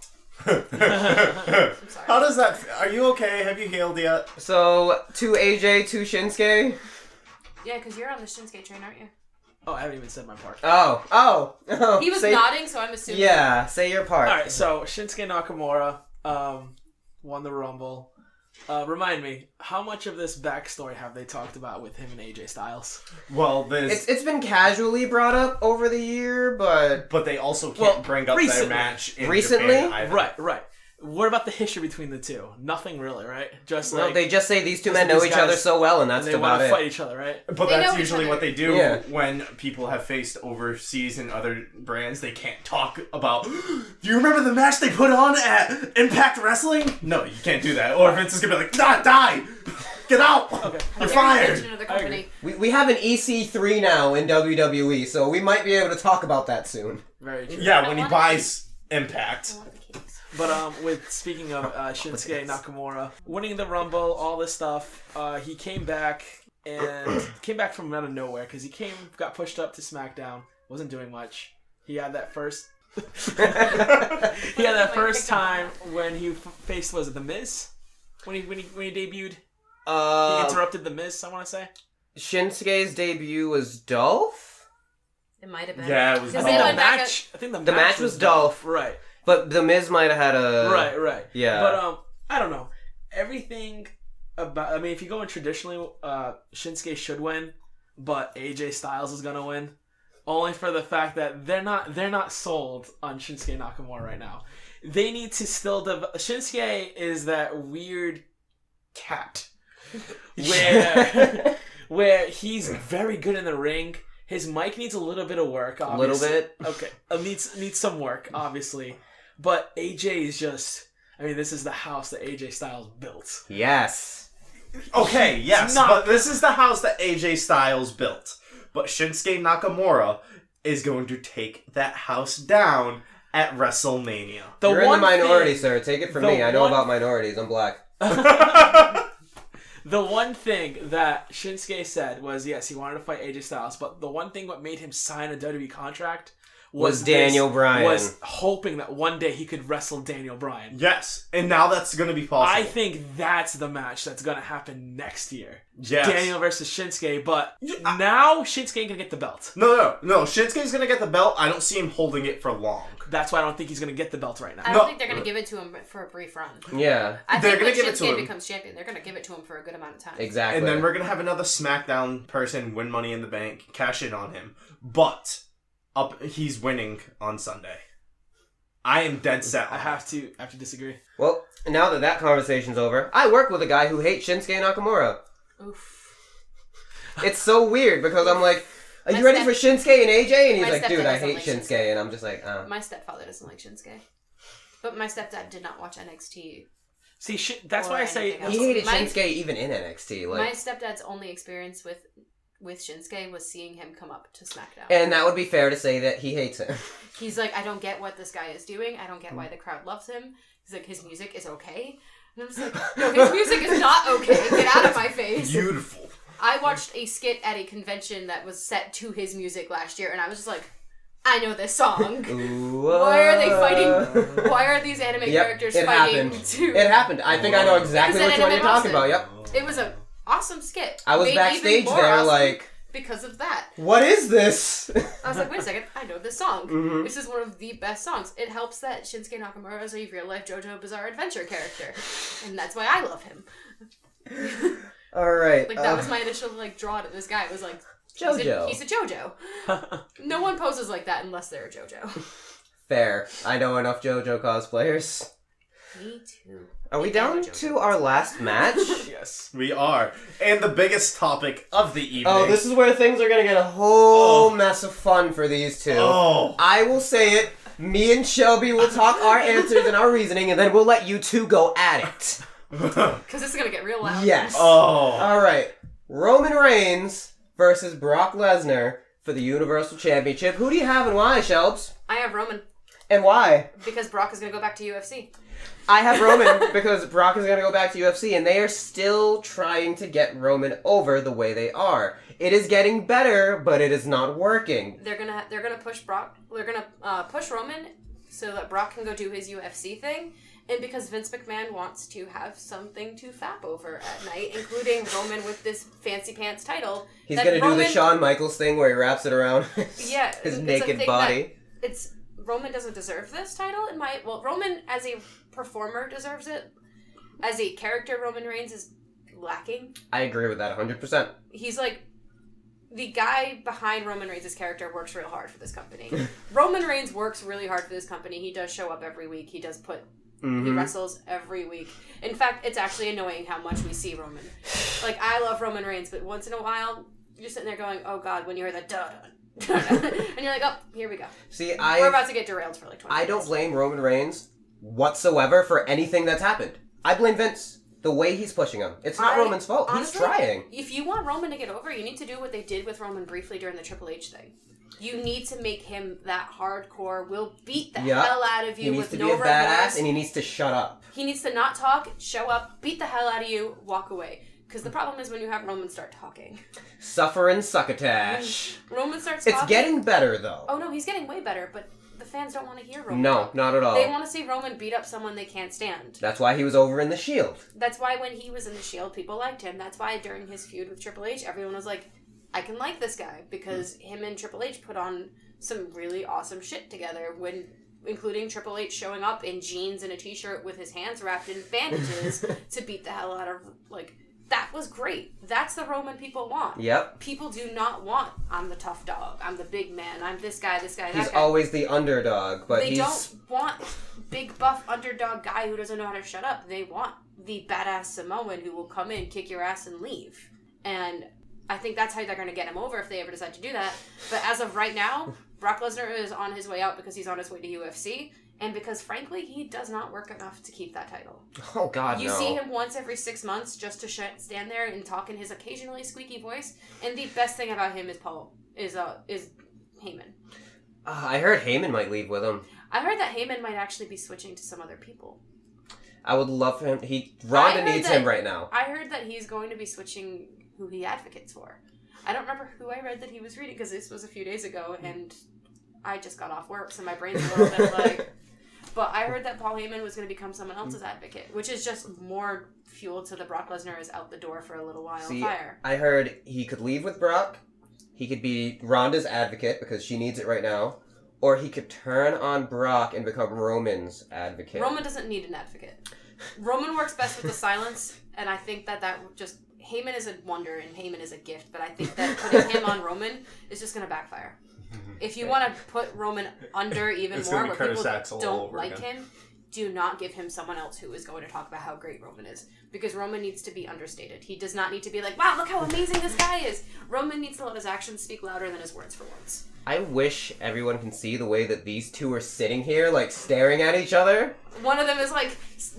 I'm sorry. How does that... Are you okay? Have you healed yet? So, 2 AJ, 2 Shinsuke. Yeah, because you're on the Shinsuke train, aren't you? Oh, I haven't even said my part. Oh. He was nodding, so I'm assuming... Yeah, say your part. Alright, so Shinsuke Nakamura won the Rumble. Remind me, how much of this backstory have they talked about with him and AJ Styles? Well, there's... It's been casually brought up over the year, but... But they also can't bring up recently. their match in Recently? Japan either. Right. What about the history between the two? Nothing really, right? Just Well, like they just say these two just men know these each other guys- so well, and that's and they about want to it. fight each other, right? But They know that's each usually other. what they do Yeah. when people have faced overseas and other brands. They can't talk about, do you remember the match they put on at Impact Wrestling? No, you can't do that. Or Vince is going to be like, nah, die! Get out! Okay. You're They're fired! attention to the company. We have an EC3 now in WWE, so we might be able to talk about that soon. Very true. Yeah, when he buys Impact. I want the keys. But with speaking of Shinsuke Nakamura winning the Rumble, all this stuff, he came back from out of nowhere because got pushed up to SmackDown, wasn't doing much. He had that first. He had that first time when he faced, was it The Miz? When he debuted, he interrupted The Miz. I want to say Shinsuke's debut was Dolph, It might have been. Yeah, it was Because I they think Dolph. went the back match. I think The match was Dolph. Right. but The Miz might have had a Right. Yeah. But I don't know. Everything about. I mean, if you go in traditionally, Shinsuke should win, but AJ Styles is gonna win, only for the fact that they're not sold on Shinsuke Nakamura right now. They need to still. Shinsuke is that weird cat where he's very good in the ring. His mic needs a little bit of work. A little Obviously. bit. Okay, needs some work, obviously. But AJ is just. I mean, this is the house that AJ Styles built. Yes. Okay, yes, not- but this is the house that AJ Styles built. But Shinsuke Nakamura is going to take that house down at WrestleMania. You're in the minority, thing, sir. Take it from the me. I know one- about minorities. I'm black. The one thing that Shinsuke said was, yes, he wanted to fight AJ Styles, but the one thing what made him sign a WWE contract Was Daniel Bryan. Was hoping that one day he could wrestle Daniel Bryan. Yes, and now that's going to be possible. I think that's the match that's going to happen next year. Yes. Daniel versus Shinsuke, but now Shinsuke ain't going to get the belt. No. Shinsuke's going to get the belt. I don't see him holding it for long. That's why I don't think he's going to get the belt right now. I don't think they're going to give it to him for a brief run. Yeah. I They're think gonna when give it to Shinsuke him. becomes champion, they're going to give it to him for a good amount of time. Exactly. And then we're going to have another SmackDown person win Money in the Bank, cash in on him. But he's winning on Sunday. I am dead set on I have to disagree. Well, now that conversation's over, I work with a guy who hates Shinsuke Nakamura. Oof. It's so weird because I'm like, are My you ready step- for Shinsuke? And AJ? And he's my like, dude, stepdad I doesn't hate like Shinsuke. Shinsuke. And I'm just like, My stepfather doesn't like Shinsuke. But my stepdad did not watch NXT. See, that's Or why I say anything else. He hated My- Shinsuke even in NXT. My Like, stepdad's only experience with Shinsuke was seeing him come up to SmackDown. and that would be fair to say that he hates him. He's like, I don't get what this guy is doing. I don't get why the crowd loves him. He's like, his music is okay. And I'm just like, no, his music is not okay. Get out of my face. Beautiful. I watched a skit at a convention that was set to his music last year, and I was just like, I know this song. Why are they fighting? Why are these anime characters it fighting happened. to... It happened. I think I know exactly It was which at one you're Anime talking about. Boston. Yep. It was an awesome skit. I was Made even backstage more there, awesome like, because of that. what is this? I was like, wait a second, I know this song. Mhm. This is one of the best songs. It helps that Shinsuke Nakamura is a real-life JoJo Bizarre Adventure character. And that's why I love him. All right. Like, that was my initial, draw to this guy. It was like, JoJo. He's a JoJo. No one poses like that unless they're a JoJo. Fair. I know enough JoJo cosplayers. Me too. Are we I down get to our last match? Yes. We are. And the biggest topic of the evening. Oh, this is where things are gonna get a whole mess of fun for these two. Oh. I will say it. Me and Shelby will talk our answers and our reasoning, and then we'll let you two go at it. Because this is going to get real loud. Yes. Oh. All right. Roman Reigns versus Brock Lesnar for the Universal Championship. Who do you have and why, Shelbs? I have Roman. And why? Because Brock is going to go back to UFC. I have Roman because Brock is going to go back to UFC, and they are still trying to get Roman over the way they are. It is getting better, but it is not working. They're gonna push Brock. They're gonna push Roman so that Brock can go do his UFC thing, and because Vince McMahon wants to have something to fap over at night, including Roman with this fancy pants title. He's that going to do the Roman- Shawn Michaels thing where he wraps it around Yeah, his it's a naked thing body. It's Roman doesn't deserve this title. Roman as a performer deserves it. As a character, Roman Reigns is lacking. I agree with that 100%. He's like, the guy behind Roman Reigns' character works real hard for this company. Roman Reigns works really hard for this company. He does show up every week. He does put He wrestles every week. In fact, it's actually annoying how much we see Roman. Like, I love Roman Reigns, but once in a while, you're sitting there going, oh God, when you hear that and you're like, oh, here we go. See, we're about to get derailed for like 20 minutes. I don't blame Roman Reigns whatsoever for anything that's happened. I blame Vince. The way he's pushing him. It's not Roman's fault. Honestly, he's trying. If you want Roman to get over, you need to do what they did with Roman briefly during the Triple H thing. You need to make him that hardcore, will beat the hell out of you with no remorse. He needs to be a badass, and he needs to shut up. He needs to not talk, show up, beat the hell out of you, walk away. Because the problem is when you have Roman start talking. Suffer and succotash. Roman starts talking. It's getting better, though. Oh, no, he's getting way better, but the fans don't want to hear Roman. No, not at all. They want to see Roman beat up someone they can't stand. That's why he was over in the Shield. That's why when he was in the Shield, people liked him. That's why during his feud with Triple H, everyone was like, I can like this guy. Because him and Triple H put on some really awesome shit together, including Triple H showing up in jeans and a t-shirt with his hands wrapped in bandages to beat the hell out of, like... That was great. That's the Roman people want. Yep. People do not want, I'm the tough dog, I'm the big man, I'm this guy, that guy. He's always the underdog, but they don't want big buff underdog guy who doesn't know how to shut up. They want the badass Samoan who will come in, kick your ass, and leave. And I think that's how they're going to get him over if they ever decide to do that. But as of right now, Brock Lesnar is on his way out because he's on his way to UFC. And because, frankly, he does not work enough to keep that title. Oh, God, You see him once every 6 months just to stand there and talk in his occasionally squeaky voice. And the best thing about him is Heyman. I heard Heyman might leave with him. I heard that Heyman might actually be switching to some other people. I would love for him. Ronda needs him right now. I heard that he's going to be switching who he advocates for. I don't remember who I read that he was reading because this was a few days ago and I just got off work, so my brain's a little bit like... But I heard that Paul Heyman was going to become someone else's advocate, which is just more fuel to the Brock Lesnar is out the door for a little while fire. I heard he could leave with Brock, he could be Ronda's advocate because she needs it right now, or he could turn on Brock and become Roman's advocate. Roman doesn't need an advocate. Roman works best with the silence, and I think that just... Heyman is a wonder and Heyman is a gift, but I think that putting him on Roman is just going to backfire. If you want to put Roman under even more, where people don't like him, do not give him someone else who is going to talk about how great Roman is. Because Roman needs to be understated. He does not need to be like, wow, look how amazing this guy is. Roman needs to let his actions speak louder than his words for once. I wish everyone can see the way that these two are sitting here, like, staring at each other. One of them is, like,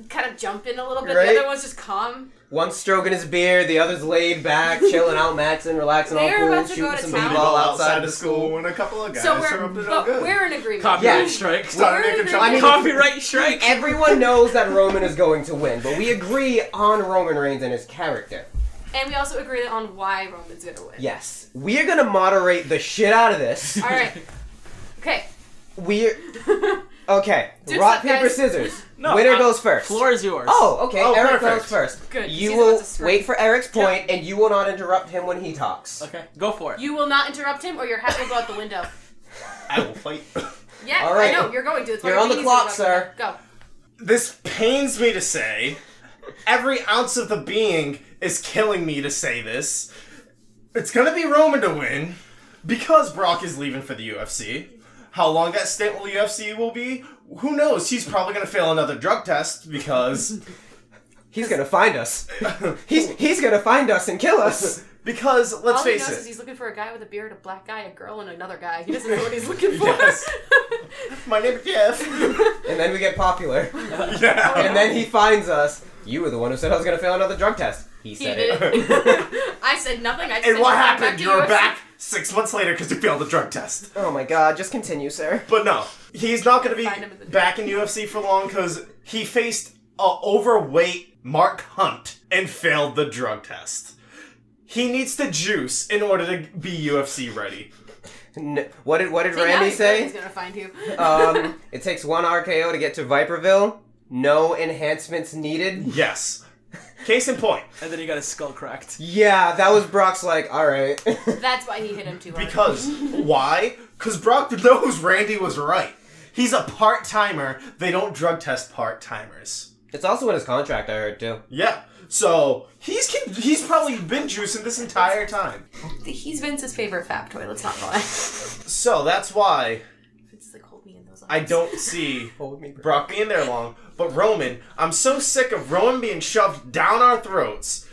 kind of jumping a little bit. Right? The other one's just calm. One's stroking his beard, the other's laid back, chilling out, maxing, relaxing, all cool, shooting some b-ball outside of school. And a couple of guys we're in agreement. Copyright strike. Copyright strike. Everyone knows that Roman is going to win, but we agree on Roman Reigns and his character. And we also agree on why Roman's going to win. Yes. We are going to moderate the shit out of this. All right. Okay. Okay. Rock, paper, scissors. No, winner goes first. Floor is yours. Oh, okay. Eric goes first. Good. You will wait for Eric's point, and you will not interrupt him when he talks. Okay. Go for it. You will not interrupt him, or your hat will go out the window. I will fight. Yeah, all right. I know. You're going to. You're on the clock, sir. Go. This pains me to say. Every ounce of the being is killing me to say this. It's gonna be Roman to win because Brock is leaving for the UFC. How long that stint will UFC will be? Who knows? He's probably gonna fail another drug test because he's gonna find us. He's gonna find us and kill us. Because let's face it, all he knows is he's looking for a guy with a beard, a black guy, a girl, and another guy. He doesn't know what he's looking for. Yes. My name is Jeff. And then we get popular. Yeah. And then he finds us. You were the one who said I was going to fail another drug test. He said it. I said nothing. I said and what happened? You were back 6 months later because you failed the drug test. Oh my god, just continue, sir. But no, he's not going to be back in UFC for long because he faced an overweight Mark Hunt and failed the drug test. He needs to juice in order to be UFC ready. What did Randy say? He's gonna find you. It takes one RKO to get to Viperville. No enhancements needed. Yes. Case in point. And then he got his skull cracked. Yeah, that was Brock's like, alright. That's why he hit him too hard. Because, why? Because Brock knows Randy was right. He's a part-timer. They don't drug test part-timers. It's also in his contract, I heard, too. Yeah. So, he's probably been juicing this entire time. He's Vince's favorite fat toy, let's not lie. So, that's why... Vince's like, hold me in those those lines. I don't see Hold me, bro. Brock being there long, but Roman, I'm so sick of Roman being shoved down our throats.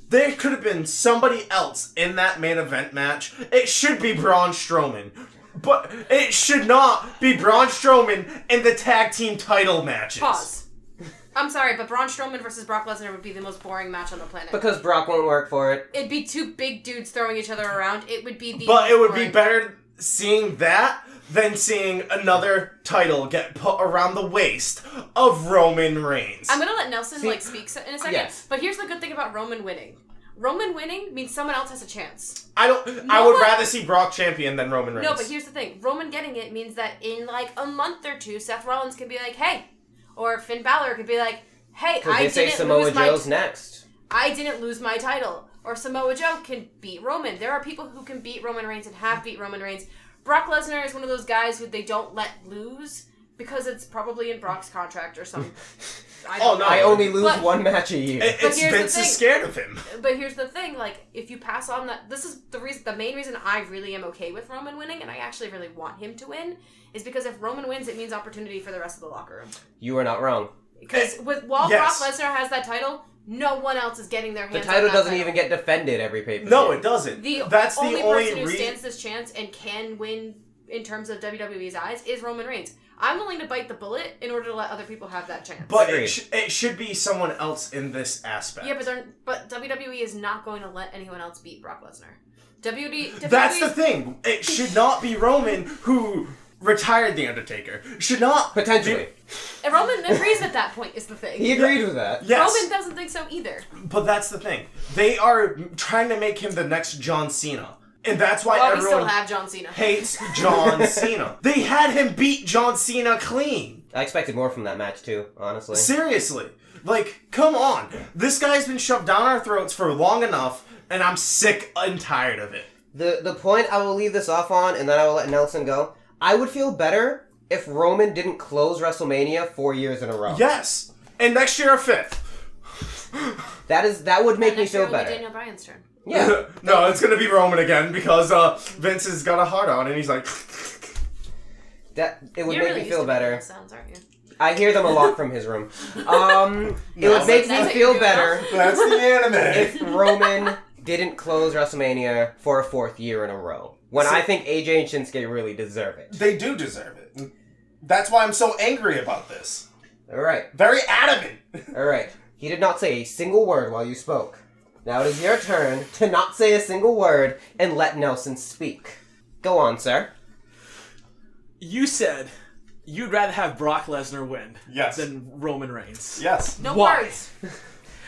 There could have been somebody else in that main event match. It should be Braun Strowman. But it should not be Braun Strowman in the tag team title matches. Pause. I'm sorry, but Braun Strowman versus Brock Lesnar would be the most boring match on the planet. Because Brock won't work for it. It'd be two big dudes throwing each other around. It would be the But most it would boring. be better seeing that than seeing another title get put around the waist of Roman Reigns. I'm gonna let Nelson speak in a second. Yes. But here's the good thing about Roman winning. Roman winning means someone else has a chance. I would rather see Brock champion than Roman Reigns. No, but here's the thing. Roman getting it means that in like a month or two, Seth Rollins can be like, hey. Or Finn Balor could be like, hey, Because I they say didn't Samoa lose my Joe's next. I didn't lose my title. Or Samoa Joe can beat Roman. There are people who can beat Roman Reigns and have beat Roman Reigns. Brock Lesnar is one of those guys who they don't let lose because it's probably in Brock's contract or something. I only lose one match a year. It's here's the Vince thing. is scared of him. But here's the thing, like, if you pass on that, this is the main reason I really am okay with Roman winning, and I actually really want him to win, is because if Roman wins, it means opportunity for the rest of the locker room. You are not wrong. Because while yes. Brock Lesnar has that title, no one else is getting their hands The on title that doesn't title. even get defended every pay-per-view. No, it doesn't. That's the only only person who reason. stands this chance and can win in terms of WWE's eyes is Roman Reigns. I'm willing to bite the bullet in order to let other people have that chance. But Agreed. it should be someone else in this aspect. Yeah, but WWE is not going to let anyone else beat Brock Lesnar. That's the thing. It should not be Roman who retired The Undertaker. Should not. Potentially. And Roman agrees at that point is the thing. He agreed with that. Yes. Roman doesn't think so either. But that's the thing. They are trying to make him the next John Cena. And that's why Well, we still everyone have John Cena. hates John Cena. They had him beat John Cena clean. I expected more from that match, too, honestly. Seriously. Like, come on. This guy's been shoved down our throats for long enough, and I'm sick and tired of it. The point I will leave this off on, and then I will let Nelson go. I would feel better if Roman didn't close WrestleMania 4 years in a row. Yes. And next year a fifth. That would make me Next year feel will be better. Daniel Bryan's turn. Yeah. No, it's gonna be Roman again because Vince has got a heart on and he's like That it would You're make really me used feel to better. those sounds, aren't you? I hear them a lot from his room. It would make that's me what feel you're doing better That's the anime. if Roman didn't close WrestleMania for a 4th year in a row. When I think AJ and Shinsuke really deserve it. They do deserve it. That's why I'm so angry about this. Alright. Very adamant. Alright. He did not say a single word while you spoke. Now it is your turn to not say a single word and let Nelson speak. Go on, sir. You said you'd rather have Brock Lesnar win Yes. than Roman Reigns. Yes. No Why? words.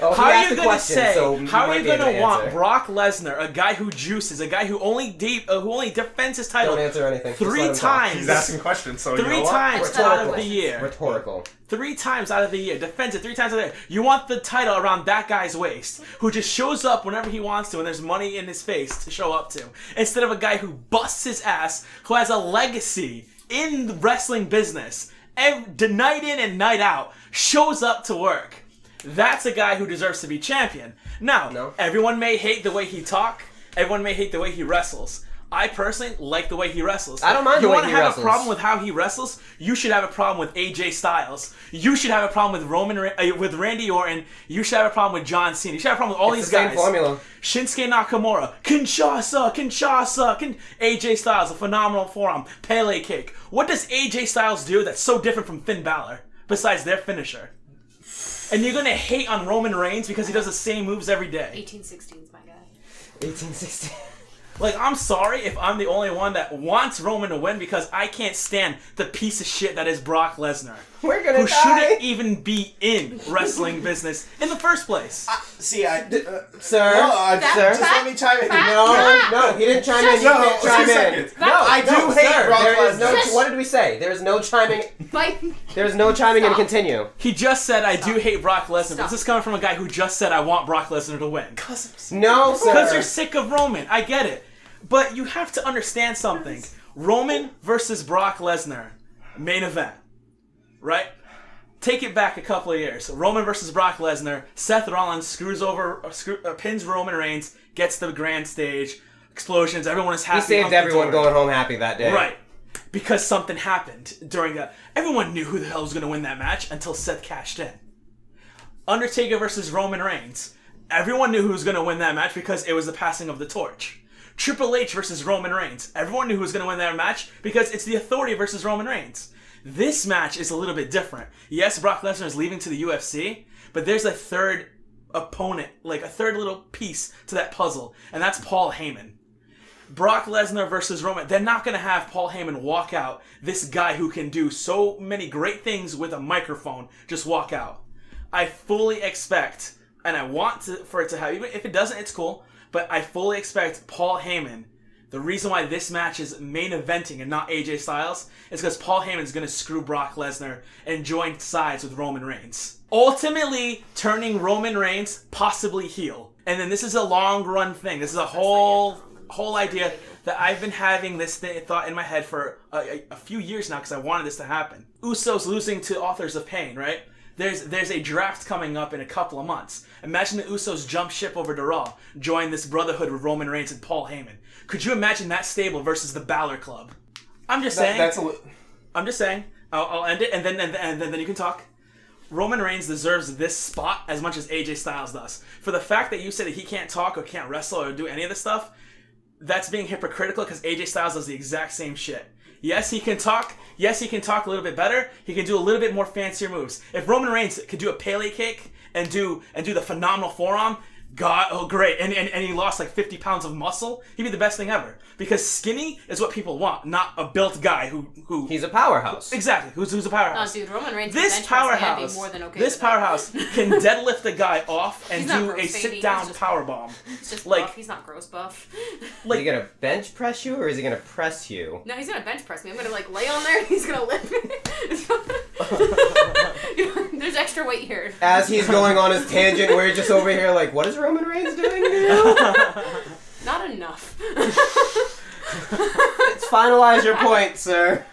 Oh, he How are asked you the gonna question, say? so you How are might you be able gonna to want answer. Brock Lesnar, a guy who juices, a guy who only defends his title Don't answer anything. Just let 3 him talk. times? He's asking questions, so you know 3 what? times Rhetorical. out of the year. Rhetorical. 3 times out of the year, defends it 3 times out of the year. You want the title around that guy's waist, who just shows up whenever he wants to, and there's money in his face to show up to, instead of a guy who busts his ass, who has a legacy in the wrestling business, night in and night out, shows up to work. That's a guy who deserves to be champion. Now, No. everyone may hate the way he talks. Everyone may hate the way he wrestles. I personally like the way he wrestles. I don't mind you the way wanna he have wrestles. a problem with how he wrestles? You should have a problem with AJ Styles. You should have a problem with Randy Orton. You should have a problem with John Cena. You should have a problem with all It's these the same guys. formula. Shinsuke Nakamura, Kinshasa, AJ Styles, a phenomenal forearm, Pele kick. What does AJ Styles do that's so different from Finn Balor, besides their finisher? And you're gonna hate on Roman Reigns because he does the same moves every day. 1816's my guy. 1860. Like, I'm sorry if I'm the only one that wants Roman to win because I can't stand the piece of shit that is Brock Lesnar. We're gonna Who die. shouldn't even be in wrestling business in the first place. See, Sir? no, Sir? just let me chime in. No, he didn't chime in. He No, didn't chime 2 in. seconds. No, I do hate sir, Brock there is no. Lesnar. What did we say? There is no chiming. Bite. There's no chiming and Stop. continue. He just said, I do hate Brock Lesnar, but Stop. this is coming from a guy who just said, I want Brock Lesnar to win. No, sir. Because you're sick of Roman. I get it. But you have to understand something. Roman versus Brock Lesnar. Main event. Right? Take it back a couple of years. Roman versus Brock Lesnar. Seth Rollins pins Roman Reigns. Gets the grand stage. Explosions. Everyone is happy. He saved hunky everyone dory. going home happy that day. Right. because something happened during that. Everyone knew who the hell was going to win that match until Seth cashed in. Undertaker versus Roman Reigns. Everyone knew who was going to win that match because it was the passing of the torch. Triple H versus Roman Reigns. Everyone knew who was going to win that match because it's the Authority versus Roman Reigns. This match is a little bit different. Yes, Brock Lesnar is leaving to the UFC, but there's a third opponent, like a third little piece to that puzzle, and that's Paul Heyman. Brock Lesnar versus Roman. They're not going to have Paul Heyman walk out, this guy who can do so many great things with a microphone, just walk out. I fully expect, and I want for it to happen, even if it doesn't, it's cool, but I fully expect Paul Heyman. The reason why this match is main eventing and not AJ Styles is because Paul Heyman's going to screw Brock Lesnar and join sides with Roman Reigns. Ultimately, turning Roman Reigns possibly heel. And then this is a long run thing. This is a whole idea that I've been having this thought in my head for a few years now because I wanted this to happen. Usos losing to Authors of Pain, right? There's a draft coming up in a couple of months. Imagine the Usos jump ship over to Raw, join this brotherhood with Roman Reigns and Paul Heyman. Could you imagine that stable versus the Balor Club? I'm just saying. I'm just saying. I'll end it and then you can talk. Roman Reigns deserves this spot as much as AJ Styles does. For the fact that you said that he can't talk or can't wrestle or do any of this stuff, that's being hypocritical because AJ Styles does the exact same shit. Yes, he can talk. Yes, he can talk a little bit better. He can do a little bit more fancier moves. If Roman Reigns could do a Pele kick and do the phenomenal forearm, God, oh great, and he lost like 50 pounds of muscle, he'd be the best thing ever. Because skinny is what people want, not a built guy who he's a powerhouse. Exactly, who's a powerhouse. No, dude, Roman Reigns This powerhouse, more than okay this powerhouse can deadlift a guy off and do a gross, sit down power bomb. He's just like buff. He's not gross buff. Is he gonna bench press you or is he gonna press you? No, he's gonna bench press me. I'm gonna like lay on there and he's gonna lift me. There's extra weight here. As he's going on his tangent, we're just over here like, what is Roman Reigns doing now? Not enough. Let's finalize your point, sir.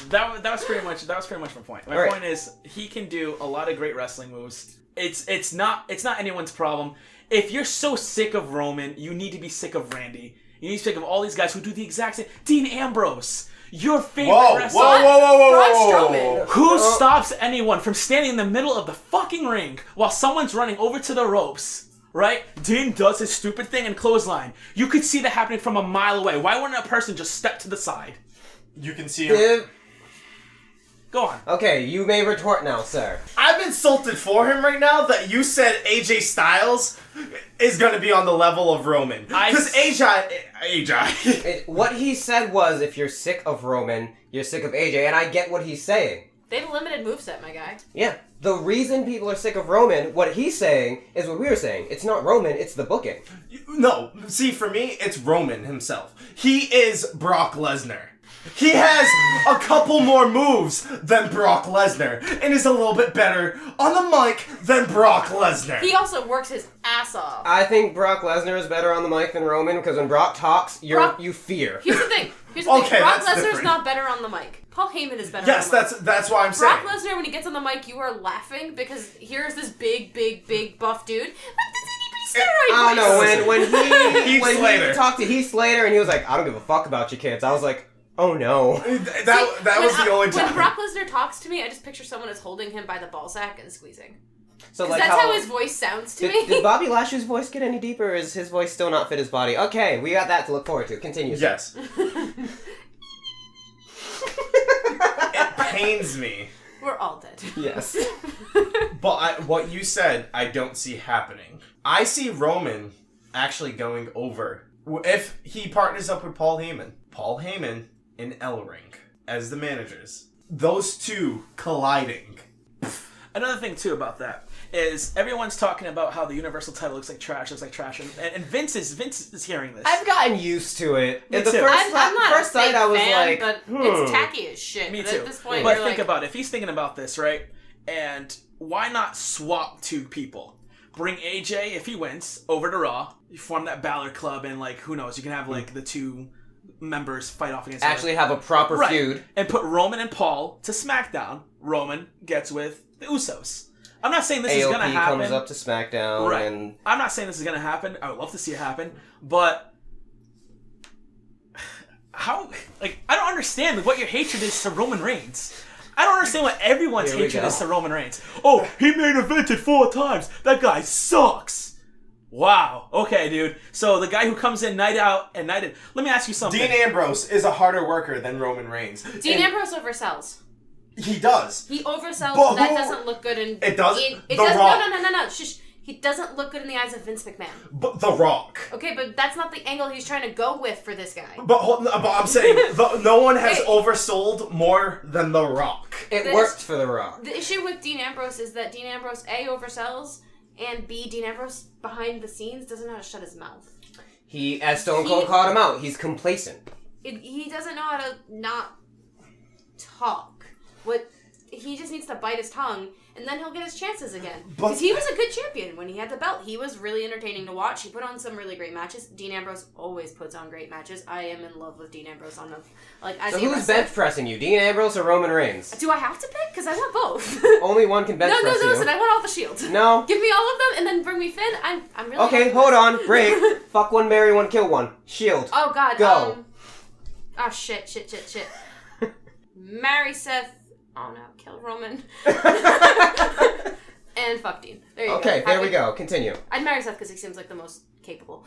That was pretty much my point. My point is he can do a lot of great wrestling moves. It's not anyone's problem. If you're so sick of Roman, you need to be sick of Randy. You need to be sick of all these guys who do the exact same. Dean Ambrose, your favorite wrestler. Whoa. Who stops anyone from standing in the middle of the fucking ring while someone's running over to the ropes? Right? Dean does his stupid thing and clothesline. You could see that happening from a mile away. Why wouldn't a person just step to the side? You can see him. Go on. Okay, you may retort now, sir. I'm insulted for him right now that you said AJ Styles is going to be on the level of Roman. Because AJ... What he said was, if you're sick of Roman, you're sick of AJ, and I get what he's saying. They have a limited moveset, my guy. Yeah. The reason people are sick of Roman, what he's saying, is what we were saying. It's not Roman, it's the booking. No, see, for me, it's Roman himself. He is Brock Lesnar. He has a couple more moves than Brock Lesnar, and is a little bit better on the mic than Brock Lesnar. He also works his ass off. I think Brock Lesnar is better on the mic than Roman, because when Brock talks, you fear. Here's the thing. Okay, Brock that's Lesnar's different. not better on the mic. Paul Heyman is better Yes, on the mic. that's why I'm saying. Brock Lesnar, when he gets on the mic, you are laughing because here's this big buff dude. What does anybody steroid I don't know, when he talked to Heath Slater and he was like, I don't give a fuck about you kids, I was like, oh no. That was the only time. When Brock Lesnar talks to me, I just picture someone as holding him by the ballsack and squeezing. So like that's how his voice sounds to me. Did Bobby Lashley's voice get any deeper, or is his voice still not fit his body? Okay, we got that to look forward to. Continue. Yes. It pains me. We're all dead. Yes. But what you said, I don't see happening. I see Roman actually going over if he partners up with Paul Heyman. Paul Heyman and Ring as the managers. Those two colliding. Another thing, too, about that is everyone's talking about how the Universal title looks like trash, and Vince is hearing this. I've gotten used to it. Me the too. first I'm not first a big sight, I was fan, like, but it's tacky as shit. Me but too. At this point, but you're think like, about it. If he's thinking about this, right? And why not swap two people? Bring AJ, if he wins, over to Raw. You form that Balor Club, and like, who knows? You can have like the two members fight off against actually have a proper feud. And put Roman and Paul to SmackDown. Roman gets with the Usos. I'm not saying this is going to happen. comes up to SmackDown. Right. And I'm not saying this is going to happen. I would love to see it happen. But how, like, I don't understand what your hatred is to Roman Reigns. I don't understand what everyone's hatred is to Roman Reigns. Oh, he main evented 4 times. That guy sucks. Wow. Okay, dude. So the guy who comes in night out and night in. Let me ask you something. Dean Ambrose is a harder worker than Roman Reigns. Dean Ambrose oversells. He does. He oversells, but that doesn't look good in... It does? It does. No. Shush. He doesn't look good in the eyes of Vince McMahon. But The Rock. Okay, but that's not the angle he's trying to go with for this guy. But I'm saying, no one has oversold more than The Rock. It worked for The Rock. The issue with Dean Ambrose is that Dean Ambrose, A, oversells, and B, Dean Ambrose, behind the scenes, doesn't know how to shut his mouth. He, as Stone Cold called him out, he's complacent. He doesn't know how to not talk. He just needs to bite his tongue, and then he'll get his chances again. Because he was a good champion when he had the belt. He was really entertaining to watch. He put on some really great matches. Dean Ambrose always puts on great matches. I am in love with Dean Ambrose as so who's bench pressing you, Dean Ambrose or Roman Reigns? Do I have to pick? Because I want both. Only one can bench press you. No, listen, I want all the Shield. No. Give me all of them, and then bring me Finn. I'm really... Okay, hold on. Break. Fuck one, marry one, kill one. Shield. Oh, God. Go. Oh, shit. Marry Seth. Oh, no. Kill Roman. And fuck Dean. There you go. Okay, there we go. Continue. I'd marry Seth because he seems like the most capable.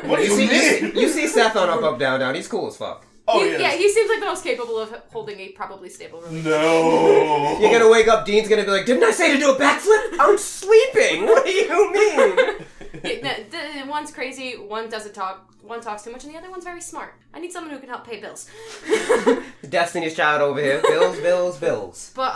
What do you mean? You see Seth on Up, Down, Down. He's cool as fuck. Oh, yes. Yeah, he seems like the most capable of holding a probably stable relationship. No. You're gonna wake up, Dean's gonna be like, didn't I say to do a backflip? I'm sleeping. What do you mean? One's crazy, one doesn't talk, one talks too much, and the other one's very smart. I need someone who can help pay bills. Destiny's Child over here. Bills. But,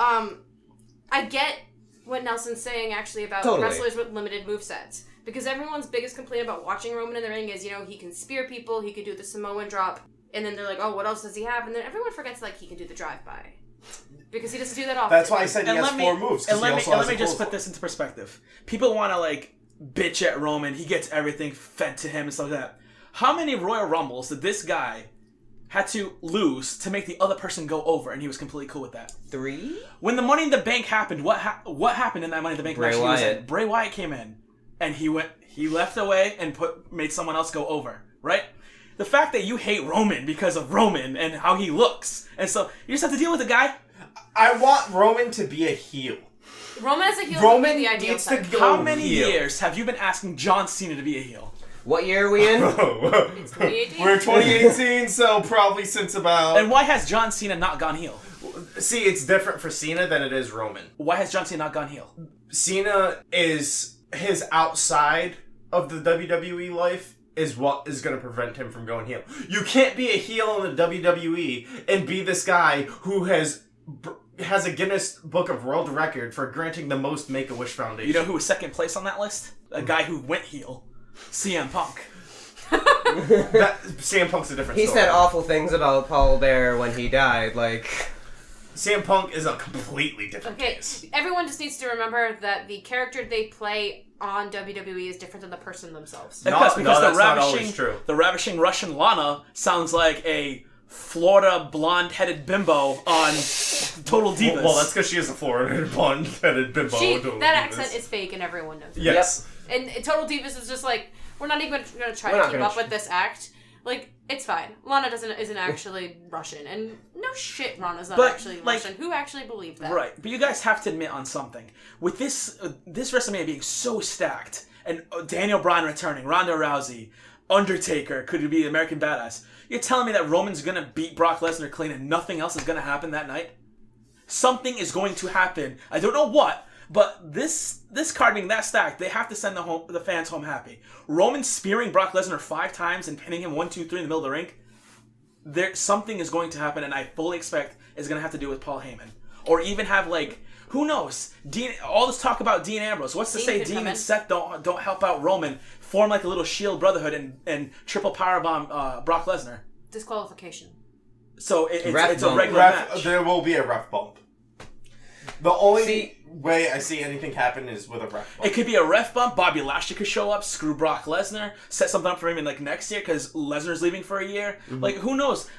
I get what Nelson's saying, actually, about wrestlers with limited movesets. Because everyone's biggest complaint about watching Roman in the ring is, he can spear people, he could do the Samoan drop, and then they're like, oh, what else does he have? And then everyone forgets, he can do the drive-by. Because he doesn't do that often. That's why I said he has 4 moves. And let me just put this into perspective. People want to, bitch at Roman. He gets everything fed to him and stuff like that. How many Royal Rumbles did this guy had to lose to make the other person go over, and he was completely cool with that? 3? When the Money in the Bank happened, what happened in that Money in the Bank match he was in? Bray Wyatt came in, and he left away and made someone else go over, right? The fact that you hate Roman because of Roman and how he looks, and so you just have to deal with the guy. I want Roman to be a heel. Roman as a heel Roman would be the ideal needs to type. go How many heel. years have you been asking John Cena to be a heel? What year are we in? It's 2018. We're 2018, so probably since about... And why has John Cena not gone heel? See, it's different for Cena than it is Roman. Why has John Cena not gone heel? Cena is his outside of the WWE life is what is going to prevent him from going heel. You can't be a heel in the WWE and be this guy who has a Guinness Book of World Record for granting the most Make-A-Wish Foundation. You know who was second place on that list? A guy who went heel. CM Punk. CM Punk's a different He story. said awful things about Paul Bear when he died, CM Punk is a completely different case. Everyone just needs to remember that the character they play on WWE is different than the person themselves. Because that's not always true. The ravishing Russian Lana sounds like a Florida blonde-headed bimbo on Total Divas. Well, that's because she is a Florida blonde-headed bimbo. That accent is fake and everyone knows it. Yes. And Total Divas is just we're not even going to try to keep up with this act. It's fine. Lana isn't actually Russian. And no shit, Lana's not actually Russian. Who actually believed that? Right. But you guys have to admit on something. With this WrestleMania being so stacked, and Daniel Bryan returning, Ronda Rousey, Undertaker could be the American Badass, you're telling me that Roman's going to beat Brock Lesnar clean and nothing else is going to happen that night? Something is going to happen. I don't know what, but this card being that stacked, they have to send the fans home happy. Roman spearing Brock Lesnar 5 times and pinning him 1, 2, 3 in the middle of the ring. Something is going to happen, and I fully expect it's going to have to do with Paul Heyman. Or even have, who knows? All this talk about Dean Ambrose. What's to say Dean and Seth don't help out Roman, form a little Shield brotherhood, and triple powerbomb Brock Lesnar? Disqualification. So it's a regular match. There will be a ref bump. The only way I see anything happen is with a ref bump. It could be a ref bump. Bobby Lashley could show up, screw Brock Lesnar, set something up for him in next year because Lesnar's leaving for a year. Mm-hmm. Who knows?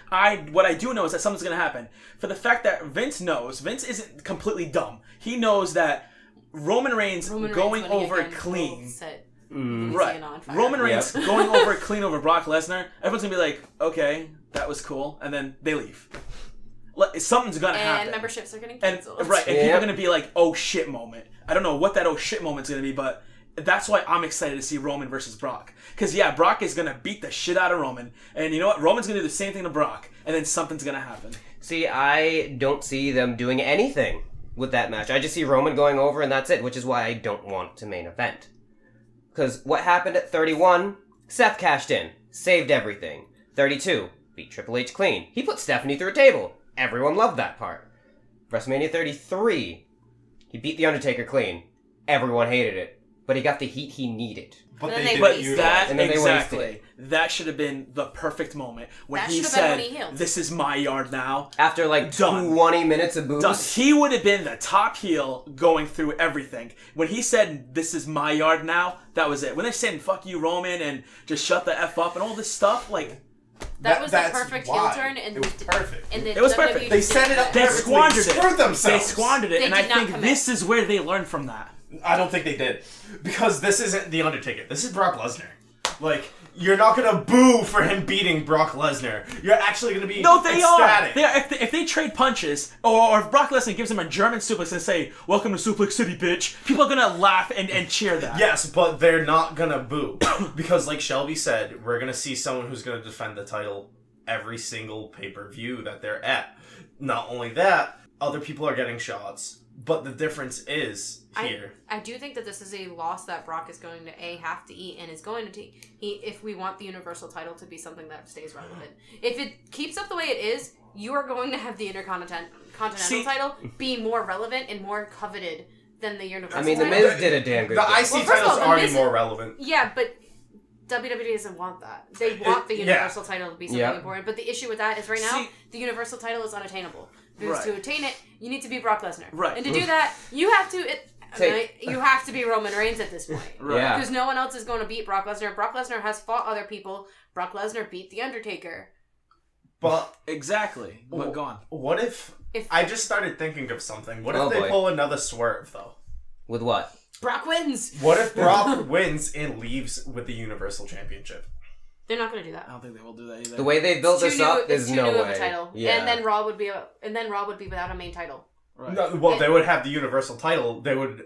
What I do know is that something's gonna happen. For the fact that Vince isn't completely dumb. He knows that Roman Reigns going over clean. Right. Roman Reigns going over clean over Brock Lesnar. Everyone's gonna be like, okay, That was cool. And then they leave. Something's gonna happen. And memberships are getting canceled. And people are gonna be like, oh shit moment. I don't know what that oh shit moment's gonna be, but that's why I'm excited to see Roman versus Brock. Because Brock is gonna beat the shit out of Roman, and you know what? Roman's gonna do the same thing to Brock, and then something's gonna happen. See, I don't see them doing anything with that match. I just see Roman going over, and that's it, which is why I don't want to main event. Because what happened at 31? Seth cashed in, saved everything. 32, beat Triple H clean. He put Stephanie through a table. Everyone loved that part. WrestleMania 33, he beat The Undertaker clean. Everyone hated it. But he got the heat he needed. But And they then didn't But utilize it. exactly. That should have been the perfect moment when That he should have been said, when he healed. "This is my yard now." After like Done. 20 minutes of Done. booze. He would have been the top heel going through everything. When he said, "This is my yard now," that was it. When they're saying "fuck you, Roman" and just shut the f up and all this stuff, like That was the that's perfect why. heel turn. And It was perfect. And the It was WWE perfect. They did set it up that. they perfectly. squandered it. Screwed themselves. They squandered it, They and did I not think commit. this is where they learned from that. I don't think they did. Because this isn't The Undertaker. This is Brock Lesnar. Like, you're not gonna boo for him beating Brock Lesnar. You're actually gonna be No, they ecstatic. are. They are. If they trade punches, or if Brock Lesnar gives him a German suplex and say, "Welcome to Suplex City, bitch," people are gonna laugh and cheer that. Yes, but they're not gonna boo. Because like Shelby said, we're gonna see someone who's gonna defend the title every single pay-per-view that they're at. Not only that, other people are getting shots. But the difference is here. I do think that this is a loss that Brock is going to have to eat and is going to eat if we want the Universal title to be something that stays relevant. If it keeps up the way it is, you are going to have the Intercontinental title be more relevant and more coveted than the Universal I mean, The title. Miz did a damn good The job. IC Well, first of title's all, the already Miz- more relevant. Yeah, but WWE doesn't want that. They want the yeah. Universal title to be something Yeah. important. But the issue with that is right now, See- the Universal title is unattainable. Because Right. to attain it, you need to be Brock Lesnar. Right. And to do that, you have to... Take- you have to be Roman Reigns at this point. Right. Yeah. Because no one else is going to beat Brock Lesnar. Brock Lesnar has fought other people. Brock Lesnar beat The Undertaker. But Exactly. But go on. what if... If- I just started thinking of something. What Oh, if they boy. pull another swerve, though? With what? Brock wins! What if Brock wins and leaves with the Universal Championship? They're not going to do that. I don't think they will do that either. The way they built It's this too new, up it's is too no new way. of a title. Yeah. And then Raw would be without a main title. Right. No, well, they would have the Universal title. They would...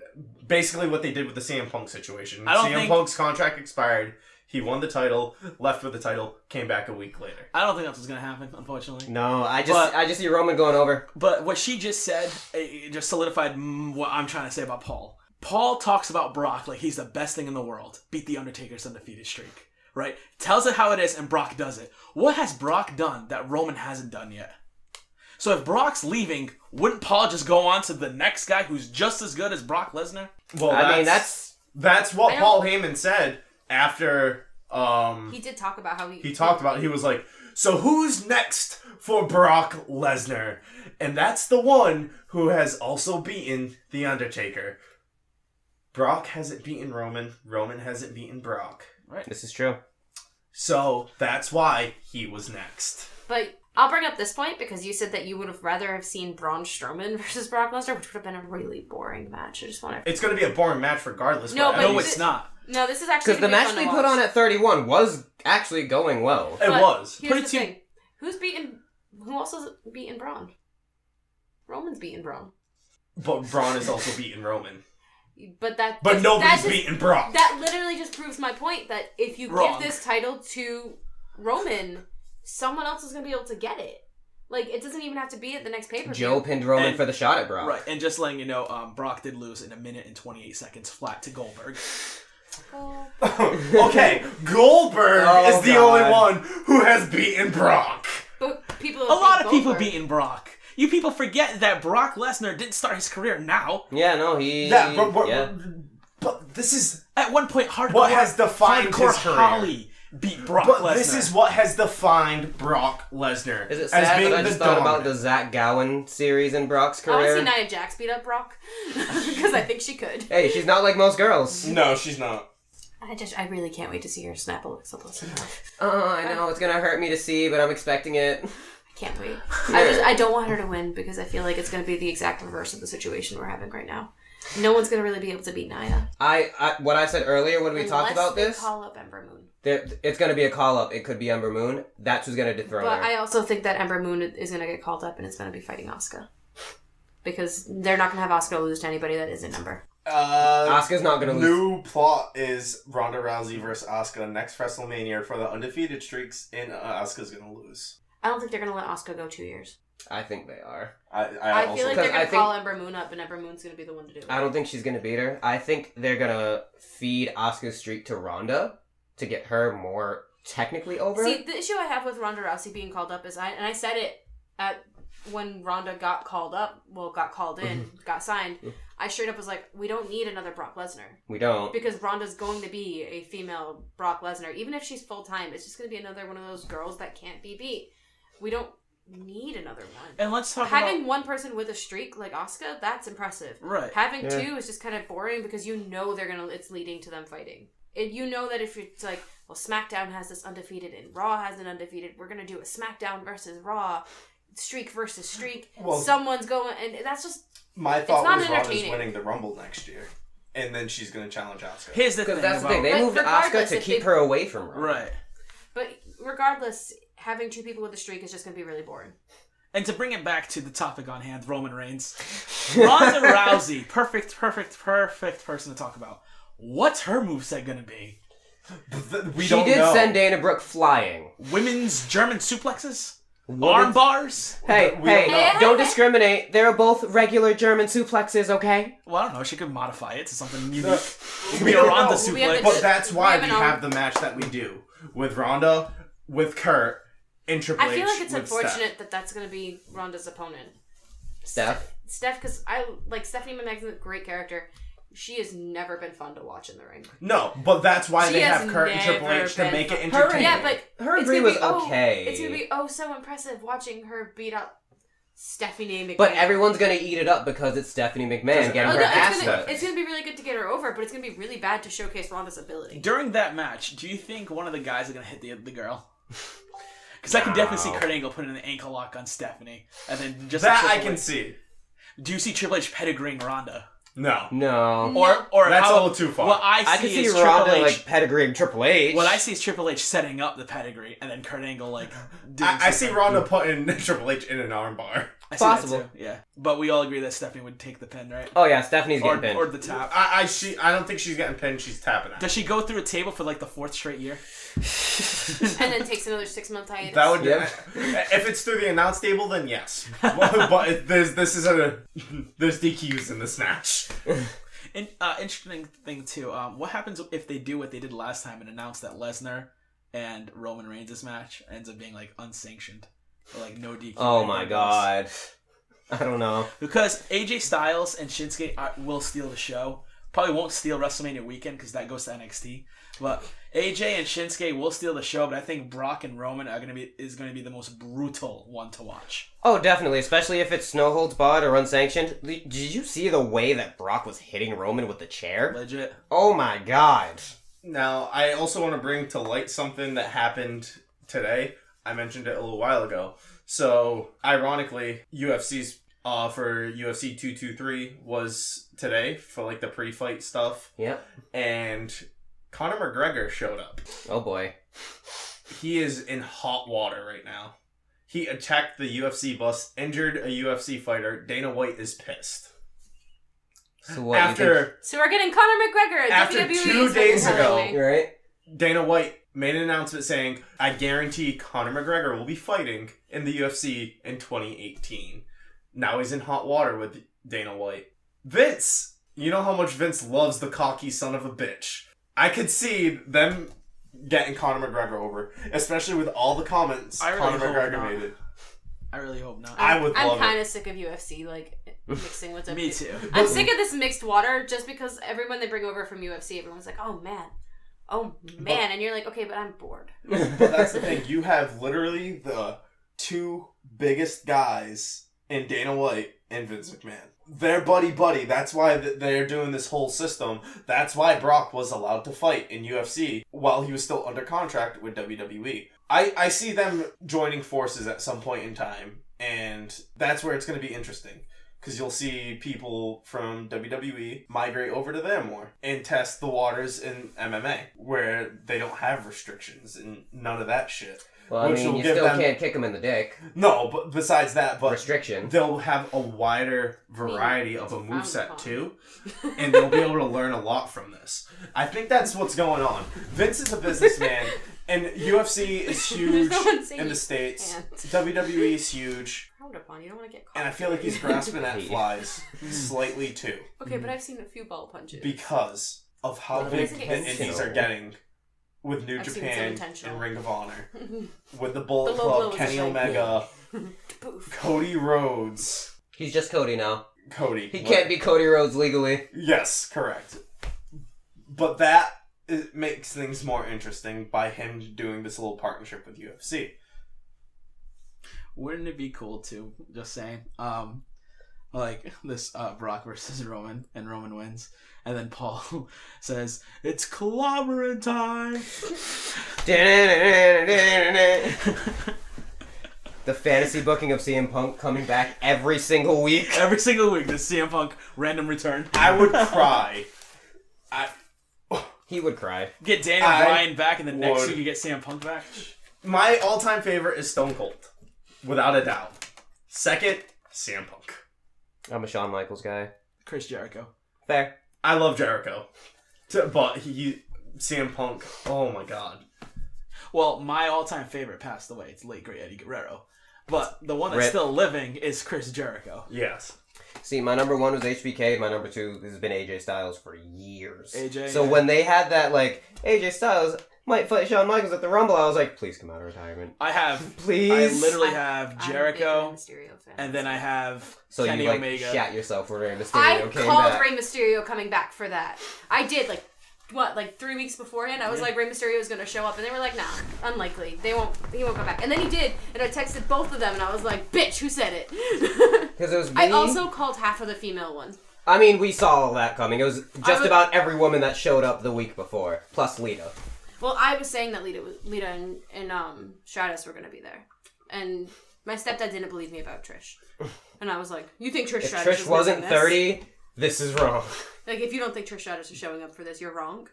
Basically what they did with the CM Punk situation. I don't CM think- Punk's contract expired. He won the title, left with the title, came back a week later. I don't think that's what's gonna happen, unfortunately. No, I But- just see Roman going over. But what she just said, it just solidified what I'm trying to say about Paul. Paul talks about Brock like he's the best thing in the world. Beat the Undertaker's undefeated streak. Right? Tells it how it is, and Brock does it. What has Brock done that Roman hasn't done yet? So if Brock's leaving, wouldn't Paul just go on to the next guy who's just as good as Brock Lesnar? Well, I mean, that's what I Paul don't- Heyman said after He did talk about how he talked about it. He was like, so who's next for Brock Lesnar? And that's the one who has also beaten The Undertaker. Brock hasn't beaten Roman. Roman hasn't beaten Brock. This is true. So that's why he was next. But I'll bring up this point because you said that you would have rather have seen Braun Strowman versus Brock Lesnar, which would have been a really boring match. I just want to... It's going to be a boring match regardless. No, at but No, least- it's not. No, this is actually Because the gonna be match fun they to put watch. on at 31 was actually going well. It But was. Here's Put it the to- thing. Who else has beaten Braun? Roman's beaten Braun. But Braun has also beaten Roman. But Nobody's just, beaten Brock. That literally just proves my point that if you Wrong. give this title to Roman, someone else is going to be able to get it. Like, it doesn't even have to be at the next pay-per-view. Joe pinned Roman And- for the shot at Brock. Right, and just letting you know, Brock did lose in 1 minute and 28 seconds flat to Goldberg. Oh. Okay, Goldberg Oh, is the God. only one who has beaten Brock. But people A lot of people Goldberg. beating Brock. You people forget that Brock Lesnar didn't start his career now. Yeah, no, he... Yeah, yeah. but this is At one point, hardcore, what has defined hardcore his career. Holly beat Brock But Lesnar. this is what has defined Brock Lesnar Is it as sad being that I the just thought about the dominant. Zach Gowen series in Brock's I want to career? see Nia Jax beat up Brock. Because I think she could. Hey, she's not like most girls. No, she's not. I really can't wait to see her snap a pussy. Oh, I know, it's gonna hurt me to see, but I'm expecting it. I can't wait. I don't want her to win because I feel like it's going to be the exact reverse of the situation we're having right now. no one's gonna really be able to beat Nia. What I said earlier when we talked about this, call up Ember Moon. it's going to be a call up. It could be Ember Moon. That's who's going to dethrone But her. I also think that Ember Moon is gonna get called up and it's gonna be fighting Asuka. Because they're not gonna have Asuka lose to anybody that isn't Ember. Asuka's not going to lose. New plot is Ronda Rousey versus Asuka next WrestleMania for the undefeated streaks, and Asuka's gonna lose. I don't think they're gonna let Asuka go 2 years. I think they are. I feel like they're gonna I think- call Ember Moon up and Ember Moon's gonna be the one to do it. I don't think she's going to beat her. I think they're going to feed Asuka's streak to Ronda to get her more technically over. See, the issue I have with Ronda Rousey being called up is I said it when Ronda got called in, got signed. I straight up was like, we don't need another Brock Lesnar. We don't. Because Ronda's going to be a female Brock Lesnar. Even if she's full-time, it's just going to be another one of those girls that can't be beat. We don't need another one. And let's talk Having about... one person with a streak like Asuka, that's impressive. Right. Having two is just kind of boring because you know it's leading to them fighting. You know that if it's like, well, SmackDown has this undefeated and Raw has an undefeated, we're going to do a SmackDown versus Raw, streak versus streak. Well, someone's going, and that's just... My thought not was Ronda's entertaining. winning the Rumble next year, and then she's going to challenge Asuka. Here's the thing. Because that's the thing. about- They moved Asuka regardless, to if keep they- her away from Ronda. Right. But regardless, having two people with a streak is just going to be really boring. And to bring it back to the topic on hand, Roman Reigns. Ronda Rousey, perfect person to talk about. What's her moveset going to be? We She don't did know. send Dana Brooke flying. Women's German suplexes? Women's- Arm bars? Hey, We don't know. don't discriminate. They're both regular German suplexes, okay? Well, I don't know. She could modify it to something unique. No. It could We be a don't Ronda know. We have suplex. to But that's why We we have an have the match that we do with Ronda, with Kurt, and Triple H. I feel like it's with unfortunate Steph. that that's going to be Ronda's opponent. Steph? Steph, because I like Stephanie McMahon's a great character. She has never been fun to watch in the ring. No, but that's why She they has have Kurt and Triple never H to been make it fun. entertaining. Yeah, but Her it's Brie gonna was be, okay. It's gonna be so impressive watching her beat up Stephanie McMahon. But everyone's gonna eat it up because it's Stephanie McMahon getting her ass whipped. it's gonna be really good to get her over, but it's gonna be really bad to showcase Ronda's ability. During that match, do you think one of the guys are going to hit the girl? Because I can definitely see Kurt Angle putting an ankle lock on Stephanie. And then just that like I Triple can H. see. Do you see Triple H pedigreeing Ronda? No. No. Or That's how, a little too far. What I I could see see is Ronda Triple H. like pedigreeing Triple H. What I see is Triple H setting up the pedigree, and then Kurt Angle like. Doing I see something. Ronda putting Triple H in an armbar. I see that Possible. too, yeah. But we all agree that Stephanie would take the pin, right? Oh yeah, Stephanie's getting pinned. Or the tap. I don't think she's getting pinned. She's tapping out. Does she go through a table for like the 4th straight year? And then takes another 6-month hiatus. That would. Yep. If it's through the announce table, then yes. But there's DQs in this match. And interesting thing too. What happens if they do what they did last time and announce that Lesnar and Roman Reigns' match ends up being like unsanctioned, or like no DQ? Oh my god. I don't know. Because AJ Styles and Shinsuke will steal the show. Probably won't steal WrestleMania weekend because that goes to NXT. But AJ and Shinsuke will steal the show. But I think Brock and Roman is going to be the most brutal one to watch. Oh, definitely. Especially if it's no holds barred or unsanctioned. Did you see the way that Brock was hitting Roman with the chair? Legit. Oh my god. Now, I also want to bring to light something that happened today. I mentioned it a little while ago. So, ironically, UFC's for UFC 223 was today for like the pre-fight stuff. Yep. And Conor McGregor showed up. Oh boy. He is in hot water right now. He attacked the UFC bus, injured a UFC fighter. Dana White is pissed. So what? You think, So we're getting Conor McGregor. After WWE 2 is days telling ago. me. you're right? Dana White made an announcement saying, I guarantee Conor McGregor will be fighting in the UFC in 2018. Now he's in hot water with Dana White. Vince! You know how much Vince loves the cocky son of a bitch. I could see them getting Conor McGregor over, especially with all the comments I really Conor hope McGregor not. made it. I really hope not. I would I'm love kind it. of sick of UFC like mixing with Me too. I'm sick of this mixed water just because everyone they bring over from UFC, everyone's like, oh man, and you're like, okay, but I'm bored. But that's the thing. You have literally the two biggest guys in Dana White and Vince McMahon. They're buddy-buddy. That's why they're doing this whole system. That's why Brock was allowed to fight in UFC while he was still under contract with WWE. I see them joining forces at some point in time, and that's where it's going to be interesting. Because you'll see people from WWE migrate over to there more and test the waters in MMA, where they don't have restrictions and none of that shit. Well, I mean, you still can't kick them in the dick. No, but besides that, restriction. They'll have a wider variety of a moveset too, and they'll be able to learn a lot from this. I think that's what's going on. Vince is a businessman, and UFC is huge in the States. WWE is huge. You don't want to get caught. And I feel like he's grasping at flies slightly too. Okay, but I've seen a few ball punches. Because of how big the indies are getting with New Japan and Ring of Honor. With the Bullet Club, Kenny Omega, Cody Rhodes. He's just Cody now. Cody. He can't be Cody Rhodes legally. Yes, correct. But that makes things more interesting by him doing this little partnership with UFC. Wouldn't it be cool too? Just saying, like this Brock versus Roman, and Roman wins, and then Paul says it's clobbering time. The fantasy booking of CM Punk coming back every single week. Every single week, the CM Punk random return. I would cry. He would cry. Get Daniel Bryan back, and then next week you get CM Punk back. My all-time favorite is Stone Cold. Without a doubt. Second, CM Punk. I'm a Shawn Michaels guy. Chris Jericho. Fair. I love Jericho. But CM Punk, oh my god. Well, my all-time favorite passed away. It's late great Eddie Guerrero. But the one that's still living is Chris Jericho. Yes. See, my number 1 was HBK. My number 2 has been AJ Styles for years. AJ. So when they had that, like, AJ Styles might fight Shawn Michaels at the Rumble, I was like, please come out of retirement. I literally have Jericho, and then I have Kenny you, like, Omega. Shat yourself when Rey Mysterio I came called back. Rey Mysterio coming back for that. I did, like 3 weeks beforehand, I was like, Rey Mysterio is going to show up, and they were like, nah, unlikely. He won't come back. And then he did, and I texted both of them, and I was like, bitch, who said it? Because it was me. I also called half of the female ones. I mean, we saw all that coming. It was just about every woman that showed up the week before, plus Lita. Well, I was saying that Lita and Stratus were going to be there. And my stepdad didn't believe me about Trish. And I was like, you think Trish Stratus Trish is wasn't this? 30, this is wrong. Like, if you don't think Trish Stratus is showing up for this, you're wrong.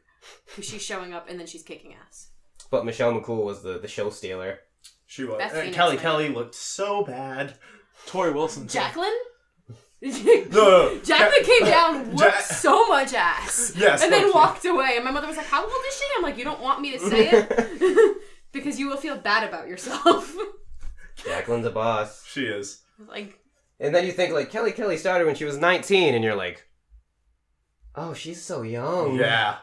Because she's showing up and then she's kicking ass. But Michelle McCool was the show stealer. She was. And Kelly looked so bad. Tori Wilson. Too. Jacqueline? No. Jacqueline came down, whooped so much ass, yes, and then walked away. And my mother was like, "How old is she?" I'm like, "You don't want me to say it because you will feel bad about yourself." Jacqueline's a boss. She is. Like, and then you think like Kelly started when she was 19, and you're like, "Oh, she's so young." Yeah.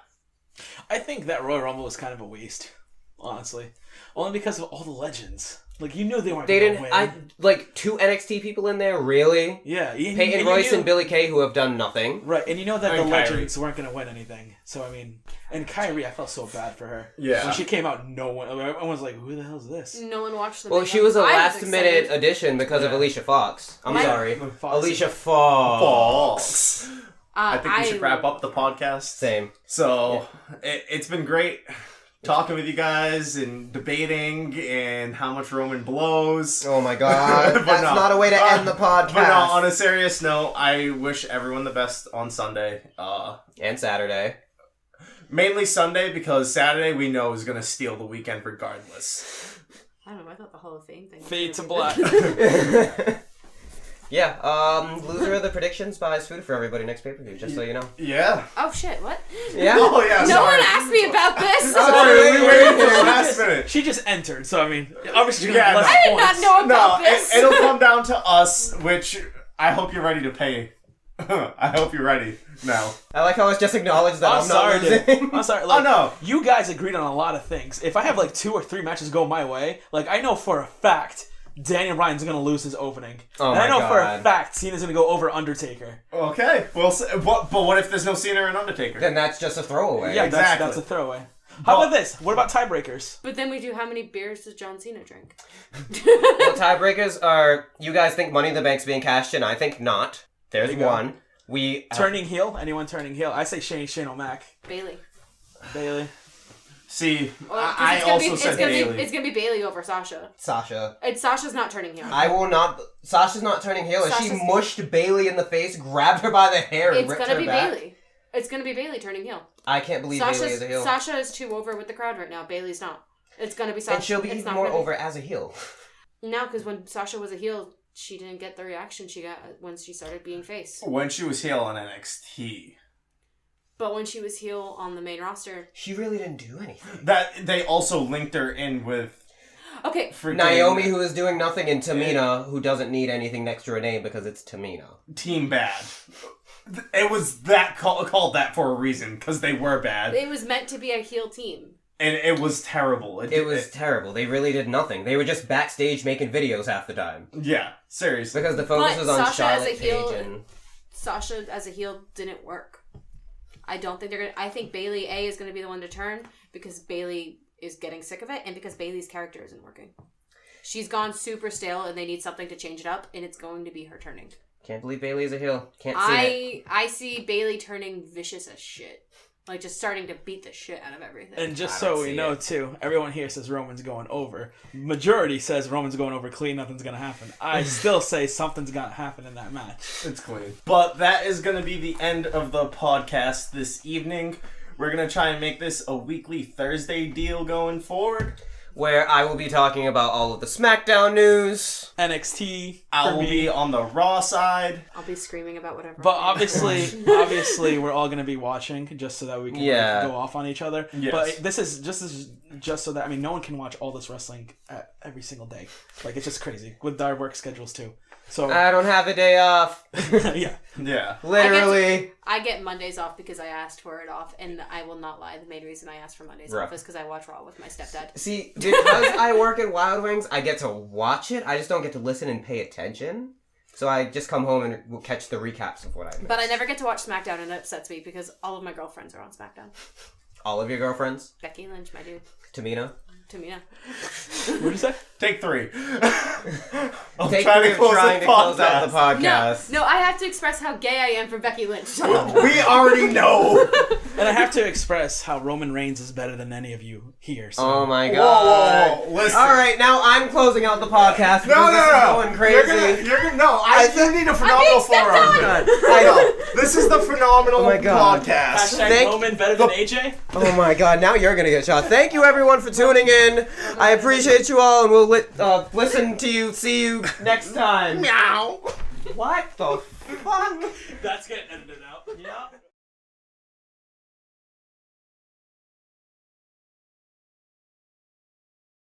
I think that Royal Rumble was kind of a waste, honestly, only because of all the legends. Like, you knew they weren't going to win. Like, 2 NXT people in there, really? Yeah. Peyton Royce and Billie Kay, who have done nothing. Right, and you know that the legends weren't going to win anything. So, I mean, and Kyrie, I felt so bad for her. Yeah. When she came out, everyone was like, who the hell is this? no one watched the Well, she was a last-minute addition because of Alicia Fox. Sorry. Alicia Fox. I think we should wrap up the podcast. Same. So, it's been great talking with you guys and debating and how much Roman blows. Oh my god. That's not a way to end the podcast. But no, on a serious note, I wish everyone the best on Sunday. And Saturday. Mainly Sunday, because Saturday we know is going to steal the weekend regardless. I don't know, I thought the Hall of Fame thing. Fade to black. Yeah, loser of the predictions buys food for everybody next pay-per-view, just so you know. Yeah. Oh shit, what? Yeah? Oh yeah, No one asked me about this! Sorry, we waited for the last minute. She just entered, so I mean, obviously she's going to have less I did points. not know about this! It'll come down to us, which I hope you're ready to pay. I hope you're ready now. I like how it's just acknowledged that I'm not losing. I'm sorry. Like, Oh, no. You guys agreed on a lot of things. If I have like 2 or 3 matches go my way, like I know for a fact Daniel Bryan's going to lose his opening. Oh, and I know my for a God. fact Cena's going to go over Undertaker. Okay, well, but what if there's no Cena and Undertaker? Then that's just a throwaway. Yeah, exactly. That's a throwaway. How about this? What about tiebreakers? But then we do, how many beers does John Cena drink? Well, tiebreakers are, you guys think Money in the Bank's being cashed in. I think not. There's There you go. one. Turning heel? Anyone turning heel? I say Shane O'Mac. Bailey. Bailey. See, Well, I also said Bailey. It's gonna be Bailey over Sasha. Sasha. And Sasha's not turning heel. I will not. Sasha's not turning heel. She Sasha's- mushed Bailey in the face, grabbed her by the hair, and It's ripped gonna her be back. Bailey. It's gonna be Bailey turning heel. I can't believe Bailey is a heel. Sasha is too over with the crowd right now. Bailey's not. It's gonna be Sasha. And she'll be It's even not more gonna be- over as a heel. No, because when Sasha was a heel, she didn't get the reaction she got when she started being face. When she was heel on NXT. But when she was heel on the main roster, She really didn't do anything. That they also linked her in with okay, freaking Naomi, who is doing nothing, and Tamina, who doesn't need anything next to her name because it's Tamina. Team Bad. It was that called that for a reason, because they were bad. it was meant to be a heel team. And it was terrible. It was terrible. They really did nothing. They were just backstage making videos half the time. Yeah, seriously. Because the focus But was on Sasha as a Charlotte heel- Paige and... Sasha as a heel didn't work. I don't think they're gonna. I think Bailey is gonna be the one to turn because Bailey is getting sick of it and because Bailey's character isn't working. She's gone super stale and they need something to change it up, and it's going to be her turning. Can't believe Bailey is a heel. Can't see it. I see Bailey turning vicious as shit. Like, just starting to beat the shit out of everything. And just I don't so we see know, it. too, everyone here says Roman's going over. Majority says Roman's going over clean, nothing's going to happen. I still say something's going to happen in that match. It's clean. But that is going to be the end of the podcast this evening. We're going to try and make this a weekly Thursday deal going forward. Where I will be talking about all of the Smackdown news. NXT. I for will me. be on the Raw side. I'll be screaming about whatever. But obviously, we're all gonna be watching just so that we can Yeah. go off on each other. Yes. But this is just so that no one can watch all this wrestling every single day. Like, it's just crazy with our work schedules too. So I don't have a day off. yeah, Yeah. Literally. I get Mondays off because I asked for it off, and I will not lie. The main reason I asked for Mondays Right. off is because I watch Raw with my stepdad. See, because I work at Wild Wings, I get to watch it. I just don't get to listen and pay attention. So I just come home and will catch the recaps of what I missed. But I never get to watch SmackDown, and it upsets me because all of my girlfriends are on SmackDown. All of your girlfriends? Becky Lynch, my dude. Tamina? Tamina. what did you say? Take 3. I'm Take trying three to of close trying the to close out the podcast. podcast. No, I have to express how gay I am for Becky Lynch. Shut up. We already know. And I have to express how Roman Reigns is better than any of you here. So. Oh my Whoa, god. whoa, whoa, listen. Alright, now I'm closing out the podcast because No, this is no. going crazy. You're gonna, no, you need a phenomenal stepped forearm. on. I know. This is the phenomenal Oh my God. podcast. Hashtag Roman better than AJ. Oh my god, now you're gonna get shot. Thank you everyone for tuning in. I appreciate you all and we'll listen to you. See you next time. Meow. What the fuck? That's getting edited out. Yeah.